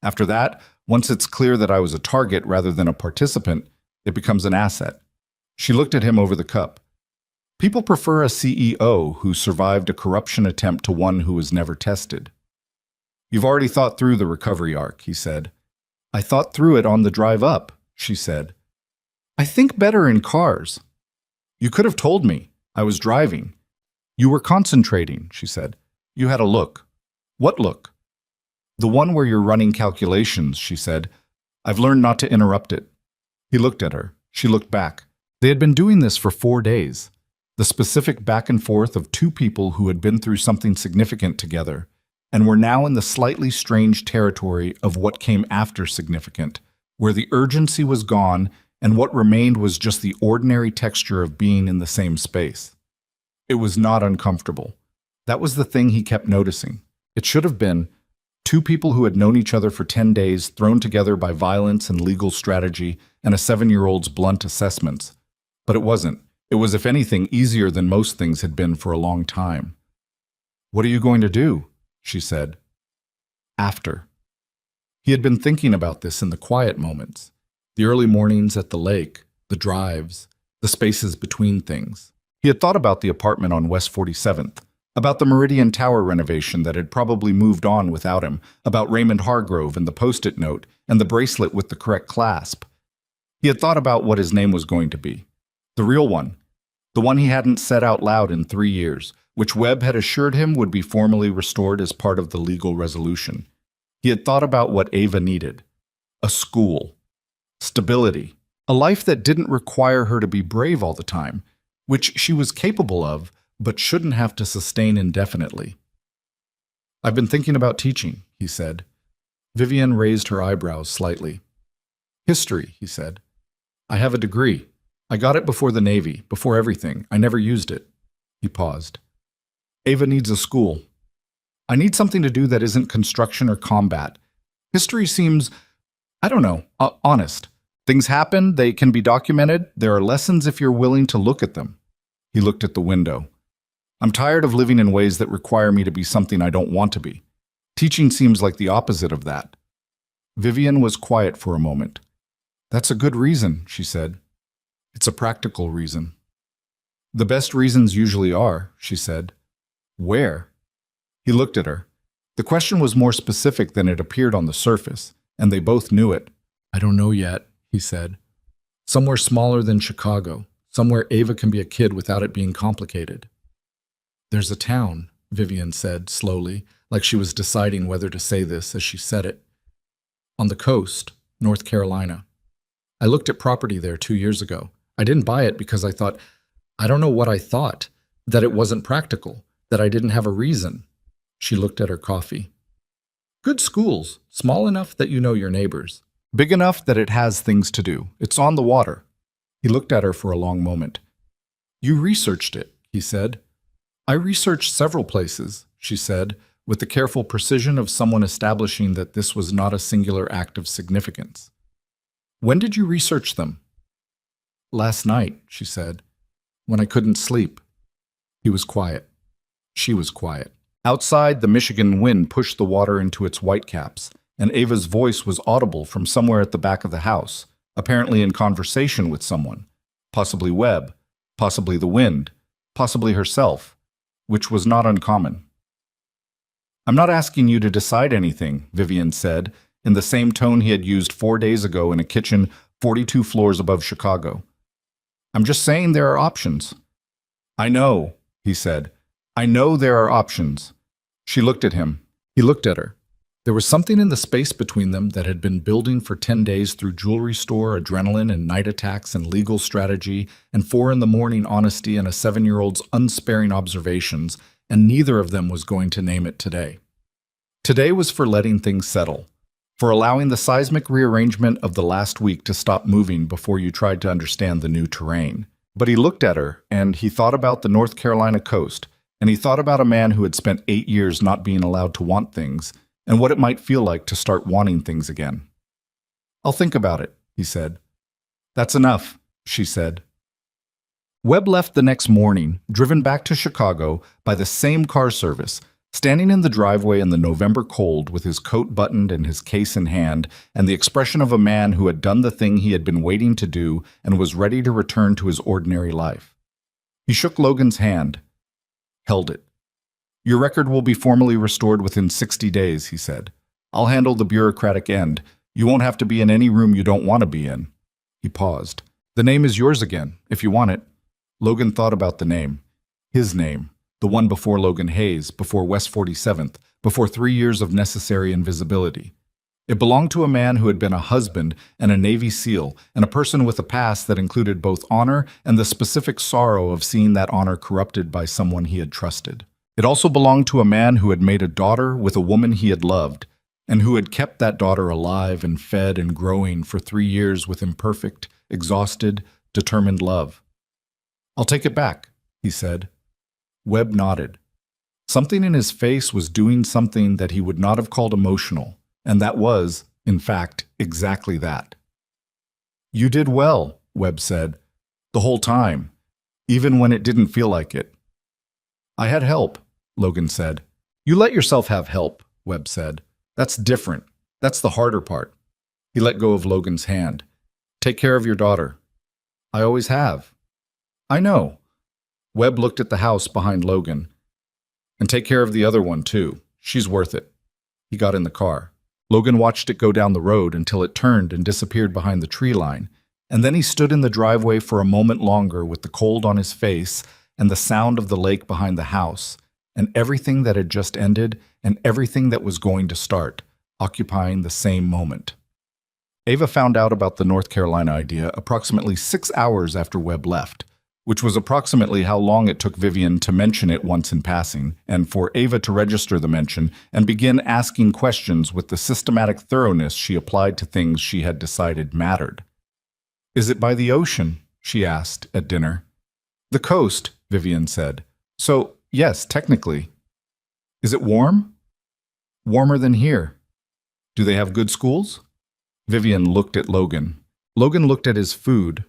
After that, once it's clear that I was a target rather than a participant, it becomes an asset." She looked at him over the cup. "People prefer a CEO who survived a corruption attempt to one who was never tested." "You've already thought through the recovery arc," he said. "I thought through it on the drive up," she said. "I think better in cars." "You could have told me. I was driving." "You were concentrating," she said. "You had a look." "What look?" "The one where you're running calculations," she said. "I've learned not to interrupt it." He looked at her. She looked back. They had been doing this for 4 days. The specific back and forth of 2 people who had been through something significant together, and were now in the slightly strange territory of what came after significant, where the urgency was gone and what remained was just the ordinary texture of being in the same space. It was not uncomfortable. That was the thing he kept noticing. It should have been 2 people who had known each other for 10 days thrown together by violence and legal strategy and a 7-year-old's blunt assessments. But it wasn't. It was, if anything, easier than most things had been for a long time. "What are you going to do?" she said. "After." He had been thinking about this in the quiet moments, the early mornings at the lake, the drives, the spaces between things. He had thought about the apartment on West 47th, about the Meridian Tower renovation that had probably moved on without him, about Raymond Hargrove and the post-it note and the bracelet with the correct clasp. He had thought about what his name was going to be. The real one. The one he hadn't said out loud in 3 years, which Webb had assured him would be formally restored as part of the legal resolution. He had thought about what Ava needed. A school. Stability. A life that didn't require her to be brave all the time, which she was capable of, but shouldn't have to sustain indefinitely. "I've been thinking about teaching," he said. Vivienne raised her eyebrows slightly. "History," he said. "I have a degree. I got it before the Navy, before everything. I never used it." He paused. "Ava needs a school. I need something to do that isn't construction or combat. History seems, I don't know, honest. Things happen, they can be documented. There are lessons if you're willing to look at them." He looked at the window. "I'm tired of living in ways that require me to be something I don't want to be. Teaching seems like the opposite of that." Vivienne was quiet for a moment. "That's a good reason," she said. "It's a practical reason." "The best reasons usually are," she said. "Where?" He looked at her. The question was more specific than it appeared on the surface, and they both knew it. "I don't know yet," he said. "Somewhere smaller than Chicago, somewhere Ava can be a kid without it being complicated." "There's a town," Vivienne said slowly, like she was deciding whether to say this as she said it. "On the coast, North Carolina. I looked at property there 2 years ago. I didn't buy it because I thought, I don't know what I thought, that it wasn't practical, that I didn't have a reason." She looked at her coffee. "Good schools, small enough that you know your neighbors. Big enough that it has things to do. It's on the water." He looked at her for a long moment. "You researched it," he said. "I researched several places," she said, with the careful precision of someone establishing that this was not a singular act of significance. "When did you research them?" Last night, she said, when I couldn't sleep. He was quiet. She was quiet. Outside, the Michigan wind pushed the water into its whitecaps, and Ava's voice was audible from somewhere at the back of the house, apparently in conversation with someone, possibly Webb, possibly the wind, possibly herself, which was not uncommon. I'm not asking you to decide anything, Vivian said, in the same tone he had used 4 days ago in a kitchen 42 floors above Chicago. I'm just saying there are options. I know, he said. I know there are options. She looked at him. He looked at her. There was something in the space between them that had been building for 10 days through jewelry store, adrenaline, and night attacks and legal strategy, and 4 in the morning honesty and a 7-year-old's unsparing observations, and neither of them was going to name it today. Today was for letting things settle, for allowing the seismic rearrangement of the last week to stop moving before you tried to understand the new terrain. But he looked at her, and he thought about the North Carolina coast, and he thought about a man who had spent 8 years not being allowed to want things, and what it might feel like to start wanting things again. I'll think about it, he said. That's enough, she said. Webb left the next morning, driven back to Chicago by the same car service, standing in the driveway in the November cold with his coat buttoned and his case in hand, and the expression of a man who had done the thing he had been waiting to do and was ready to return to his ordinary life. He shook Logan's hand, held it. Your record will be formally restored within 60 days, he said. I'll handle the bureaucratic end. You won't have to be in any room you don't want to be in. He paused. The name is yours again, if you want it. Logan thought about the name. His name. The one before Logan Hayes, before West 47th, before 3 years of necessary invisibility. It belonged to a man who had been a husband and a Navy SEAL, and a person with a past that included both honor and the specific sorrow of seeing that honor corrupted by someone he had trusted. It also belonged to a man who had made a daughter with a woman he had loved, and who had kept that daughter alive and fed and growing for 3 years with imperfect, exhausted, determined love. I'll take it back, he said. Webb nodded. Something in his face was doing something that he would not have called emotional, and that was, in fact, exactly that. You did well, Webb said, the whole time, even when it didn't feel like it. I had help, Logan said. You let yourself have help, Webb said. That's different. That's the harder part. He let go of Logan's hand. Take care of your daughter. I always have. I know. Webb looked at the house behind Logan. And take care of the other one, too. She's worth it. He got in the car. Logan watched it go down the road until it turned and disappeared behind the tree line, and then he stood in the driveway for a moment longer with the cold on his face and the sound of the lake behind the house, and everything that had just ended and everything that was going to start, occupying the same moment. Ava found out about the North Carolina idea approximately 6 hours after Webb left, which was approximately how long it took Vivian to mention it once in passing, and for Ava to register the mention and begin asking questions with the systematic thoroughness she applied to things she had decided mattered. Is it by the ocean? She asked at dinner. The coast, Vivian said. So, yes, technically. Is it warm? Warmer than here. Do they have good schools? Vivian looked at Logan. Logan looked at his food.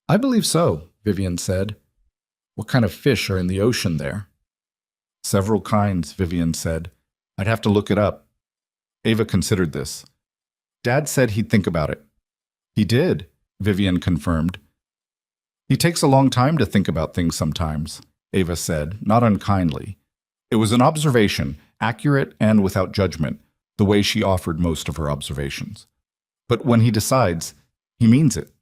I believe so, Vivian said. What kind of fish are in the ocean there? Several kinds, Vivian said. I'd have to look it up. Ava considered this. Dad said he'd think about it. He did, Vivian confirmed. He takes a long time to think about things sometimes, Ava said, not unkindly. It was an observation, accurate and without judgment, the way she offered most of her observations. But when he decides, he means it.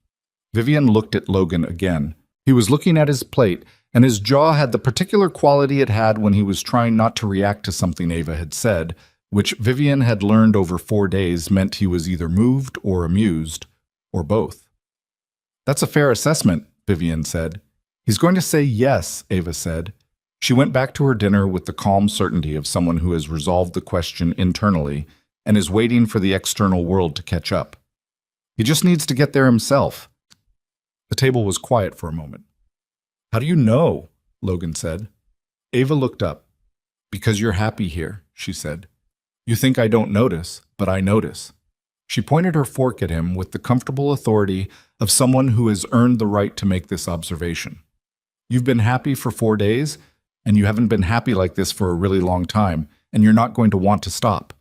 Vivian looked at Logan again. He was looking at his plate, and his jaw had the particular quality it had when he was trying not to react to something Ava had said, which Vivian had learned over 4 days meant he was either moved or amused, or both. That's a fair assessment, Vivian said. He's going to say yes, Ava said. She went back to her dinner with the calm certainty of someone who has resolved the question internally and is waiting for the external world to catch up. He just needs to get there himself. The table was quiet for a moment. How do you know? Logan said. Ava looked up. Because you're happy here, she said. You think I don't notice, but I notice. She pointed her fork at him with the comfortable authority of someone who has earned the right to make this observation. You've been happy for 4 days, and you haven't been happy like this for a really long time, and you're not going to want to stop.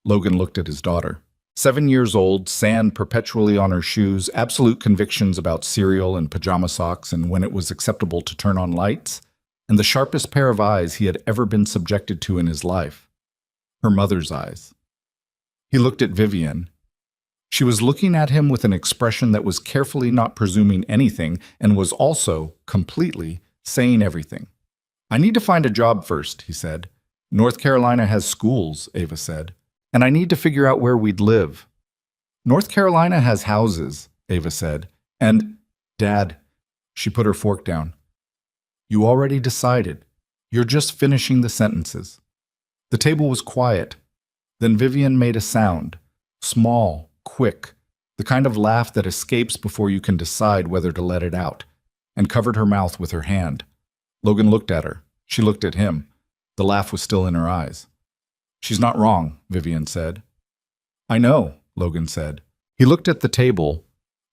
Logan looked at his daughter. 7 years old, sand perpetually on her shoes, absolute convictions about cereal and pajama socks and when it was acceptable to turn on lights, and the sharpest pair of eyes he had ever been subjected to in his life. Her mother's eyes. He looked at Vivian. She was looking at him with an expression that was carefully not presuming anything and was also, completely, saying everything. I need to find a job first, he said. North Carolina has schools, Ava said. And I need to figure out where we'd live. North Carolina has houses, Ava said. And, Dad, she put her fork down. You already decided. You're just finishing the sentences. The table was quiet. Then Vivian made a sound, small, quick, the kind of laugh that escapes before you can decide whether to let it out, and covered her mouth with her hand. Logan looked at her. She looked at him. The laugh was still in her eyes. She's not wrong, Vivian said. I know, Logan said. He looked at the table,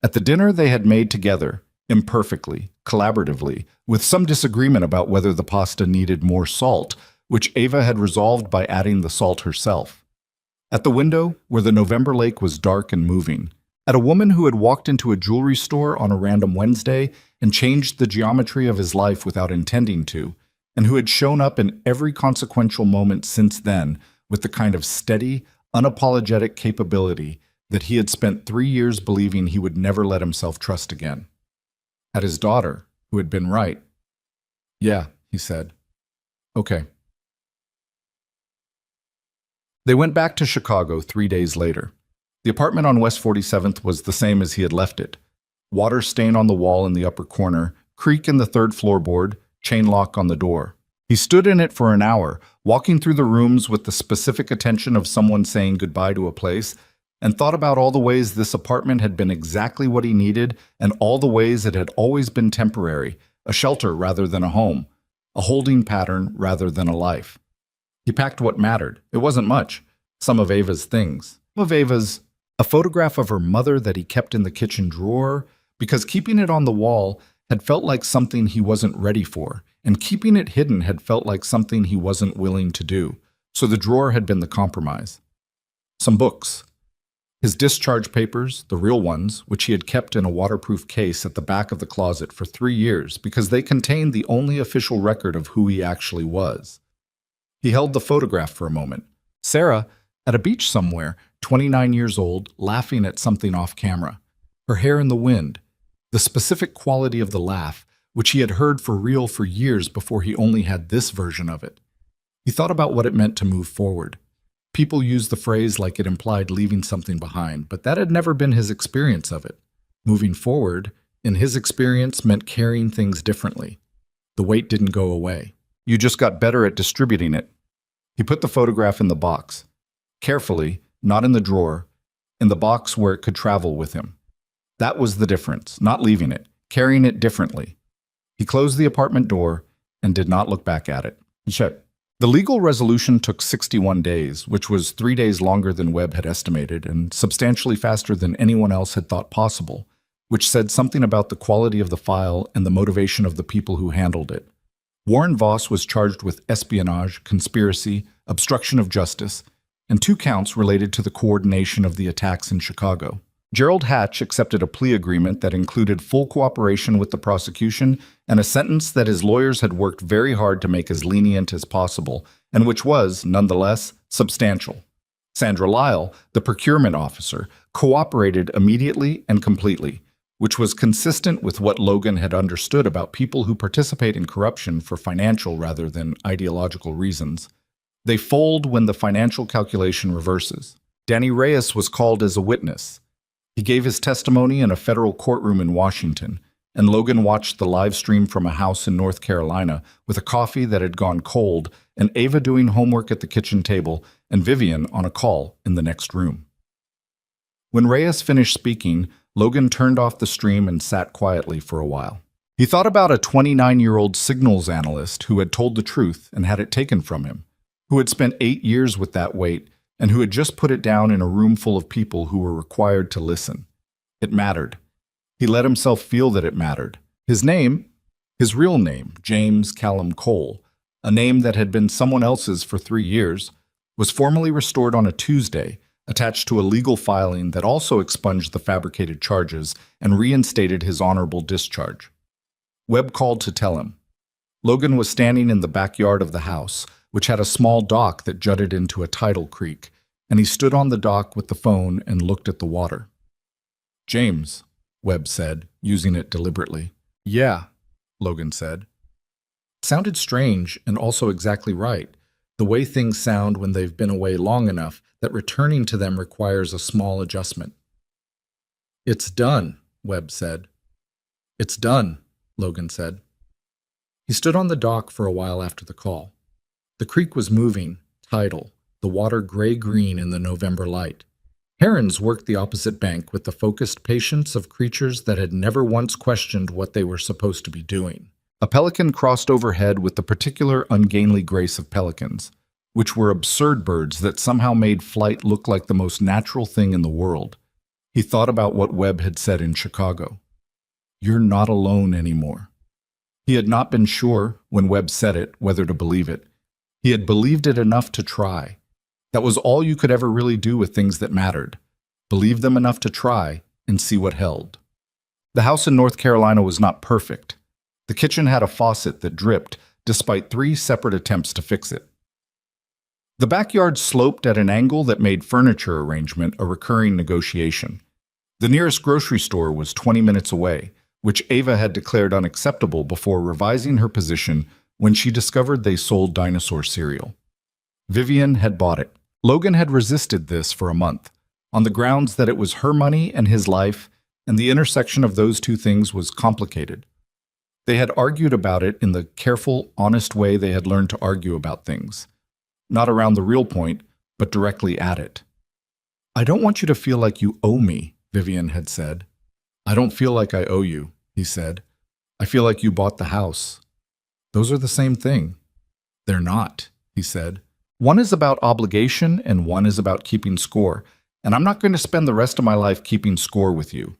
at the dinner they had made together, imperfectly, collaboratively, with some disagreement about whether the pasta needed more salt, which Ava had resolved by adding the salt herself. At the window, where the November lake was dark and moving, at a woman who had walked into a jewelry store on a random Wednesday and changed the geometry of his life without intending to, and who had shown up in every consequential moment since then with the kind of steady, unapologetic capability that he had spent 3 years believing he would never let himself trust again. At his daughter, who had been right. Yeah, he said. Okay. They went back to Chicago 3 days later. The apartment on West 47th was the same as he had left it. Water stain on the wall in the upper corner, creak in the third floorboard, chain lock on the door. He stood in it for an hour, walking through the rooms with the specific attention of someone saying goodbye to a place, and thought about all the ways this apartment had been exactly what he needed and all the ways it had always been temporary, a shelter rather than a home, a holding pattern rather than a life. He packed what mattered. It wasn't much. Some of Ava's things. A photograph of her mother that he kept in the kitchen drawer, because keeping it on the wall had felt like something he wasn't ready for, and keeping it hidden had felt like something he wasn't willing to do, so the drawer had been the compromise. Some books. His discharge papers, the real ones, which he had kept in a waterproof case at the back of the closet for 3 years because they contained the only official record of who he actually was. He held the photograph for a moment. Sarah, at a beach somewhere, 29 years old, laughing at something off camera. Her hair in the wind. The specific quality of the laugh, which he had heard for real for years before he only had this version of it. He thought about what it meant to move forward. People used the phrase like it implied leaving something behind, but that had never been his experience of it. Moving forward, in his experience, meant carrying things differently. The weight didn't go away. You just got better at distributing it. He put the photograph in the box. Carefully, not in the drawer, in the box where it could travel with him. That was the difference, not leaving it, carrying it differently. He closed the apartment door and did not look back at it. Check. The legal resolution took 61 days, which was 3 days longer than Webb had estimated and substantially faster than anyone else had thought possible, which said something about the quality of the file and the motivation of the people who handled it. Warren Voss was charged with espionage, conspiracy, obstruction of justice, and 2 counts related to the coordination of the attacks in Chicago. Gerald Hatch accepted a plea agreement that included full cooperation with the prosecution and a sentence that his lawyers had worked very hard to make as lenient as possible, and which was, nonetheless, substantial. Sandra Lyle, the procurement officer, cooperated immediately and completely, which was consistent with what Logan had understood about people who participate in corruption for financial rather than ideological reasons. They fold when the financial calculation reverses. Danny Reyes was called as a witness. He gave his testimony in a federal courtroom in Washington, and Logan watched the live stream from a house in North Carolina with a coffee that had gone cold and Ava doing homework at the kitchen table and Vivian on a call in the next room. When Reyes finished speaking, Logan turned off the stream and sat quietly for a while. He thought about a 29-year-old signals analyst who had told the truth and had it taken from him, who had spent 8 years with that weight and who had just put it down in a room full of people who were required to listen. It mattered. He let himself feel that it mattered. His name, his real name, James Callum Cole, a name that had been someone else's for 3 years, was formally restored on a Tuesday, attached to a legal filing that also expunged the fabricated charges and reinstated his honorable discharge. Webb called to tell him. Logan was standing in the backyard of the house, which had a small dock that jutted into a tidal creek, and he stood on the dock with the phone and looked at the water. "James," Webb said, using it deliberately. "Yeah," Logan said. It sounded strange and also exactly right, the way things sound when they've been away long enough that returning to them requires a small adjustment. "It's done," Webb said. "It's done," Logan said. He stood on the dock for a while after the call. The creek was moving, tidal, the water gray-green in the November light. Herons worked the opposite bank with the focused patience of creatures that had never once questioned what they were supposed to be doing. A pelican crossed overhead with the particular ungainly grace of pelicans, which were absurd birds that somehow made flight look like the most natural thing in the world. He thought about what Webb had said in Chicago. "You're not alone anymore." He had not been sure, when Webb said it, whether to believe it. He had believed it enough to try. That was all you could ever really do with things that mattered. Believe them enough to try and see what held. The house in North Carolina was not perfect. The kitchen had a faucet that dripped, despite 3 separate attempts to fix it. The backyard sloped at an angle that made furniture arrangement a recurring negotiation. The nearest grocery store was 20 minutes away, which Ava had declared unacceptable before revising her position when she discovered they sold dinosaur cereal. Vivian had bought it. Logan had resisted this for a month, on the grounds that it was her money and his life, and the intersection of those two things was complicated. They had argued about it in the careful, honest way they had learned to argue about things. Not around the real point, but directly at it. "I don't want you to feel like you owe me," Vivian had said. "I don't feel like I owe you," he said. "I feel like you bought the house." "Those are the same thing." "They're not," he said. "One is about obligation and one is about keeping score, and I'm not going to spend the rest of my life keeping score with you.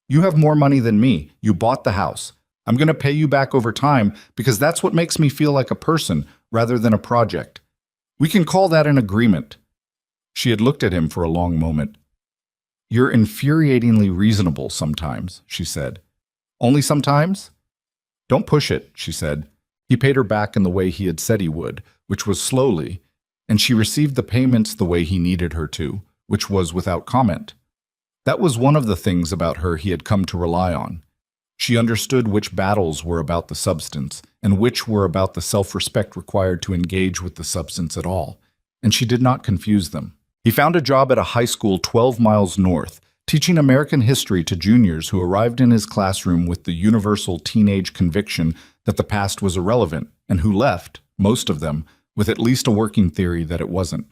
You have more money than me. You bought the house. I'm going to pay you back over time because that's what makes me feel like a person rather than a project. We can call that an agreement." She had looked at him for a long moment. "You're infuriatingly reasonable sometimes," she said. "Only sometimes?" "Don't push it," she said. He paid her back in the way he had said he would, which was slowly, and she received the payments the way he needed her to, which was without comment. That was one of the things about her he had come to rely on. She understood which battles were about the substance, and which were about the self-respect required to engage with the substance at all, and she did not confuse them. He found a job at a high school 12 miles north, teaching American history to juniors who arrived in his classroom with the universal teenage conviction that the past was irrelevant, and who left, most of them, with at least a working theory that it wasn't.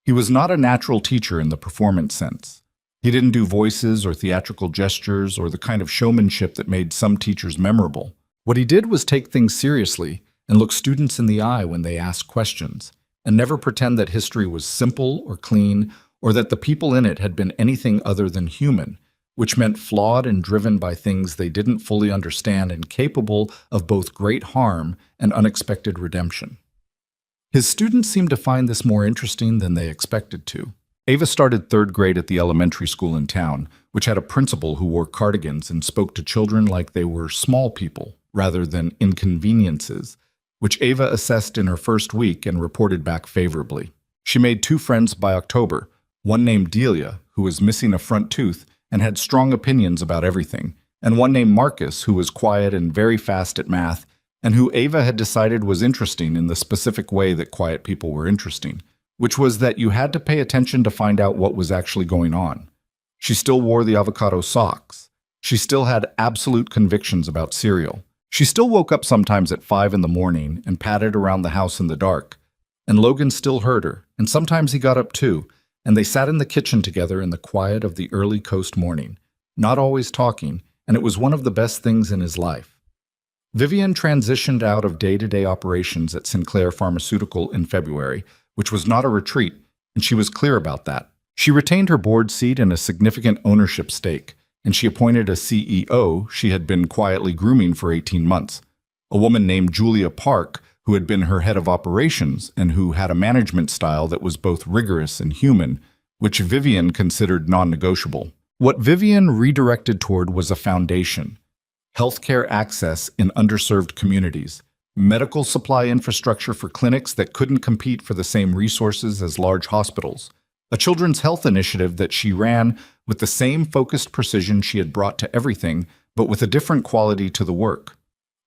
He was not a natural teacher in the performance sense. He didn't do voices or theatrical gestures or the kind of showmanship that made some teachers memorable. What he did was take things seriously and look students in the eye when they asked questions, and never pretend that history was simple or clean or that the people in it had been anything other than human, which meant flawed and driven by things they didn't fully understand and capable of both great harm and unexpected redemption. His students seemed to find this more interesting than they expected to. Ava started 3rd grade at the elementary school in town, which had a principal who wore cardigans and spoke to children like they were small people rather than inconveniences, which Ava assessed in her first week and reported back favorably. She made 2 friends by October, one named Delia, who was missing a front tooth and had strong opinions about everything, and one named Marcus, who was quiet and very fast at math, and who Ava had decided was interesting in the specific way that quiet people were interesting, which was that you had to pay attention to find out what was actually going on. She still wore the avocado socks. She still had absolute convictions about cereal. She still woke up sometimes at 5 in the morning and padded around the house in the dark. And Logan still heard her, and sometimes he got up too, and they sat in the kitchen together in the quiet of the early coast morning, not always talking, and it was one of the best things in his life. Vivian transitioned out of day-to-day operations at Sinclair Pharmaceutical in February, which was not a retreat. and she was clear about that. She retained her board seat and a significant ownership stake, and she appointed a CEO she had been quietly grooming for 18 months, a woman named Julia Park, who had been her head of operations and who had a management style that was both rigorous and human, which Vivian considered non-negotiable. What Vivian redirected toward was a foundation: healthcare access in underserved communities, medical supply infrastructure for clinics that couldn't compete for the same resources as large hospitals, a children's health initiative that she ran with the same focused precision she had brought to everything, but with a different quality to the work,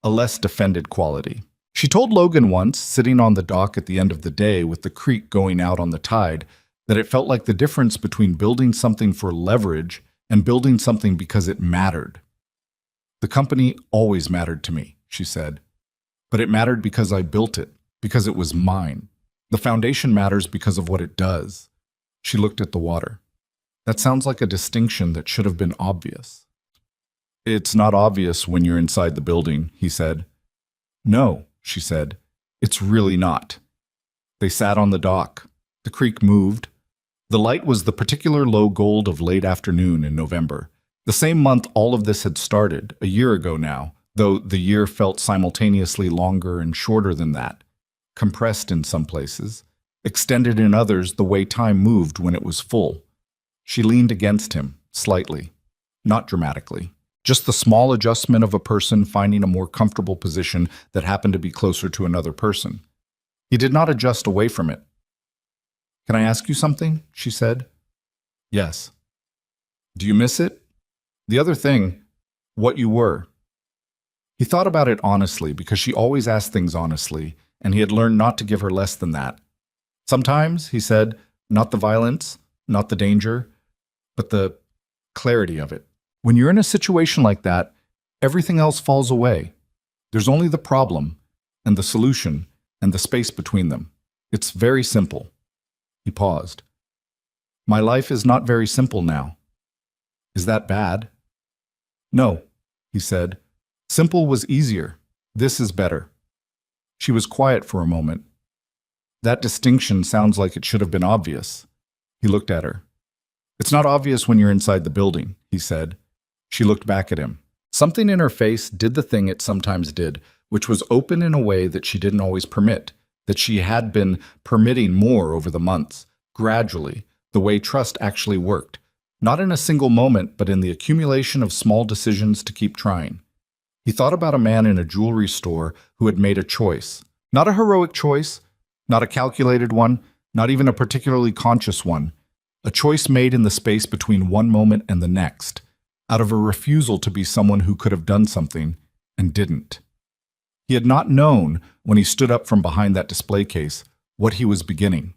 a less defended quality. She told Logan once, sitting on the dock at the end of the day with the creek going out on the tide, that it felt like the difference between building something for leverage and building something because it mattered. "The company always mattered to me," she said, "but it mattered because I built it, because it was mine. The foundation matters because of what it does." She looked at the water. "That sounds like a distinction that should have been obvious." "It's not obvious when you're inside the building," he said. "No," she said, "it's really not." They sat on the dock. The creek moved. The light was the particular low gold of late afternoon in November. The same month all of this had started, a year ago now, though the year felt simultaneously longer and shorter than that, compressed in some places, extended in others the way time moved when it was full. She leaned against him, slightly, not dramatically. Just the small adjustment of a person finding a more comfortable position that happened to be closer to another person. He did not adjust away from it. "Can I ask you something?" she said. "Yes." "Do you miss it? The other thing, what you were." He thought about it honestly because she always asked things honestly, and he had learned not to give her less than that. "Sometimes," he said, "not the violence, not the danger, but the clarity of it. When you're in a situation like that, everything else falls away. There's only the problem and the solution and the space between them. It's very simple." He paused. "My life is not very simple now." "Is that bad?" "No," he said. "Simple was easier. This is better." She was quiet for a moment. "That distinction sounds like it should have been obvious." He looked at her. "It's not obvious when you're inside the building," he said. She looked back at him. Something in her face did the thing it sometimes did, which was open in a way that she didn't always permit, that she had been permitting more over the months, gradually, the way trust actually worked, not in a single moment, but in the accumulation of small decisions to keep trying. He thought about a man in a jewelry store who had made a choice, not a heroic choice, not a calculated one, not even a particularly conscious one, a choice made in the space between one moment and the next, out of a refusal to be someone who could have done something and didn't. He had not known, when he stood up from behind that display case, what he was beginning.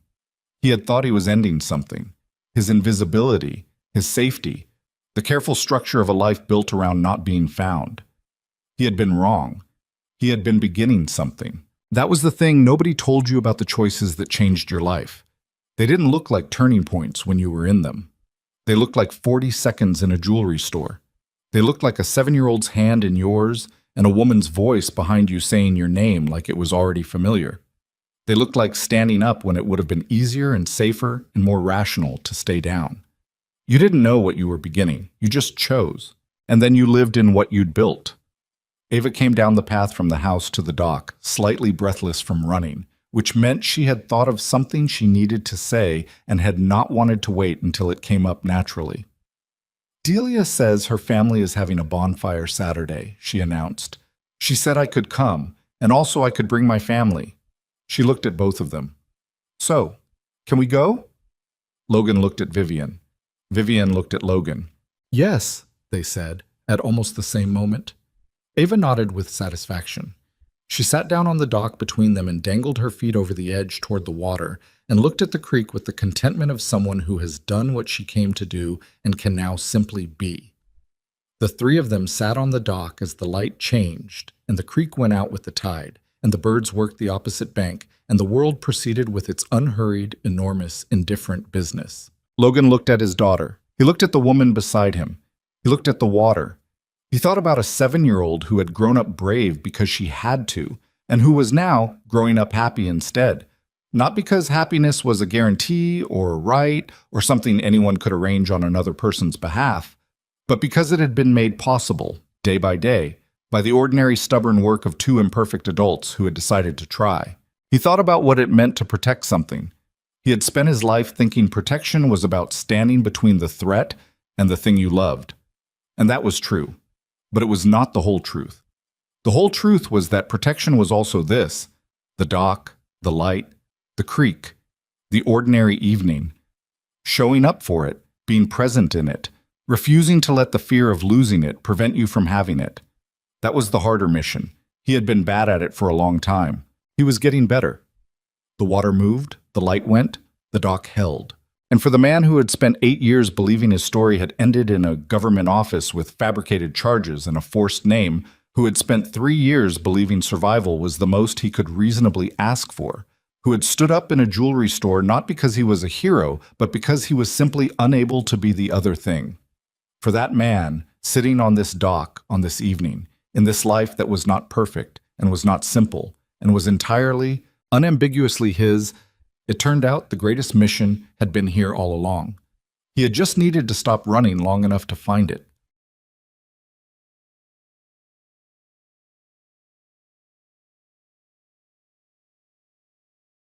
He had thought he was ending something, his invisibility, his safety, the careful structure of a life built around not being found. He had been wrong. He had been beginning something. That was the thing nobody told you about the choices that changed your life. They didn't look like turning points when you were in them. They looked like 40 seconds in a jewelry store. They looked like a 7-year-old's hand in yours and a woman's voice behind you saying your name like it was already familiar. They looked like standing up when it would have been easier and safer and more rational to stay down. You didn't know what you were beginning. You just chose. And then you lived in what you'd built. Ava came down the path from the house to the dock, slightly breathless from running, which meant she had thought of something she needed to say and had not wanted to wait until it came up naturally. "Delia says her family is having a bonfire Saturday," she announced. "She said I could come, and also I could bring my family." She looked at both of them. "So, can we go?" Logan looked at Vivian. Vivian looked at Logan. "Yes," they said, at almost the same moment. Ava nodded with satisfaction. She sat down on the dock between them and dangled her feet over the edge toward the water and looked at the creek with the contentment of someone who has done what she came to do and can now simply be. The three of them sat on the dock as the light changed and the creek went out with the tide, and the birds worked the opposite bank, and the world proceeded with its unhurried, enormous, indifferent business. Logan looked at his daughter. He looked at the woman beside him. He looked at the water. He thought about a 7-year-old who had grown up brave because she had to, and who was now growing up happy instead, Not because happiness was a guarantee or right or something anyone could arrange on another person's behalf, but because it had been made possible, day by day, by the ordinary stubborn work of two imperfect adults who had decided to try. He thought about what it meant to protect something. He had spent his life thinking protection was about standing between the threat and the thing you loved. And that was true. But it was not the whole truth. The whole truth was that protection was also this: the dock, the light, the creek, the ordinary evening. Showing up for it, being present in it, refusing to let the fear of losing it prevent you from having it. That was the harder mission. He had been bad at it for a long time. He was getting better. The water moved, the light went, the dock held. And for the man who had spent 8 years believing his story had ended in a government office with fabricated charges and a forced name, who had spent 3 years believing survival was the most he could reasonably ask for, who had stood up in a jewelry store not because he was a hero, but because he was simply unable to be the other thing. For that man, sitting on this dock on this evening, in this life that was not perfect and was not simple and was entirely, unambiguously his, it turned out the greatest mission had been here all along. He had just needed to stop running long enough to find it.